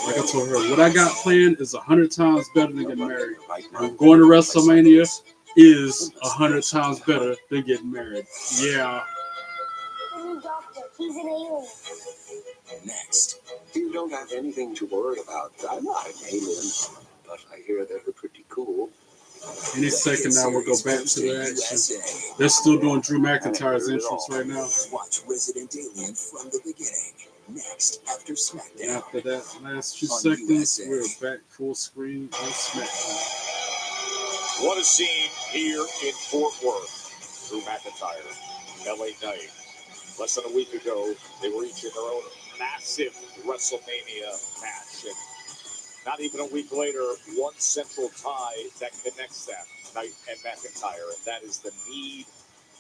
Like I told her, what I got planned is 100 times better than getting married. And going to WrestleMania is 100 times better than getting married. Yeah. Doctor, he's an alien. Next, you don't have anything to worry about. I'm not an alien, but I hear they're pretty cool. Any second now, we'll go back to the action. They're still doing Drew McIntyre's entrance right now. Watch Resident Alien from the beginning. Next, after Smackdown. After that last few seconds, we're back full screen on Smackdown. What a scene here in Fort Worth. Drew McIntyre, LA Knight. Less than a week ago, they were each in their own massive WrestleMania match. And not even a week later, one central tie that connects them, Knight and McIntyre, and that is the need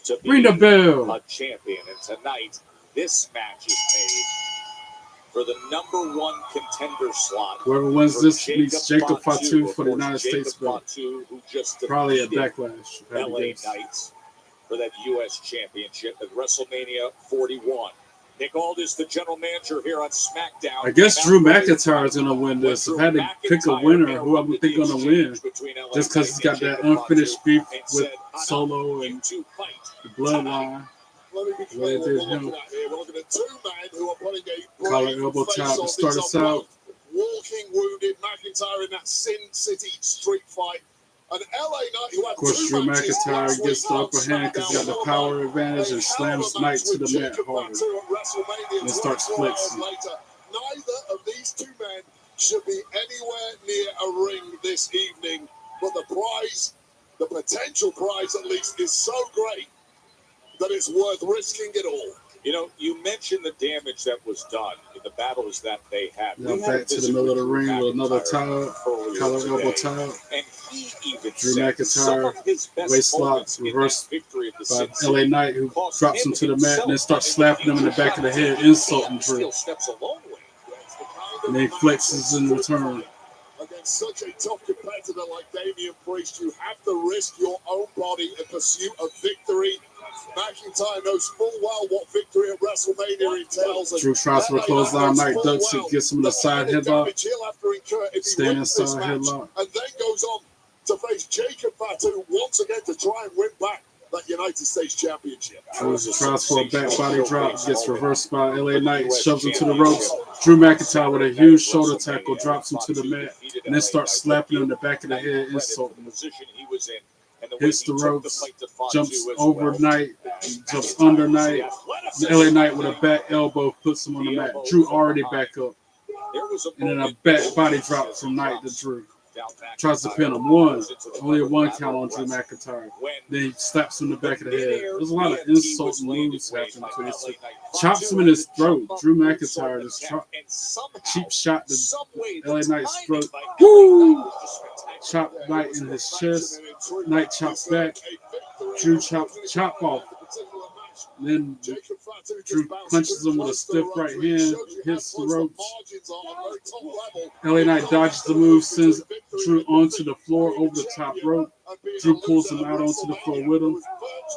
to be Ring the bell. a champion. And tonight, this match is made for the #1 contender slot. Whoever wins this meets Jacob Fatu Fatu for the United States belt. Fatu, who just Probably a defeated backlash. LA Knights for that U.S. championship at WrestleMania 41. Nick Aldis, the general manager here on SmackDown. I guess Drew McIntyre is going to win this. If I had to pick a winner, who I would think going to win, just because he's got that unfinished beef with Solo and the Bloodline. Let me be clear what we're looking at here. We're looking at two men who are putting a Collar elbow tap to start us out. Walking wounded McIntyre in that Sin City street fight. An LA Knight who had Of course, Drew McIntyre gets the upper hand because he's got the power advantage and slams Knight to the mat hard. And starts flexing. Neither of these two men should be anywhere near a ring this evening, but the prize, the potential prize at least, is so great that it's worth risking it all. You know, you mentioned the damage that was done in the battles that they had. Now back to the middle of the ring with another tie, collar elbow tie. And he even Drew said some McIntyre, of his best waist lock, moments in that reversed victory of the by Sin LA City Knight, who cost drops him to the mat and then himself starts slapping him in the back of the head, insulting Drew. Still steps a long way. And then he flexes in return. Against such a tough competitor like Damian Priest, you have to risk your own body in pursuit of victory. McIntyre knows full well what victory at WrestleMania entails. Drew tries for a clothesline, Knight ducks it, gets him in the side headlock, stand inside headlock. And then goes on to face Jacob Fatu once again to try and win back that United States Championship. Drew tries for a back body drop, gets reversed by LA Knight, shoves him to the ropes. Drew McIntyre with a huge shoulder tackle drops him to the mat, and then starts slapping him in the back of the head, insulting him. Hits the ropes, jumps over Knight, jumps under Knight. LA Knight with a back elbow puts him on the mat. Drew already back up. And then a back body drop from Knight to Drew. Tries to pin him. Only a one count on Drew McIntyre. Then he slaps him in the back of the head. There's a lot of insulting moves happening to this. Chops him in his throat. Drew McIntyre just cheap shot to LA Knight's throat. Woo! Chop Knight in his chest. Knight chops back. Drew chop off. Then Drew punches him with a stiff right hand, hits the ropes. LA Knight dodges the move, sends Drew onto the floor over the top rope. Drew pulls him out onto the floor with him.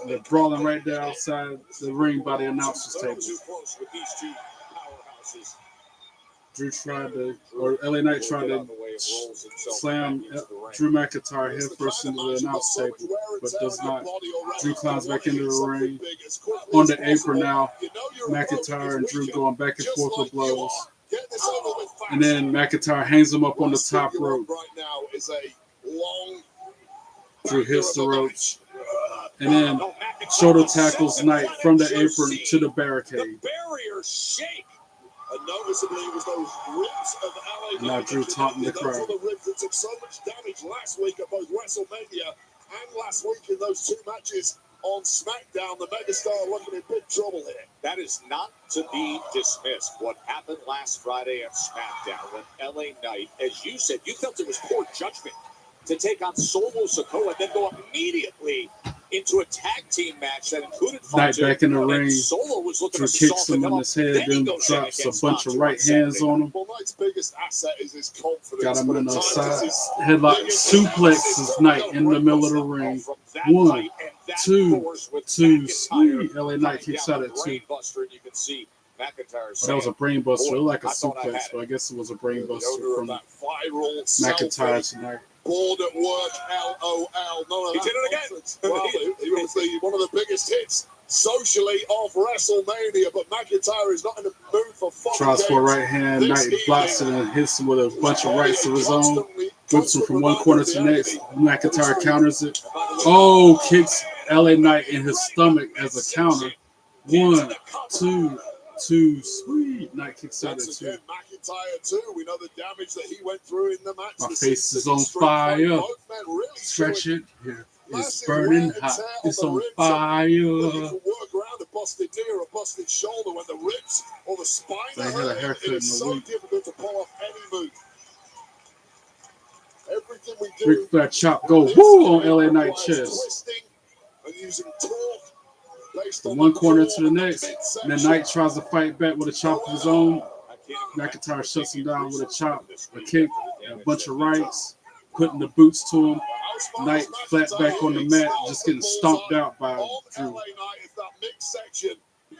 And they're brawling right there outside the ring by the announcer's table. LA Knight tried to slam Drew McIntyre head first into the announce table, but does not. Drew climbs back into the ring. On the apron now, McIntyre and Drew going back and forth with blows. And then McIntyre hangs him up on the top rope. Drew hits the ropes. And then shoulder tackles Knight from the apron to the barricade. Barrier shake. And noticeably, it was those ribs of LA. Now Drew taunting the crowd. The ribs that took so much damage last week at both WrestleMania and last week in those two matches on SmackDown. The megastar looking in big trouble here. That is not to be dismissed. What happened last Friday at SmackDown when LA Knight, as you said, you felt it was poor judgment to take on Solo Sikoa and then go immediately into a tag team match that included Knight back in the ring. Solo was looking Drew kicks him in his head, then drops a bunch of right hands on him. Well, Knight's biggest asset is his confidence. Got him in the side headlock, suplexes Knight in the middle of the ring. 1, 2, 2, sweet. LA Knight kicks out at 2. That was a brain buster. It looked like a suplex, but I guess it was a brain buster from McIntyre tonight. Bored at work, LOL. No, he did it again. Well, he was one of the biggest hits socially of WrestleMania, but McIntyre is not in the mood for fun. Tries for a right hand, Knight blocks it and hits him with a bunch of rights of his own. Whips him from one corner to the next. McIntyre counters it. Oh, kicks LA Knight in his stomach as a counter. 1, 2, 2, sweet. Knight kicks out at 2. McIntyre too. We know the damage that he went through in the match. My face is on fire. Stretch it. Here. It's burning hot. It's on fire. You can work around a busted knee or a busted shoulder when the ribs or the spine they are had a hurting. haircut It in is the so week. difficult to pull off any move. Everything we do. Ric Flair chop go woo on LA Knight chest. Twisting and using torque. From one corner to the next. And then Knight tries to fight back with a chop of his own. McIntyre shuts him down with a chop, a kick, and a bunch of rights, putting the boots to him. Knight flat back on the mat, just getting stomped out by Drew.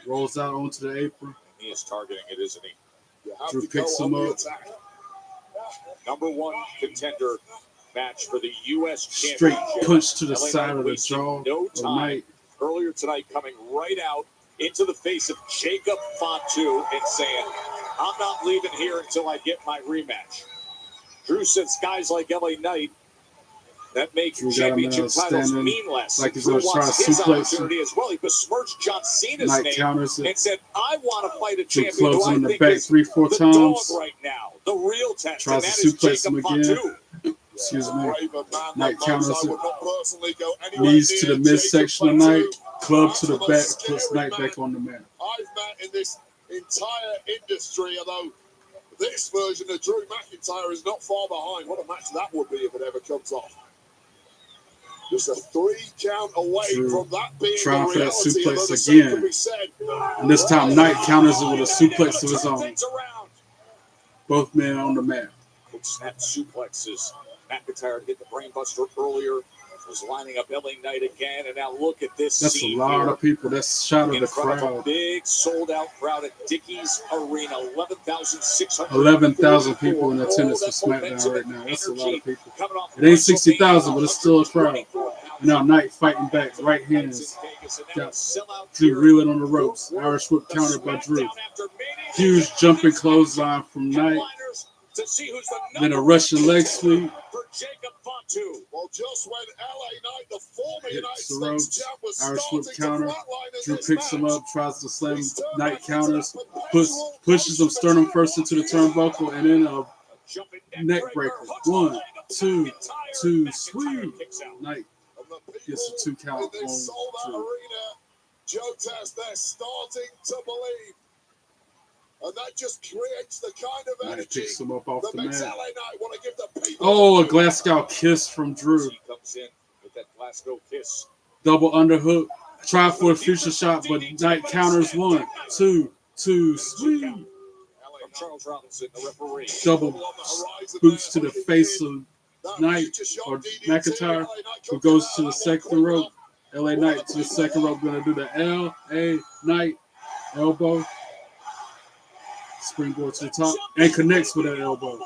Rolls out onto the apron. He is targeting it, isn't he? Drew picks him up. Number 1 contender match for the U.S. Straight Championship. punch to the LA side Knight of the wasting jaw no of time. Knight. Earlier tonight, coming right out into the face of Jacob Fatu and saying, I'm not leaving here until I get my rematch. Drew says guys like LA Knight that make Drew got championship him titles standing mean less. like he's Drew going to try wants to his suplex him. opportunity as well. He besmirched John Cena's Knight name counters it. and said, I want to fight a Drew champion clubs who him I in the think back is 3-4 the times. dog right now, the real test, Tries and to that is suplex him Jacob again. Fatu. Excuse me. Knight Knight counters it. Knees to the midsection of Knight. Club to the back. Puts Knight back on the mat. I've met in this entire industry, although this version of Drew McIntyre is not far behind. What a match that would be if it ever comes off. Just a 3 count away Drew from that being trying the for that reality, although the suplex same again. can be said. And this time Knight counters it with a suplex of his own. Both men on the mat. Quick snap suplexes. McIntyre hit the brainbuster earlier. Was lining up LA Knight again, and now look at this That's a scene lot here. of people. That's a shot of In the front of a crowd. big sold-out crowd at Dickies Arena, 11,600. 11,000 people in attendance for SmackDown right now. That's a lot of people. It ain't 60,000, but it's still a crowd. And now Knight fighting back, right hands. Got Drew reeling on the ropes. Irish whip countered by Drew. Huge jumping clothesline from Knight. Then a Russian leg sweep. For Jacob Fatu. Well, just when LA Knight, the former United Hits the States ropes. champ, was Irish whip starting to counter. flatline in Drew this picks him match. up, tries to slam. Knight counters. Pushes him sternum first into the turnbuckle and then a neck breaker. 1, 2, 2, sweet. Knight gets a 2 count In this on sold-out Drew. arena, Joe Test, they're starting to believe. And that just creates the kind of Knight energy picks him up off that the makes mat. LA Knight want to give the people. Oh, a Glasgow kiss from Drew. He comes in with that Glasgow kiss. Double underhook. Try for a future shot, but Knight counters. 1, 2, 2, sweet. From Charles Robinson, the referee. Double boots to the face of Knight or McIntyre, who goes to the second rope. LA Knight to the second rope, gonna do the LA Knight elbow. Springboard to the top and connects with that elbow.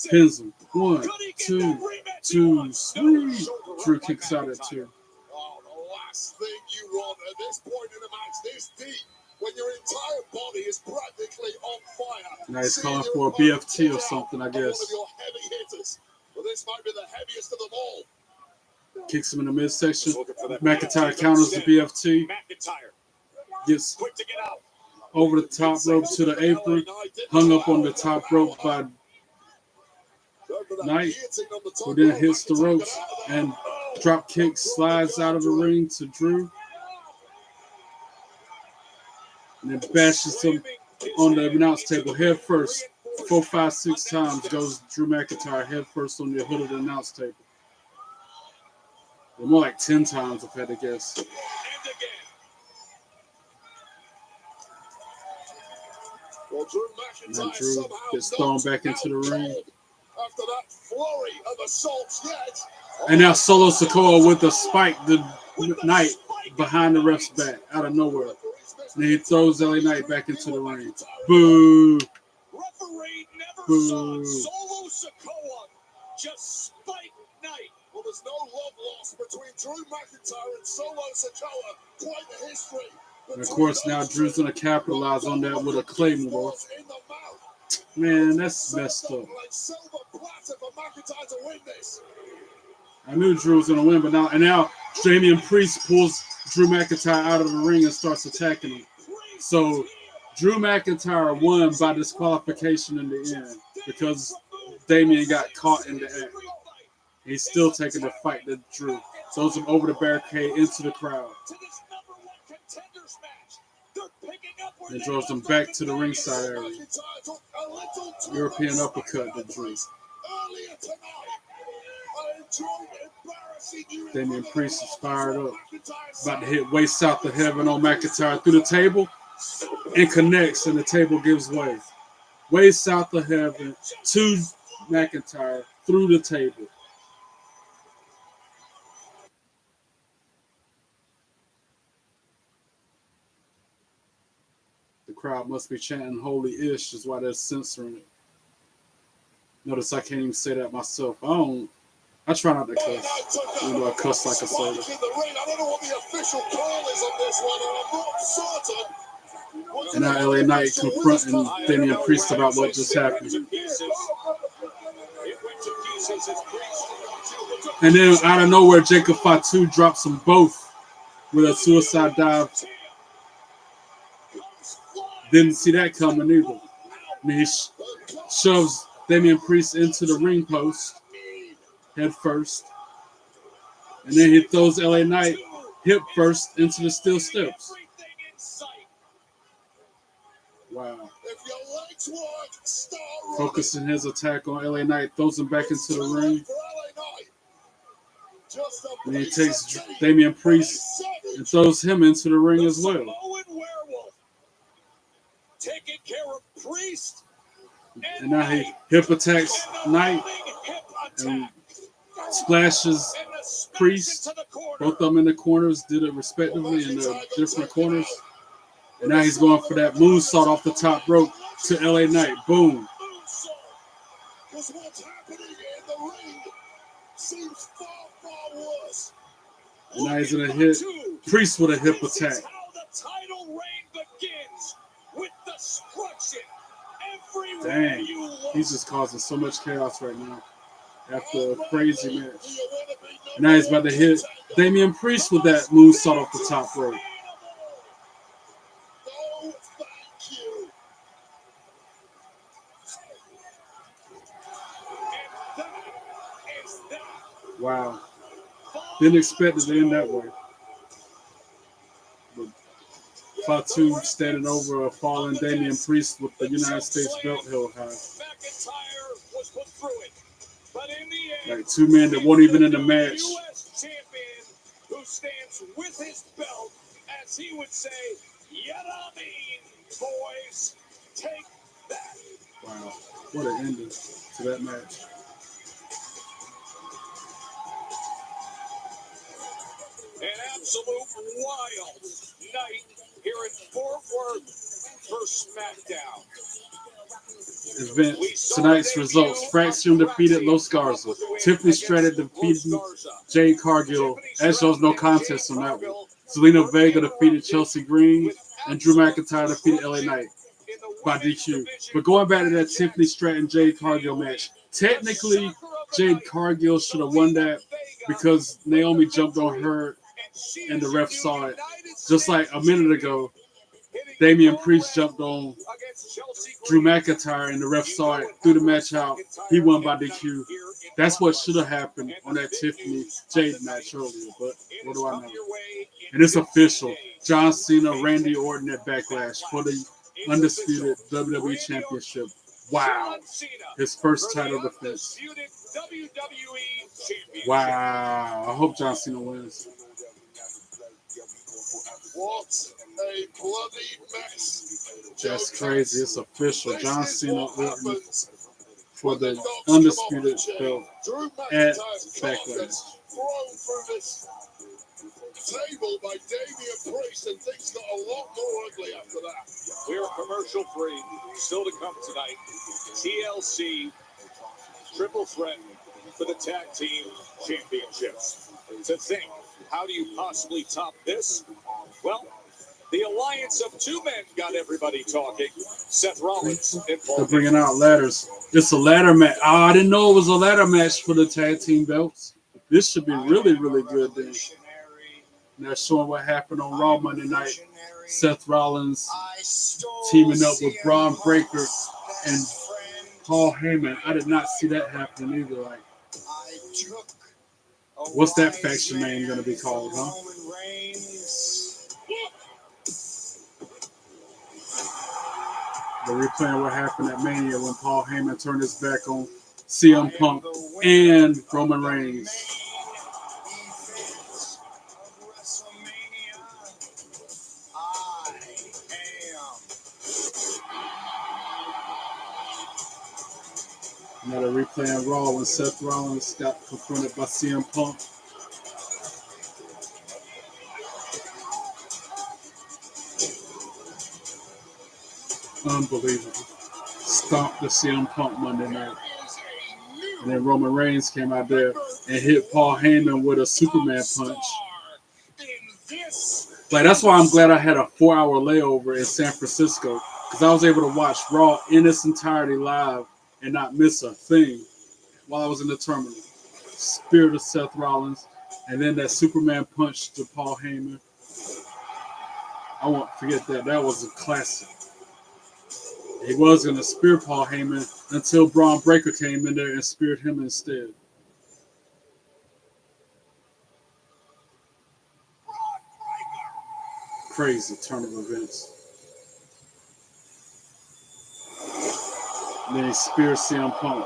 Pins him. 1, 2, 2, 3. Drew kicks out at 2. Oh, the last thing you want at this point in a match this deep, when your entire body is practically on fire. Now he's calling for a BFT or something, I guess. One of your heavy hitters. Well, this might be the heaviest of them all. Kicks him in the midsection. McIntyre counters the BFT. Gets over the top rope to the apron. Hung up on the top rope by Knight, who then hits the ropes and drop kick slides out of the ring to Drew. And then bashes him on the announce table head first. 4, 5, 6 times goes Drew McIntyre head first on the hood of the announce table. More like 10 times, if I had to guess. And then Drew gets thrown back into the ring. After that flurry of assaults yet. And now Solo Sikoa with the spike, the Knight behind the ref's back, out of nowhere. And he throws LA Knight back into the ring. Boo! Boo! Solo Sikoa just spiked Knight. Well, there's no love lost between Drew McIntyre and Solo Sikoa. Quite the history. And of course, now Drew's going to capitalize on that with a Claymore. Man, that's messed up. I knew Drew was going to win, but now Damian Priest pulls Drew McIntyre out of the ring and starts attacking him. So Drew McIntyre won by disqualification in the end because Damian got caught in the act. He's still taking the fight to Drew. Throws him over the barricade into the crowd. And draws him back to the ringside area. European uppercut to Drew. Damian Priest is fired up. About to hit way south of heaven on McIntyre through the table. And connects, and the table gives way. Way south of heaven to McIntyre through the table. The crowd must be chanting "Holy Ish" is why they're censoring it. Notice I can't even say that myself. I try not to cuss. Even though I cuss like a soda. I don't know what the official call is on this one, and I'm not certain. And now LA Knight confronting Damian Priest about what just happened. And then out of nowhere, Jacob Fatu drops them both with a suicide dive. Didn't see that coming either. I mean, he shoves Damian Priest into the ring post head first. And then he throws LA Knight hip first into the steel steps. Wow. Focusing his attack on LA Knight, throws him back into the ring. And he takes Damian Priest and throws him into the ring as well. Taking care of Priest. And now he hip attacks Knight and splashes Priest. Both of them in the corners, did it respectively in the different corners. And now he's going for that moonsault off the top rope to LA Knight. Boom. And now he's going to hit Priest with a hip attack. Dang, he's just causing so much chaos right now after a crazy match. Now he's about to hit Damian Priest with that moonsault off the top rope. Wow. Didn't expect it to end that way. But Fatu standing over a fallen Damian Priest with the United States belt held high. Like two men that weren't even in the match. Who stands with his belt, as he would say, "Yadameen, boys, take that." Wow, what an ending to that match. An absolute wild night here in Fort Worth for Smackdown. event. Tonight's results: Fraxium defeated Los Garza. Tiffany Stratton defeated Jade Cargill. As shows, no contest on that one. Zelina Vega defeated Chelsea Green, and Drew McIntyre defeated LA Knight by DQ. But going back to that Tiffany Stratton Jade Cargill match, technically Jade Cargill should have won that because Naomi jumped on her and the ref saw it. Just like a minute ago, Damian Priest jumped on Drew McIntyre and the ref saw it, threw the match out. He won by DQ. That's what should have happened on that Tiffany Jade match earlier, but what do I know? And it's official. John Cena, Randy Orton at Backlash for the undisputed WWE Championship. Wow. His first title defense. Wow. I hope John Cena wins. What a bloody mess. That's crazy. It's official. John Cena Orton for the undisputed belt at Backlash. Thrown through this table by Damian Priest, and things got a lot more ugly after that. We're commercial free. Still to come tonight. TLC triple threat for the tag team championships. To think, how do you possibly top this? Well, the alliance of two men got everybody talking. Seth Rollins and Paul. They're bringing out ladders. It's a ladder match. Oh, I didn't know it was a ladder match for the tag team belts. This should be really, really good then. And they're showing what happened on Raw Monday night. Seth Rollins teaming up with Braun Breaker and Paul Heyman. I did not see that happening either. Like, what's that faction name going to be called, huh? They're replaying what happened at Mania when Paul Heyman turned his back on CM Punk and Roman Reigns. Now they're replaying Raw when Seth Rollins got confronted by CM Punk. Unbelievable. Stomped the CM Punk Monday night. And then Roman Reigns came out there and hit Paul Heyman with a Superman punch. Like, that's why I'm glad I had a 4-hour layover in San Francisco, because I was able to watch Raw in its entirety live and not miss a thing while I was in the terminal. Spirit of Seth Rollins, and then that Superman punch to Paul Heyman. I won't forget that. That was a classic. He was going to spear Paul Heyman until Braun Breaker came in there and speared him instead. Crazy turn of events. And then he spears CM Punk.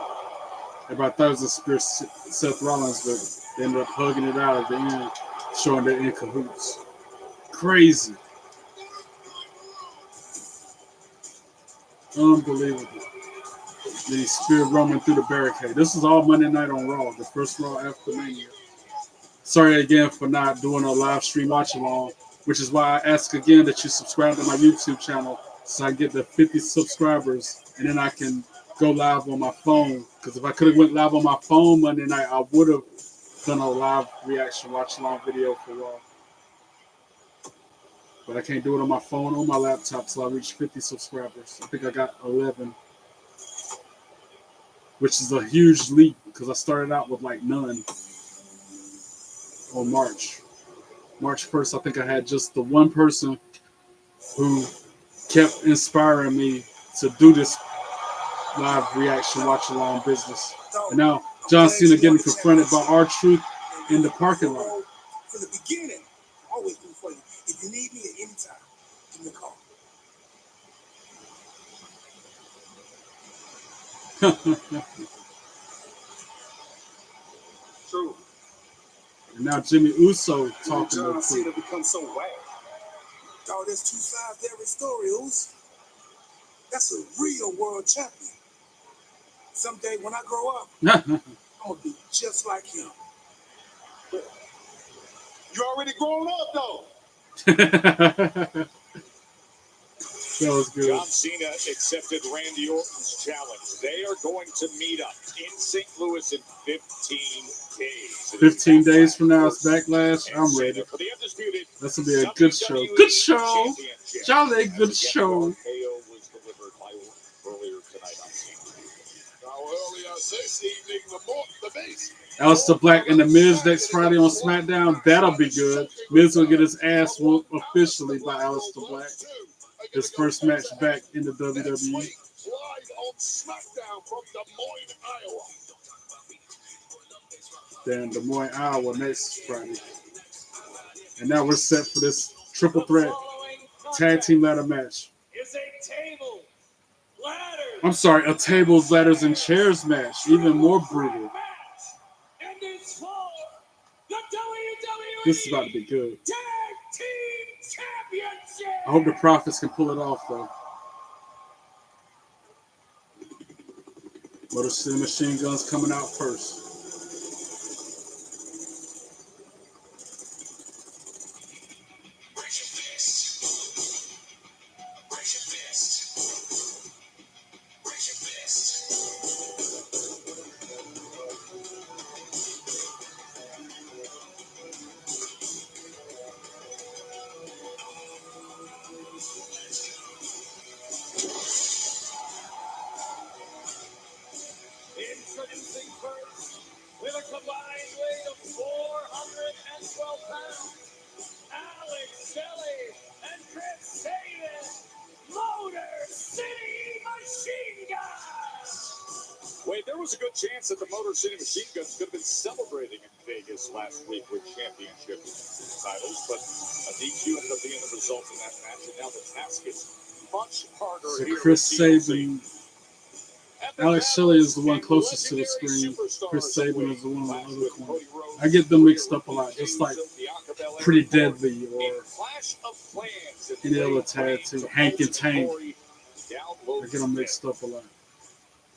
Everybody thought it was going to spear Seth Rollins, but they ended up hugging it out at the end, showing they're in cahoots. Crazy. Unbelievable. Then he speared Roman through the barricade. This is all Monday night on Raw, the first Raw after Mania. Sorry again for not doing a live stream watch along, which is why I ask again that you subscribe to my YouTube channel so I get the 50 subscribers, and then I can go live on my phone. Because if I could have went live on my phone Monday night, I would have done a live reaction watch along video for Raw. But I can't do it on my phone or my laptop till I reach 50 subscribers. I think I got 11, which is a huge leap because I started out with like none on March 1st. I think I had just the one person who kept inspiring me to do this live reaction watch along business. And now John Cena getting confronted by R-Truth in the parking lot. From the beginning, always been for you. If you need me at any time, give me a call. True. And now Jimmy Uso talking John about Cena become so whack. Dog, there's two sides to every story, Uso. That's a real world champion. Someday when I grow up, I'm gonna be just like him. You already grown up, though. That was good. John Cena accepted Randy Orton's challenge. They are going to meet up in St. Louis in 15 days. 15 days from now, it's Backlash. I'm ready. This will be a good show. Good show. Jolly good show. was delivered by earlier tonight on CNN. Now, earlier this evening, the base. Aleister Black and The Miz next Friday on SmackDown. That'll be good. Miz will get his ass whooped officially by Aleister Black. His first match back in the WWE. Live on Smackdown from Des Moines, Iowa. Then Des Moines, Iowa next Friday. And now we're set for this triple threat tag team ladder match. I'm sorry, a tables, ladders, and chairs match. Even more brutal. This is about to be good. I hope the Profits can pull it off, though. Motor City Machine Guns coming out first. Introducing first, with a combined weight of 412 pounds, Alex Shelley and Chris Sabin, Motor City Machine Guns. Wait, there was a good chance that the Motor City Machine Guns could have been celebrating in Vegas last week with championship titles, but a DQ ended up being the result in that match, and now the task is much harder So here. Chris Sabin. Alex Shelley is the one closest to the screen. Chris Sabin is the one on the other corner. I get them mixed up a lot, just like Pretty Deadly or any other tag team. Hank and Tank. I get them mixed up a lot.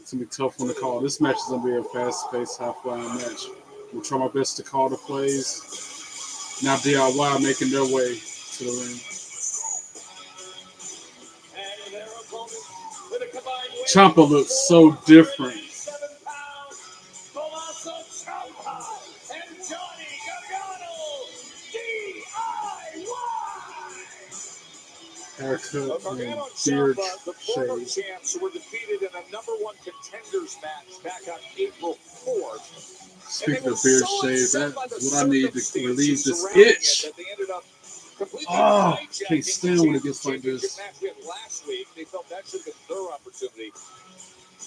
It's going to be a tough one to call. This match is going to be a fast-paced, high-flying match. I'm going to try my best to call the plays. Now DIY making their way to the ring. Ciampa looks so different. Haircut and beard shave. Champs were defeated in a #1 contenders match back on April 4th. Speaking of beard shave, that's what I need to relieve this itch. Oh, can't stand when it gets like this.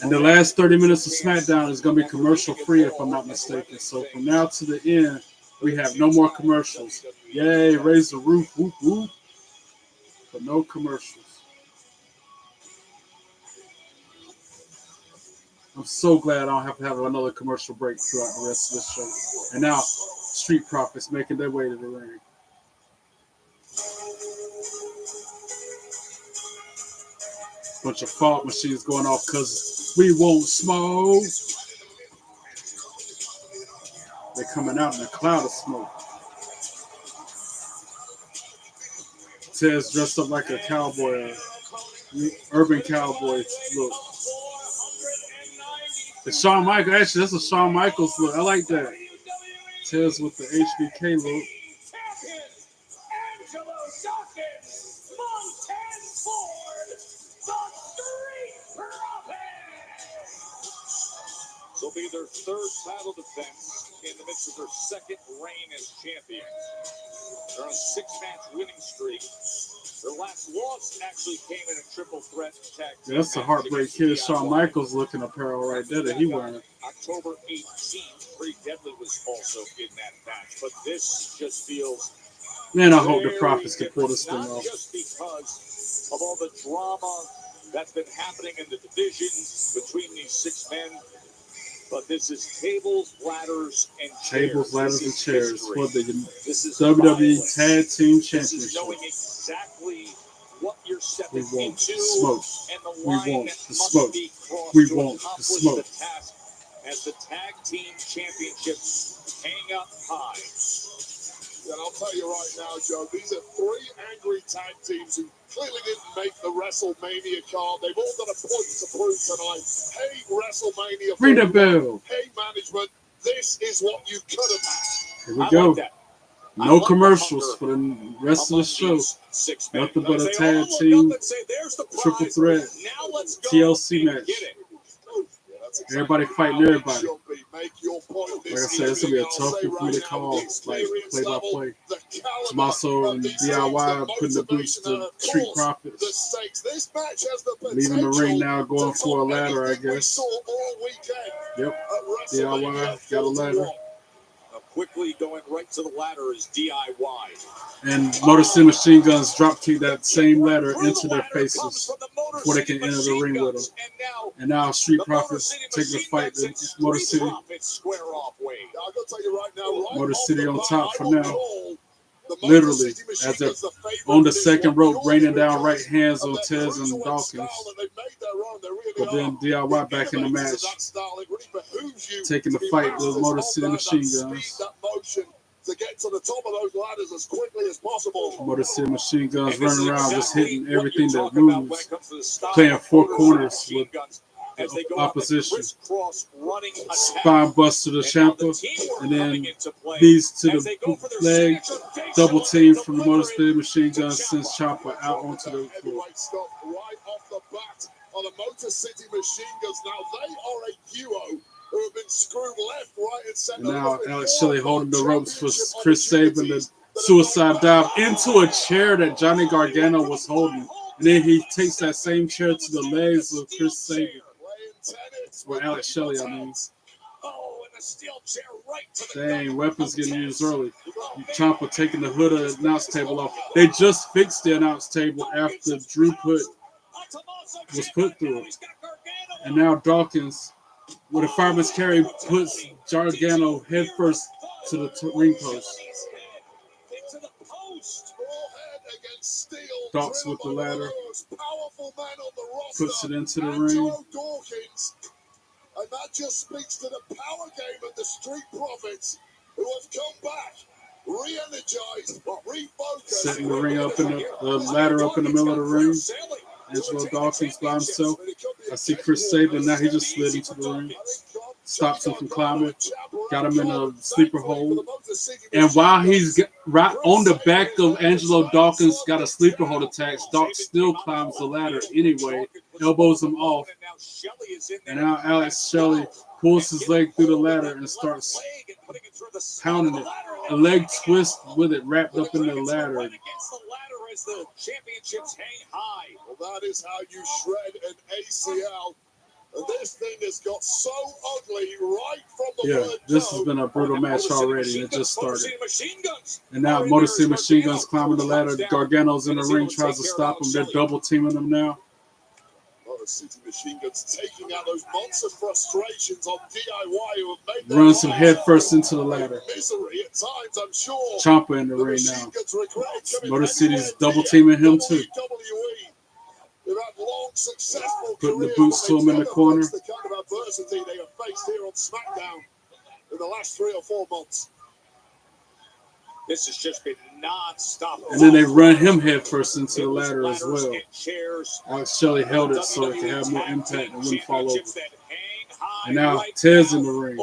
And the last 30 minutes of SmackDown is going to be commercial free, if I'm not mistaken. So from now to the end, we have no more commercials. Yay, raise the roof, whoop, whoop. But no commercials. I'm so glad I don't have to have another commercial break throughout the rest of this show. And now, Street Profits making their way to the ring. Bunch of fog machines going off because we won't smoke. They're coming out in a cloud of smoke. Ted's dressed up like a cowboy, urban cowboy look. It's Shawn Michaels. Actually, that's a Shawn Michaels look. I like that. Ted's with the HBK look. This will be their third title defense in the midst of their second reign as champions. They're on a 6-match winning streak. Their last loss actually came in a triple threat tag team. That's a Heartbreak Kid Shawn Michaels looking apparel right there that he wearing. October 18th, Pretty Deadly was also in that match, but this just feels. Man, I hope the Profits can pull this thing off. Not just because of all the drama that's been happening in the division between these 6 men. But this is tables, ladders, and chairs. Tables, ladders, and chairs for the WWE Tag Team Championship. Knowing exactly what you're stepping We want into, the smoke. and the We line want that the must smoke. be crossed We to want the accomplish smoke. the task as the Tag Team Championships hang up high. And I'll tell you right now, Joe, these are three angry tag teams who clearly didn't make the WrestleMania card. They've all got a point to prove tonight. Hey, WrestleMania. Ring the bell. Hey, management, this is what you could have had. Here we go. No commercials for the rest of the show. Nothing but a tag team, triple threat, TLC match. Everybody fighting everybody. Like I said, it's going to be a tough one for me to call, like play-by-play. Tommaso and DIY putting the boots to Street Profits. Leaving the ring now, going for a ladder, I guess. Yep, DIY got a ladder. Quickly going right to the ladder is DIY. And Motor City Machine Guns drop kick that same ladder into their faces before they can enter the ring with them. And now Street Profits taking the fight to Motor City. Motor City on top for now. Literally, as they're on the second rope, raining down right hands on Tez and Dawkins. But then DIY back in the match, taking the fight with Motor City Machine Guns. To get to the top of those ladders as quickly as possible. Motor City Machine Guns running around, just hitting everything that moves, playing four corners with opposition. Spine bust to the Ciampa, and then these to the leg, double team from the Motor City Machine Guns sends Ciampa out onto the floor. Right off the bat on the Motor City Machine Guns. Now they are a duo who have been screwed left, right, and center. And now Alex Shelley holding the ropes for Chris Sabin, the suicide dive into a chair that Johnny Gargano was holding. And then he takes that same chair to the legs of Chris Sabin. Or Alex Shelley, I mean. Dang, weapons getting used early. Ciampa taking the hood of the announce table off. They just fixed the announce table after Drew was put through it. And now Dawkins, with a fireman's carry, puts Gargano headfirst to the ring post. Dawkins with the ladder, puts it into the ring. And that just speaks to the power game of the Street Profits, who have come back, re-energized, refocused. Setting the ring up in the ladder up in the middle of the ring. Angelo Dawkins by himself. I see Chris Sabin. Now he just slid into the ring. Stops him from climbing. Got him in a sleeper hold. And while he's right on the back of Angelo Dawkins, got a sleeper hold attached, Dawkins still climbs the ladder anyway. Elbows him off. And now Alex Shelley pulls his leg through the ladder and starts pounding it. A leg twist with it wrapped up in the ladder. The championships hang high. Well, that is how you shred an ACL. And this thing has got so ugly right from the word this has been a brutal match already. It just started. And now Motor City Machine Guns climbing the ladder. Gargano's in the ring, tries to stop him. They're double teaming him now. Motor City Machine Guns taking out those monster frustrations on DIY who have made Runs him head first into the ladder. Misery at times, I'm sure. Ciampa in the ring now. Motor City's double teaming him too. Putting the boots to him in the corner. The kind of adversity they have faced here on Smackdown in the last 3 or 4 months. This has just been non-stop. And then they run him head first into the ladder as well. Alex Shelley held it so it could have more impact and wouldn't fall over. And now Tez in the ring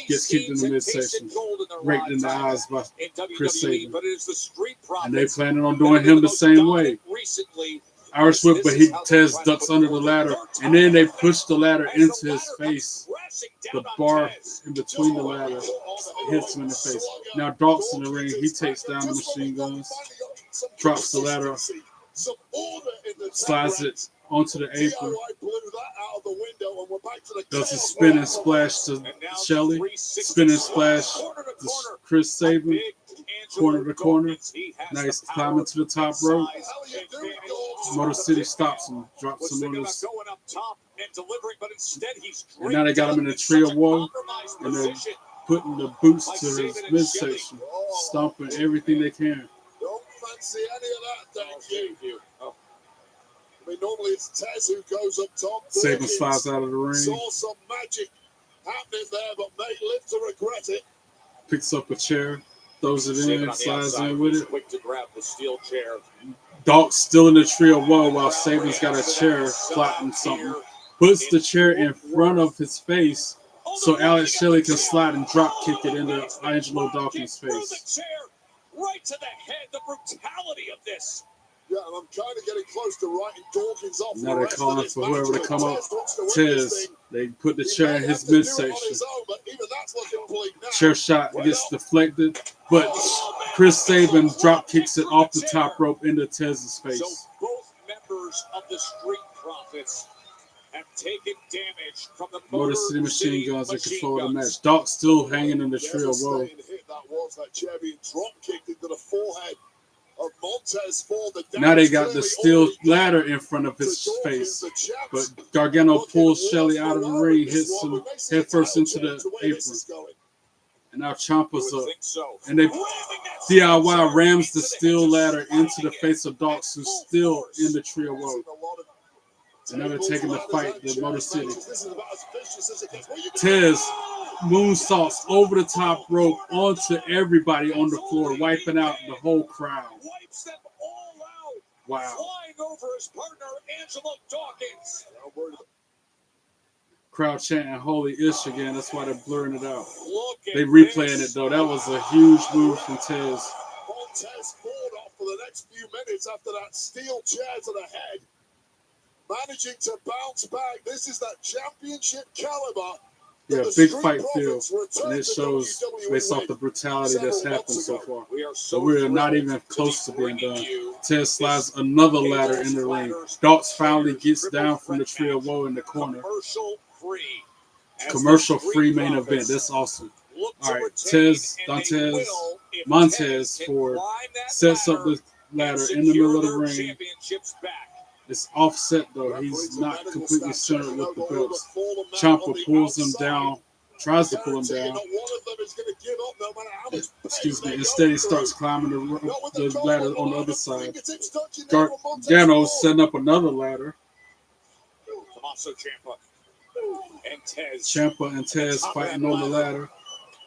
gets kicked in the midsection, raked in the eyes by Chris Sabin. And they planning on doing him the same way. Irish whip, but Tez ducks under the ladder, and then they push the ladder into his face. The bar in between the ladder hits him in the face. Now Dawkins in the ring, he takes down the Machine Guns, drops the ladder, slides it onto the apron, does a spin and splash to Shelley, spin and splash to Chris Sabin, corner to corner. Now he's climbing to the top rope. Motor City stops him, drops him on his. And now they got him in a trio wall, and they're putting the boots to his midsection, stomping everything they can. Don't fancy any of that, thank you. I mean, normally it's Tez who goes up top. Sabin slides out of the ring. Saw some magic happening there, but may live to regret it. Picks up a chair. Throws it Saban in, on the slides outside, in with he's it. quick to grab the steel chair. Doc's still in the tree of woe while Saban's got a chair plotting something. Puts the chair in front of his face so Alex Shelley can slide and drop kick it into Angelo Dawkins' face. Right to the head, the brutality of this. Yeah, and I'm kind of getting close to writing Dawkins off. Now they're calling for whoever to come up. Tez, they put the chair in his midsection. Chair shot gets deflected, but Chris Sabin drop kicks it off the top rope into Tez's face. So both members of the Street Profits have taken damage from the Motor City Machine Guns in control of the match. Doc still hanging in the tree of woe. That was that chair being drop kicked into the forehead of Montez Ford. Now they got the steel ladder in front of his face, but Gargano pulls Shelley out of the ring, hits him headfirst into the apron. And now Ciampa's up. And they DIY rams the steel ladder into the face of Doc, who's still in the tree of woe. And now they're taking the fight, the Motor City. Tez moonsaults over the top rope onto everybody on the floor, wiping out the whole crowd. Wipes them all out. Wow. Flying over his partner, Angelo Dawkins. Crowd chanting "Holy Ish" again. That's why they're blurring it out. They replaying it though. That was a huge move from Tez. Montez Ford off for the next few minutes after that steel chair to the head. Managing to bounce back. This is that championship caliber. Yeah, big fight feel. And it shows based off the brutality that's happened so far. So we're not even close to being done. Tez slides another ladder in the ring. Docs finally gets down from the tree of woe in the corner. Commercial free main event. That's awesome. All right, Montez Ford sets up the ladder in the middle of the ring. It's offset though. He's not completely centered with the belts. Ciampa pulls him down, tries to pull him down. Excuse me. Instead, he starts climbing the ladder on the other side. Gargano setting up another ladder. Tommaso Ciampa and Tez. Ciampa and Tez fighting on the ladder,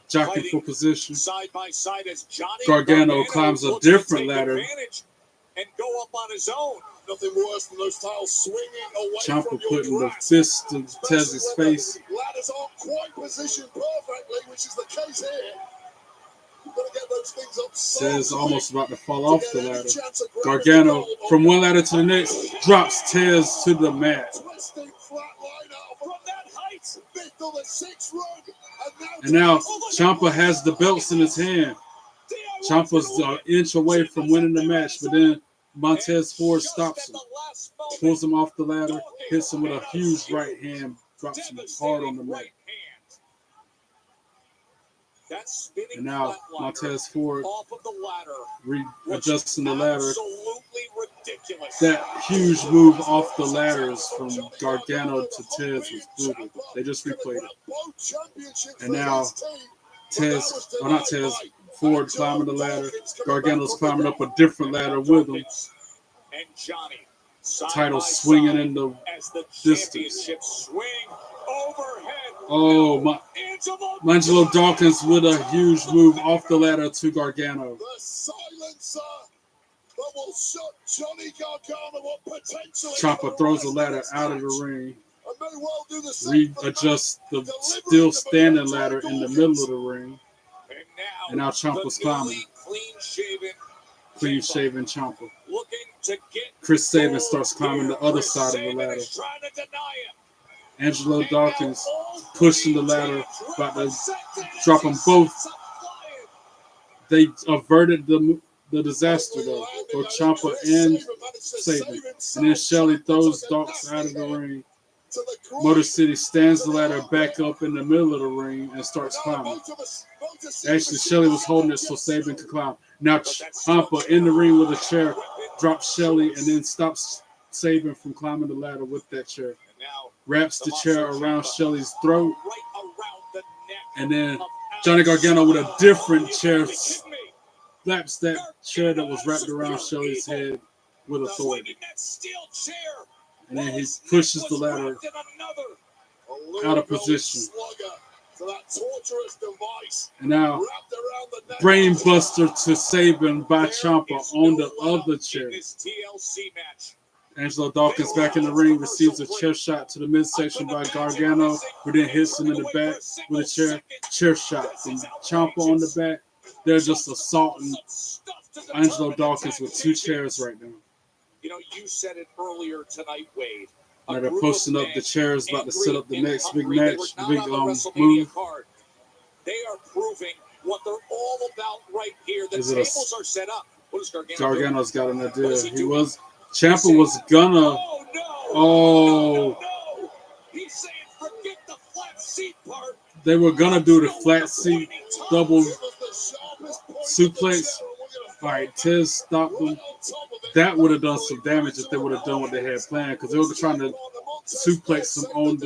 jockeying for position. Side by side as Johnny Gargano climbs a different ladder. And go up on his own. Nothing worse than those tiles swinging away Ciampa from your putting the grasp. fist to Tez's face. Ladders aren't quite positioned perfectly, which is the case here. You've got to get those things up. Tez almost about to fall off the ladder. Gargano, from one ladder to the next, drops Tez to the mat. Twisting flat line out from that height. Victor the sixth run. And now Ciampa has the belts in his hand. Ciampa's an inch away from winning the match, but then Montez Ford stops him, pulls him off the ladder, hits him with a huge right hand, drops him hard on the mat. And now Montez Ford readjusting the ladder. That huge move off the ladders from Gargano to Tez was brutal. They just replayed it. And now Ford climbing the ladder. Gargano's climbing up a different ladder with him. Title swinging in the distance. Oh, Angelo Dawkins with a huge move off the ladder to Gargano. The silencer that will shut Johnny Gargano up potentially. Ciampa throws the ladder out of the ring. Readjusts the still standing ladder in the middle of the ring. And now Ciampa's climbing. Clean shaven Ciampa. Chris Sabin starts climbing the other side of the ladder. Angelo Dawkins pushing the ladder, about to drop them both. They averted the disaster though, for Ciampa and Sabin. And then Shelley throws Dawkins out of the ring. Motor City stands the ladder back up in the middle of the ring and starts climbing. Actually, Shelley was holding it so Sabin could climb. Now Ciampa in the ring with a chair, drops Shelley and then stops Sabin from climbing the ladder with that chair. Wraps the chair around Shelley's throat. And then Johnny Gargano with a different chair slaps that chair that was wrapped around Shelley's head with authority. And then he pushes the ladder out of position. to that torturous device. And now, wrapped around the neck. brain buster to Saban by Ciampa on the other chair. This TLC match. Angelo Dawkins back in the ring, receives a chair shot to the midsection by Gargano, who then hits him in the back with a chair shot from Ciampa on the back. They're just assaulting Angelo Dawkins with two chairs right now. You know, you said it earlier tonight, Wade. Now they're posting up the chairs, about to set up the next big match, the big move. They are proving what they're all about right here. The tables are set up. What is Gargano doing? Gargano's got an idea. Ciampa was gonna. Oh. He's saying forget the flat seat part. They were gonna do the flat seat double suplex. All right, Tez stopped them. That would have done some damage if they would have done what they had planned, because they were trying to suplex him on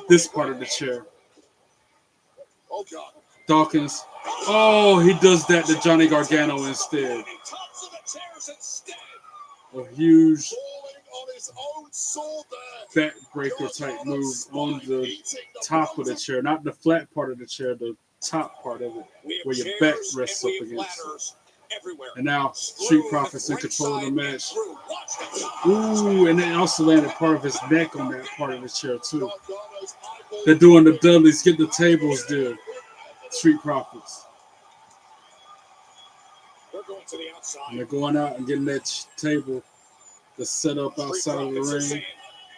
this part of the chair. Dawkins. Oh, he does that to Johnny Gargano instead. A huge backbreaker type move on the top of the chair, not the flat part of the chair, the top part of it, where your back rests up against. And now Street Profits in control of the match. Ooh, and they also landed part of his neck on that part of the chair too. They're doing the Dudleys, get the tables there. Street Profits. And they're going out and getting that table to set up outside of the ring.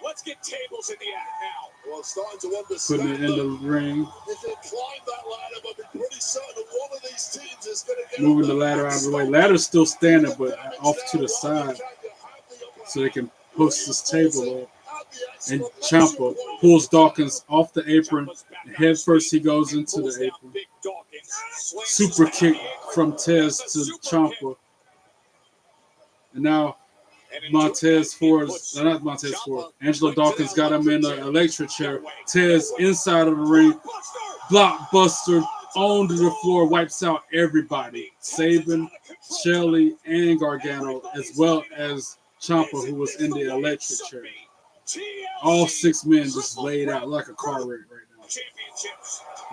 Let's get tables in the act now. Well, starting to understand. Putting it in the ring. You can climb that ladder, but be pretty certain that one of these teams is going to get moving the ladder out of the way. Ladder's still standing, but off to the side, so they can post this table up. And Ciampa pulls Dawkins off the apron. Head first, he goes into the apron. Super kick from Tez to Ciampa. And now Montez Ford, not Montez Ford, Angelo Dawkins got him in an electric chair. Tez inside of the ring. Blockbuster onto the floor, wipes out everybody. Saban, Shelley, and Gargano, as well as Ciampa, who was in the electric chair. All 6 men just laid out like a car wreck right now.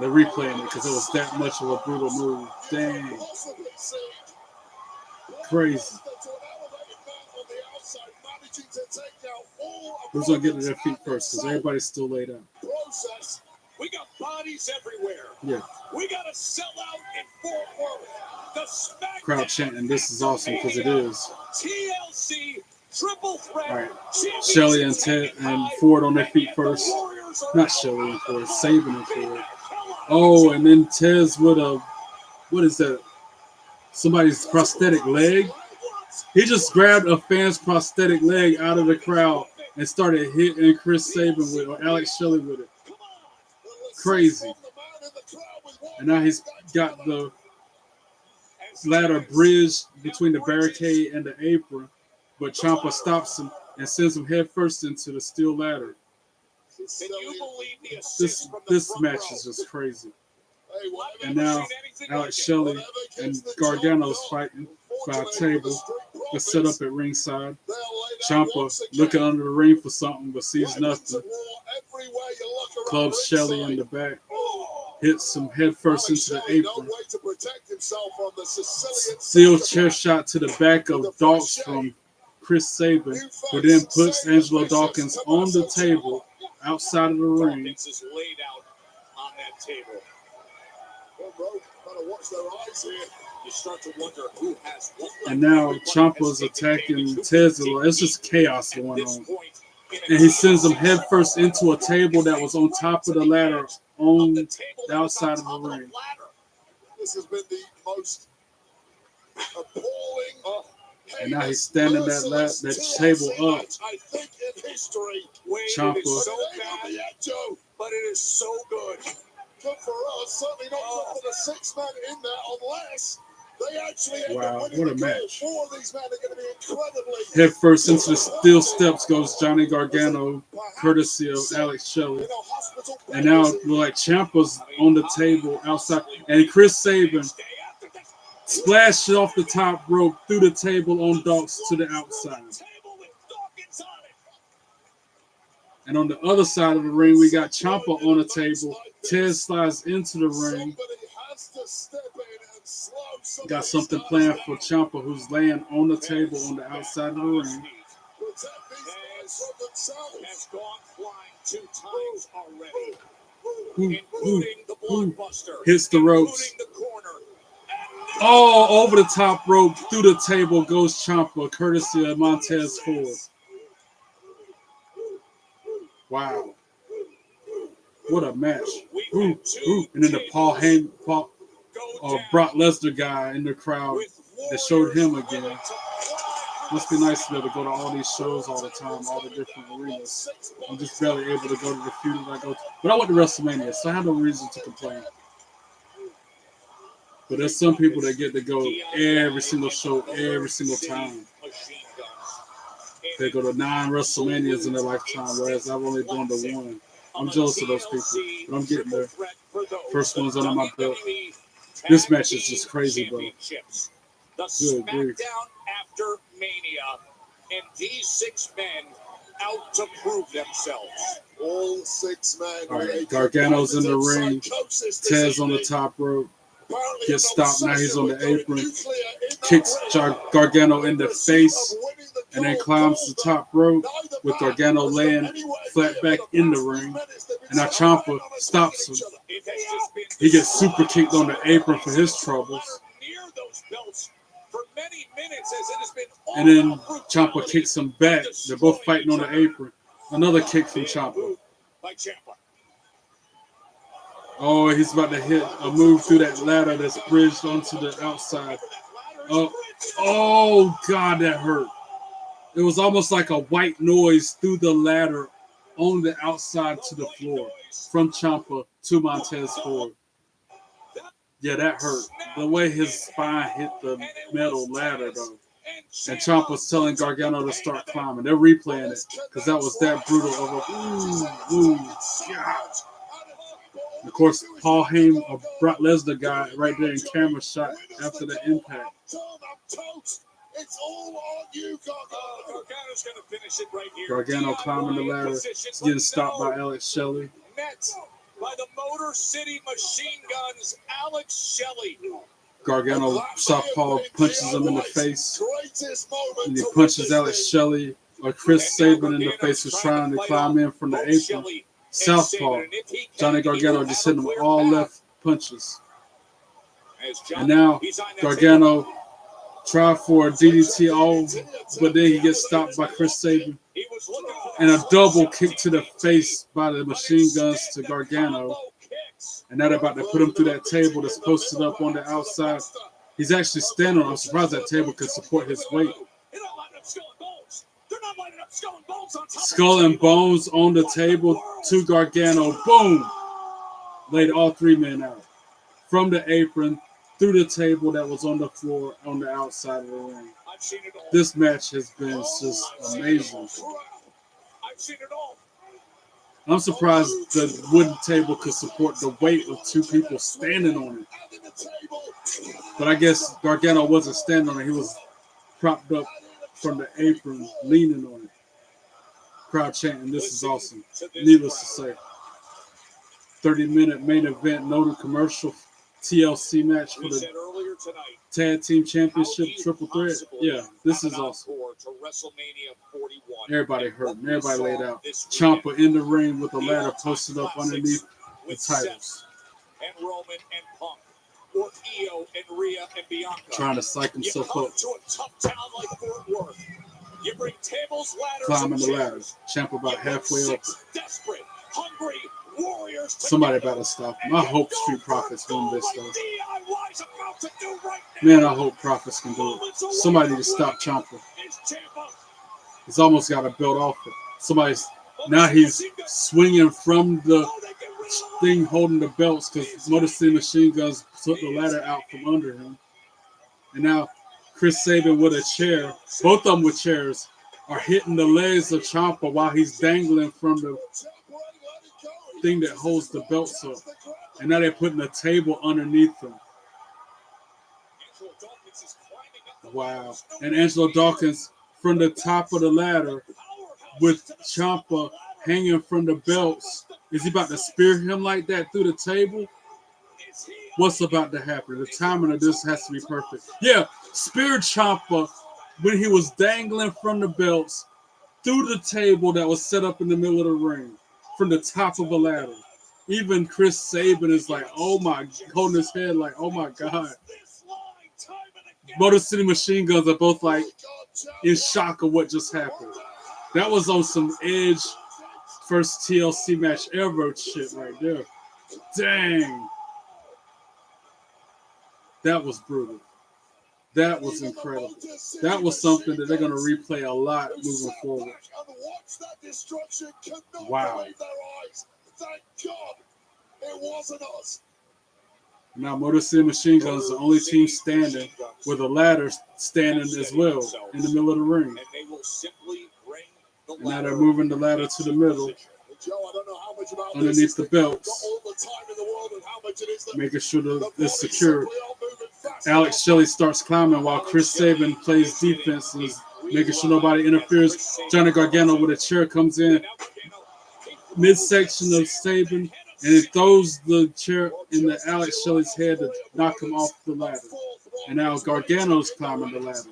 They're replaying it because it was that much of a brutal move. Dang. Crazy. Who's going to get to their feet first? Because everybody's still laid out. We got bodies everywhere. Yeah. We got to sell out in Fort Worth. The Smackdown. Crowd chanting, this is awesome, because it is. TLC triple threat. All right. Shelley and Ted and Ford on their feet first. Not Shelley and Ford, Saban and Ford. Oh, and then Tez with a, what is that? Somebody's prosthetic leg. He just grabbed a fan's prosthetic leg out of the crowd and started hitting Chris Saban with it, or Alex Shelley with it. Crazy. And now he's got the ladder bridged between the barricade and the apron, but Ciampa stops him and sends him head first into the steel ladder. This match is just crazy. And now Alex Shelley and Gargano's fighting by a table that's set up at ringside. Ciampa looking under the ring for something, but sees nothing. Clubs Shelley in the back. Hits him head first into the apron. Steel chair shot to the back of Dawkins from Chris Saban, who then puts Angelo Dawkins on the table outside of the ring. Dawkins is laid out on that table. You start to wonder who has what. And now Ciampa's attacking Tez. It's just chaos going on. And he sends him head first into a table that was on top of the ladder on the outside of the ring. This has been the most appalling. And now he's standing that table up. I think in history. Ciampa. So bad, but it is so good. Good for us. Certainly not good for the 6 men in there, unless they actually end up winning what a the match. 4 of these men are going to be incredibly. Head first into the steel steps goes Johnny Gargano, courtesy of Alex Shelley. And now like Ciampa's on the table outside, and Chris Saban splashed off the top rope through the table on Dawkins to the outside. And on the other side of the ring, we got Ciampa on the table. Ted slides into the ring. Got something planned for Ciampa, who's laying on the table on the outside of the ring. Has gone flying 2 times already, including the blockbuster. Hits the ropes. Oh, over the top rope, through the table goes Ciampa, courtesy of Montez Ford. Wow. What a match. And then the Brock Lesnar guy in the crowd that showed him again. Must be nice to be able to go to all these shows all the time, all the different arenas. I'm just barely able to go to the few that I go to. But I went to WrestleMania, so I have no reason to complain. But there's some people that get to go every single show, every single time. They go to 9 WrestleManias in their lifetime, whereas I've only gone to 1. I'm jealous of those people, but I'm getting there. First one's under my belt. This match is just crazy, bro. The Smackdown after Mania, and these 6 men out to prove themselves. All 6 men. All right, Gargano's in the ring. Ted's on the top rope. Gets stopped. Now he's on the apron. Kicks Gargano in the face, and then climbs the top rope with Gargano laying flat back in the ring. And now Ciampa stops him. He gets super kicked on the apron for his troubles. And then Ciampa kicks him back. They're both fighting on the apron. Another kick from Ciampa. Oh, he's about to hit a move through that ladder that's bridged onto the outside. Oh, God, that hurt. It was almost like a white noise through the ladder on the outside to the floor from Ciampa to Montez Ford. Yeah, that hurt. The way his spine hit the metal ladder, though. And Ciampa's telling Gargano to start climbing. They're replaying it because that was that brutal of a God. Of course, Paul Heyman, a Brock Lesnar guy, right there in camera shot after the impact. It's all on you, Gargano's going to finish it right here. Gargano climbing the ladder. He's getting stopped by Alex Shelley. Met by the Motor City Machine Guns, Alex Shelley. Gargano southpaw punches him in the face. And he punches Alex Shelley or Chris Sabin in the face who's trying to climb in from the apron. Southpaw. Johnny Gargano just hitting him all left punches. And now Gargano tried for a DDT, but then he gets stopped by Chris Sabin. And a double kick to the face by the Machine Guns to Gargano. And now they're about to put him through that table that's posted up on the outside. He's actually standing on. I'm surprised that table could support his weight. Skull and bones on the table to Gargano. Boom! Laid all 3 men out. From the apron, through the table that was on the floor on the outside of the ring. This match has been just amazing. I'm surprised the wooden table could support the weight of 2 people standing on it. But I guess Gargano wasn't standing on it. He was propped up from the apron, leaning on it. Crowd chanting, "This is awesome." Needless to say. 30-minute main event, no commercial TLC match for the Tag Team Championship Triple Threat. Yeah, this is awesome. Everybody hurt. Everybody laid out. Ciampa in the ring with a ladder posted up underneath the titles. And Roman and Punk, or Io and Rhea and Bianca. Trying to psych himself up. To a tough town like Fort Worth. You bring tables, ladders, climbing the ladder. Ciampa about halfway up. Desperate, hungry warriors. Somebody about to stop him. I hope Street Profits win this though. Man, I hope Profits can do it. Somebody to stop Ciampa. He's almost got a belt off it. Now he's swinging from the thing holding the belts because Motor City Machine Guns took the ladder out from under him. And now Chris Sabin with a chair, both of them with chairs, are hitting the legs of Ciampa while he's dangling from the thing that holds the belts up. And now they're putting a table underneath him. Wow. And Angelo Dawkins from the top of the ladder with Ciampa hanging from the belts. Is he about to spear him like that through the table? What's about to happen? The timing of this has to be perfect. Yeah, Spear Chopper, when he was dangling from the belts through the table that was set up in the middle of the ring from the top of a ladder. Even Chris Sabin is like, oh my, holding his head like, oh my God. Motor City Machine Guns are both like in shock of what just happened. That was on some Edge first TLC match ever shit right there. Dang. That was brutal. That was incredible. That was something that they're going to replay a lot moving forward. Wow. Thank God it wasn't us. Now, Motor City Machine Guns is the only team standing with a ladder standing as well in the middle of the ring. And now they're moving the ladder to the middle, underneath the belts, making sure that it's secure. Alex Shelley starts climbing while Chris Sabin plays defense and is making sure nobody interferes. Johnny Gargano with a chair comes in midsection of Sabin, and it throws the chair in the Alex Shelley's head to knock him off the ladder. And now Gargano's climbing the ladder.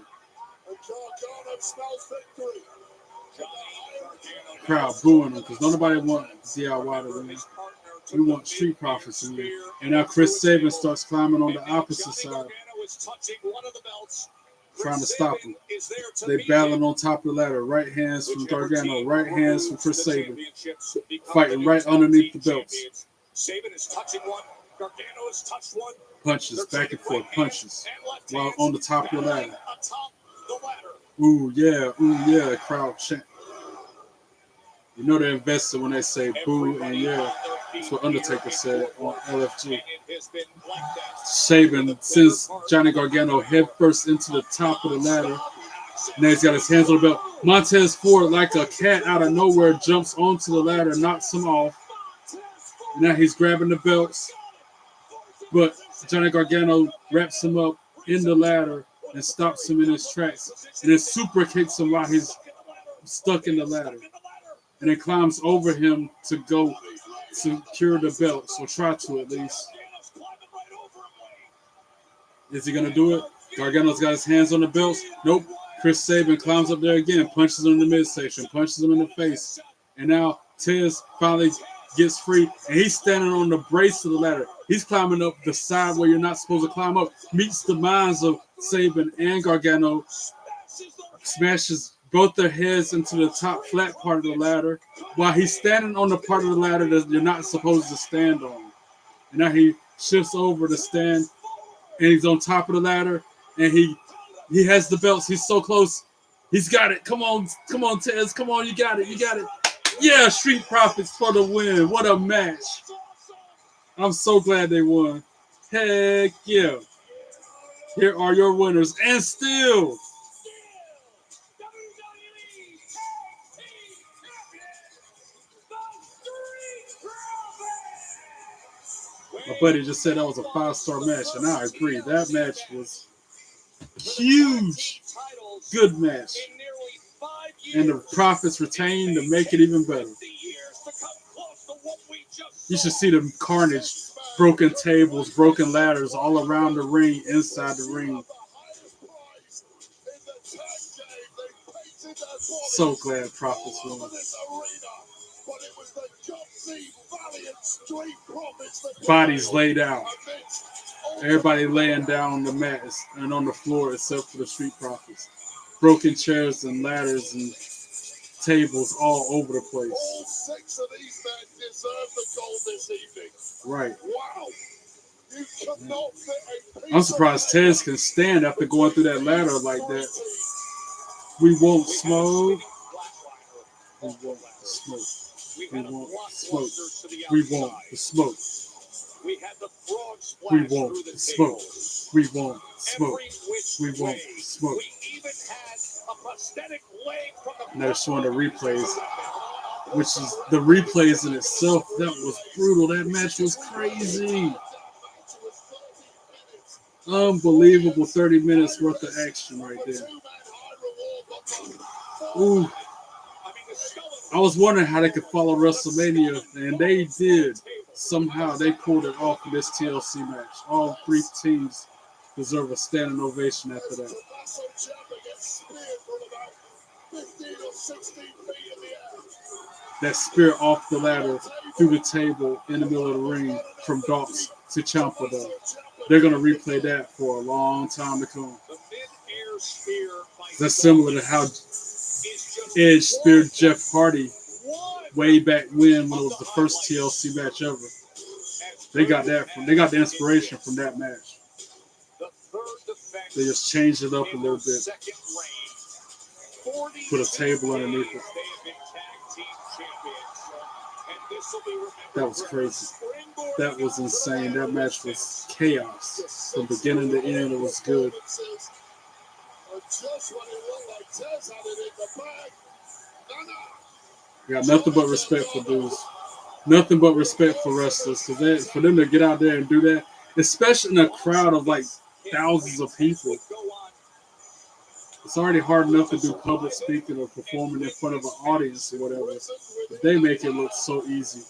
Crowd booing him because nobody wants DIY to win. We want Street Profits to win. And now Chris Sabin starts climbing on the opposite side, trying to stop him. They battling on top of the ladder. Right hands from Gargano, right hands from Chris Sabin, fighting right underneath the belts. Sabin is touching one. Gargano has touched one. Punches, back and forth, punches, while on the top of the ladder. Ooh, yeah, crowd chant. You know they're invested when they say boo and yeah. That's what Undertaker said on LFG. Sabin sends Johnny Gargano headfirst into the top of the ladder. Now he's got his hands on the belt. Montez Ford, like a cat out of nowhere, jumps onto the ladder, knocks him off. Now he's grabbing the belts. But Johnny Gargano wraps him up in the ladder and stops him in his tracks. And then super kicks him while he's stuck in the ladder. And then climbs over him to go secure the belts, or try to at least. Is he going to do it? Gargano's got his hands on the belts. Nope. Chris Sabin climbs up there again, punches him in the midsection, punches him in the face. And now Tez finally gets free, and he's standing on the brace of the ladder. He's climbing up the side where you're not supposed to climb up, meets the minds of Sabin and Gargano, smashes both their heads into the top flat part of the ladder while he's standing on the part of the ladder that you're not supposed to stand on. And now he shifts over to stand, and he's on top of the ladder, and he has the belts. He's so close. He's got it. Come on, Tez. Come on, you got it. Yeah, Street Profits for the win. What a match. I'm so glad they won. Heck yeah. Here are your winners. And still, my buddy just said that was a 5-star match, and I agree. That match was huge. Good match. And the Profits retained to make it even better. You should see the carnage. Broken tables, broken ladders all around the ring, inside the ring. So glad Profits won. Bodies laid out. Everybody laying down on the mat and on the floor except for the Street Profits. Broken chairs and ladders and tables all over the place. All 6 of these men deserve the gold this evening. Right. Wow. You cannot fit a piece I'm surprised Tez can stand after going through that ladder like that. We won't smoke. We won't smoke. We won't smoke. We won't smoke. We won't smoke. We won't smoke. We won't smoke. Now they're showing the replays, which is the replays in itself. That was brutal. That match was crazy. Unbelievable 30 minutes worth of action right there. Ooh. I was wondering how they could follow WrestleMania, and they did. Somehow they pulled it off in this TLC match. All three teams deserve a standing ovation after that. That spear off the ladder through the table in the middle of the ring from Dalton to Ciampa, though. They're going to replay that for a long time to come. That's similar to how Edge speared Jeff Hardy way back when it was the first TLC match ever. They got the inspiration from that match. They just changed it up a little bit. Put a table underneath it. That was crazy. That was insane. That match was chaos. From beginning to end, it was good. Got nothing but respect for dudes. Nothing but respect for wrestlers. Because for them to get out there and do that, especially in a crowd of like thousands of people, it's already hard enough to do public speaking or performing in front of an audience or whatever. But they make it look so easy.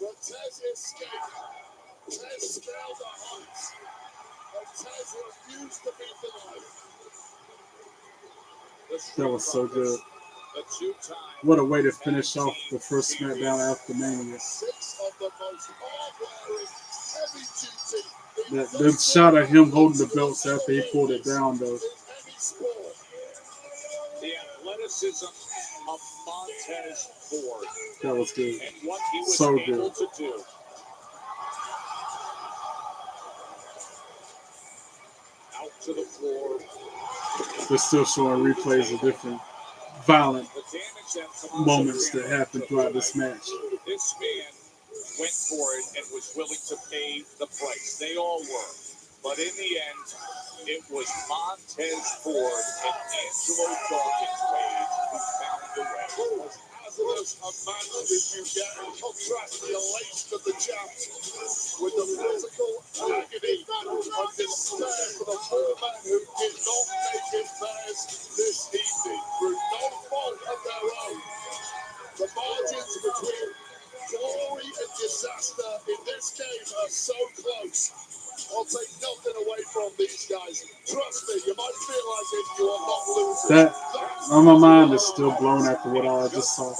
That was so good. What a way to finish off the first Smackdown after Mania. The shot of him holding the belts after he pulled it down, though. The athleticism of Montez Ford. That was good. And what he was So able good. to do. Out to the floor. They're still showing replays of different violent moments that happened throughout this match. This man went for it and was willing to pay the price. They all were. But in the end, it was Montez Ford and Angelo Dawkins Wade who found the way. As a man that you get in contrast the elation of the champs with the physical agony of despair for the poor man who did not make it theirs this evening through no fault of their own. The margins between glory and disaster in this game are so close. I'll take nothing away from these guys. Trust me, you might feel as if you are not losing. That, on my mind, is still blown after what I just saw.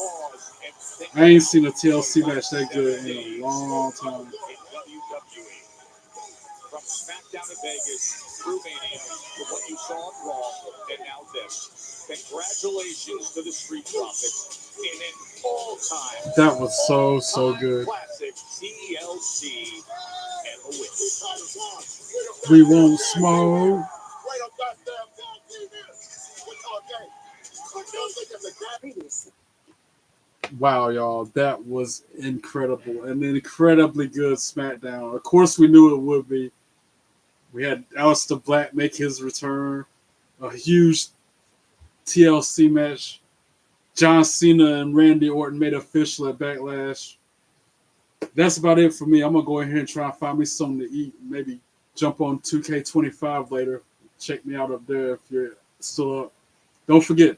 I ain't seen a TLC match that good in a long time. From Smackdown in Vegas through Mania to what you saw on Raw and now this. Congratulations to the Street Profits in an all-time. That was so good. Classic TLC and a win. We won't smoke. Wow, y'all, that was incredible. An incredibly good SmackDown. Of course, we knew it would be. We had Aleister Black make his return. A huge TLC match. John Cena and Randy Orton made official at Backlash. That's about it for me. I'm going to go ahead and try and find me something to eat. Maybe jump on 2K25 later. Check me out up there if you're still up. Don't forget,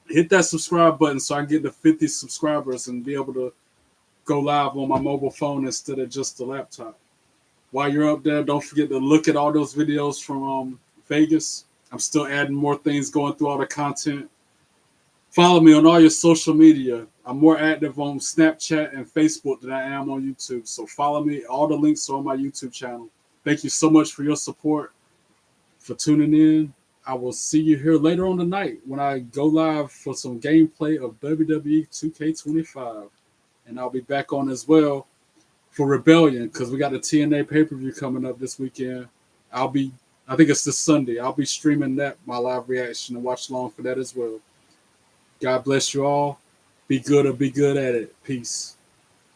hit that subscribe button so I can get to 50 subscribers and be able to go live on my mobile phone instead of just the laptop. While you're up there, don't forget to look at all those videos from Vegas. I'm still adding more things, going through all the content. Follow me on all your social media. I'm more active on Snapchat and Facebook than I am on YouTube. So follow me. All the links are on my YouTube channel. Thank you so much for your support, for tuning in. I will see you here later on tonight when I go live for some gameplay of WWE 2K25. And I'll be back on as well for Rebellion because we got the TNA pay-per-view coming up this weekend. I think it's this Sunday. I'll be streaming that, my live reaction, and watch along for that as well. God bless you all. Be good or be good at it. Peace.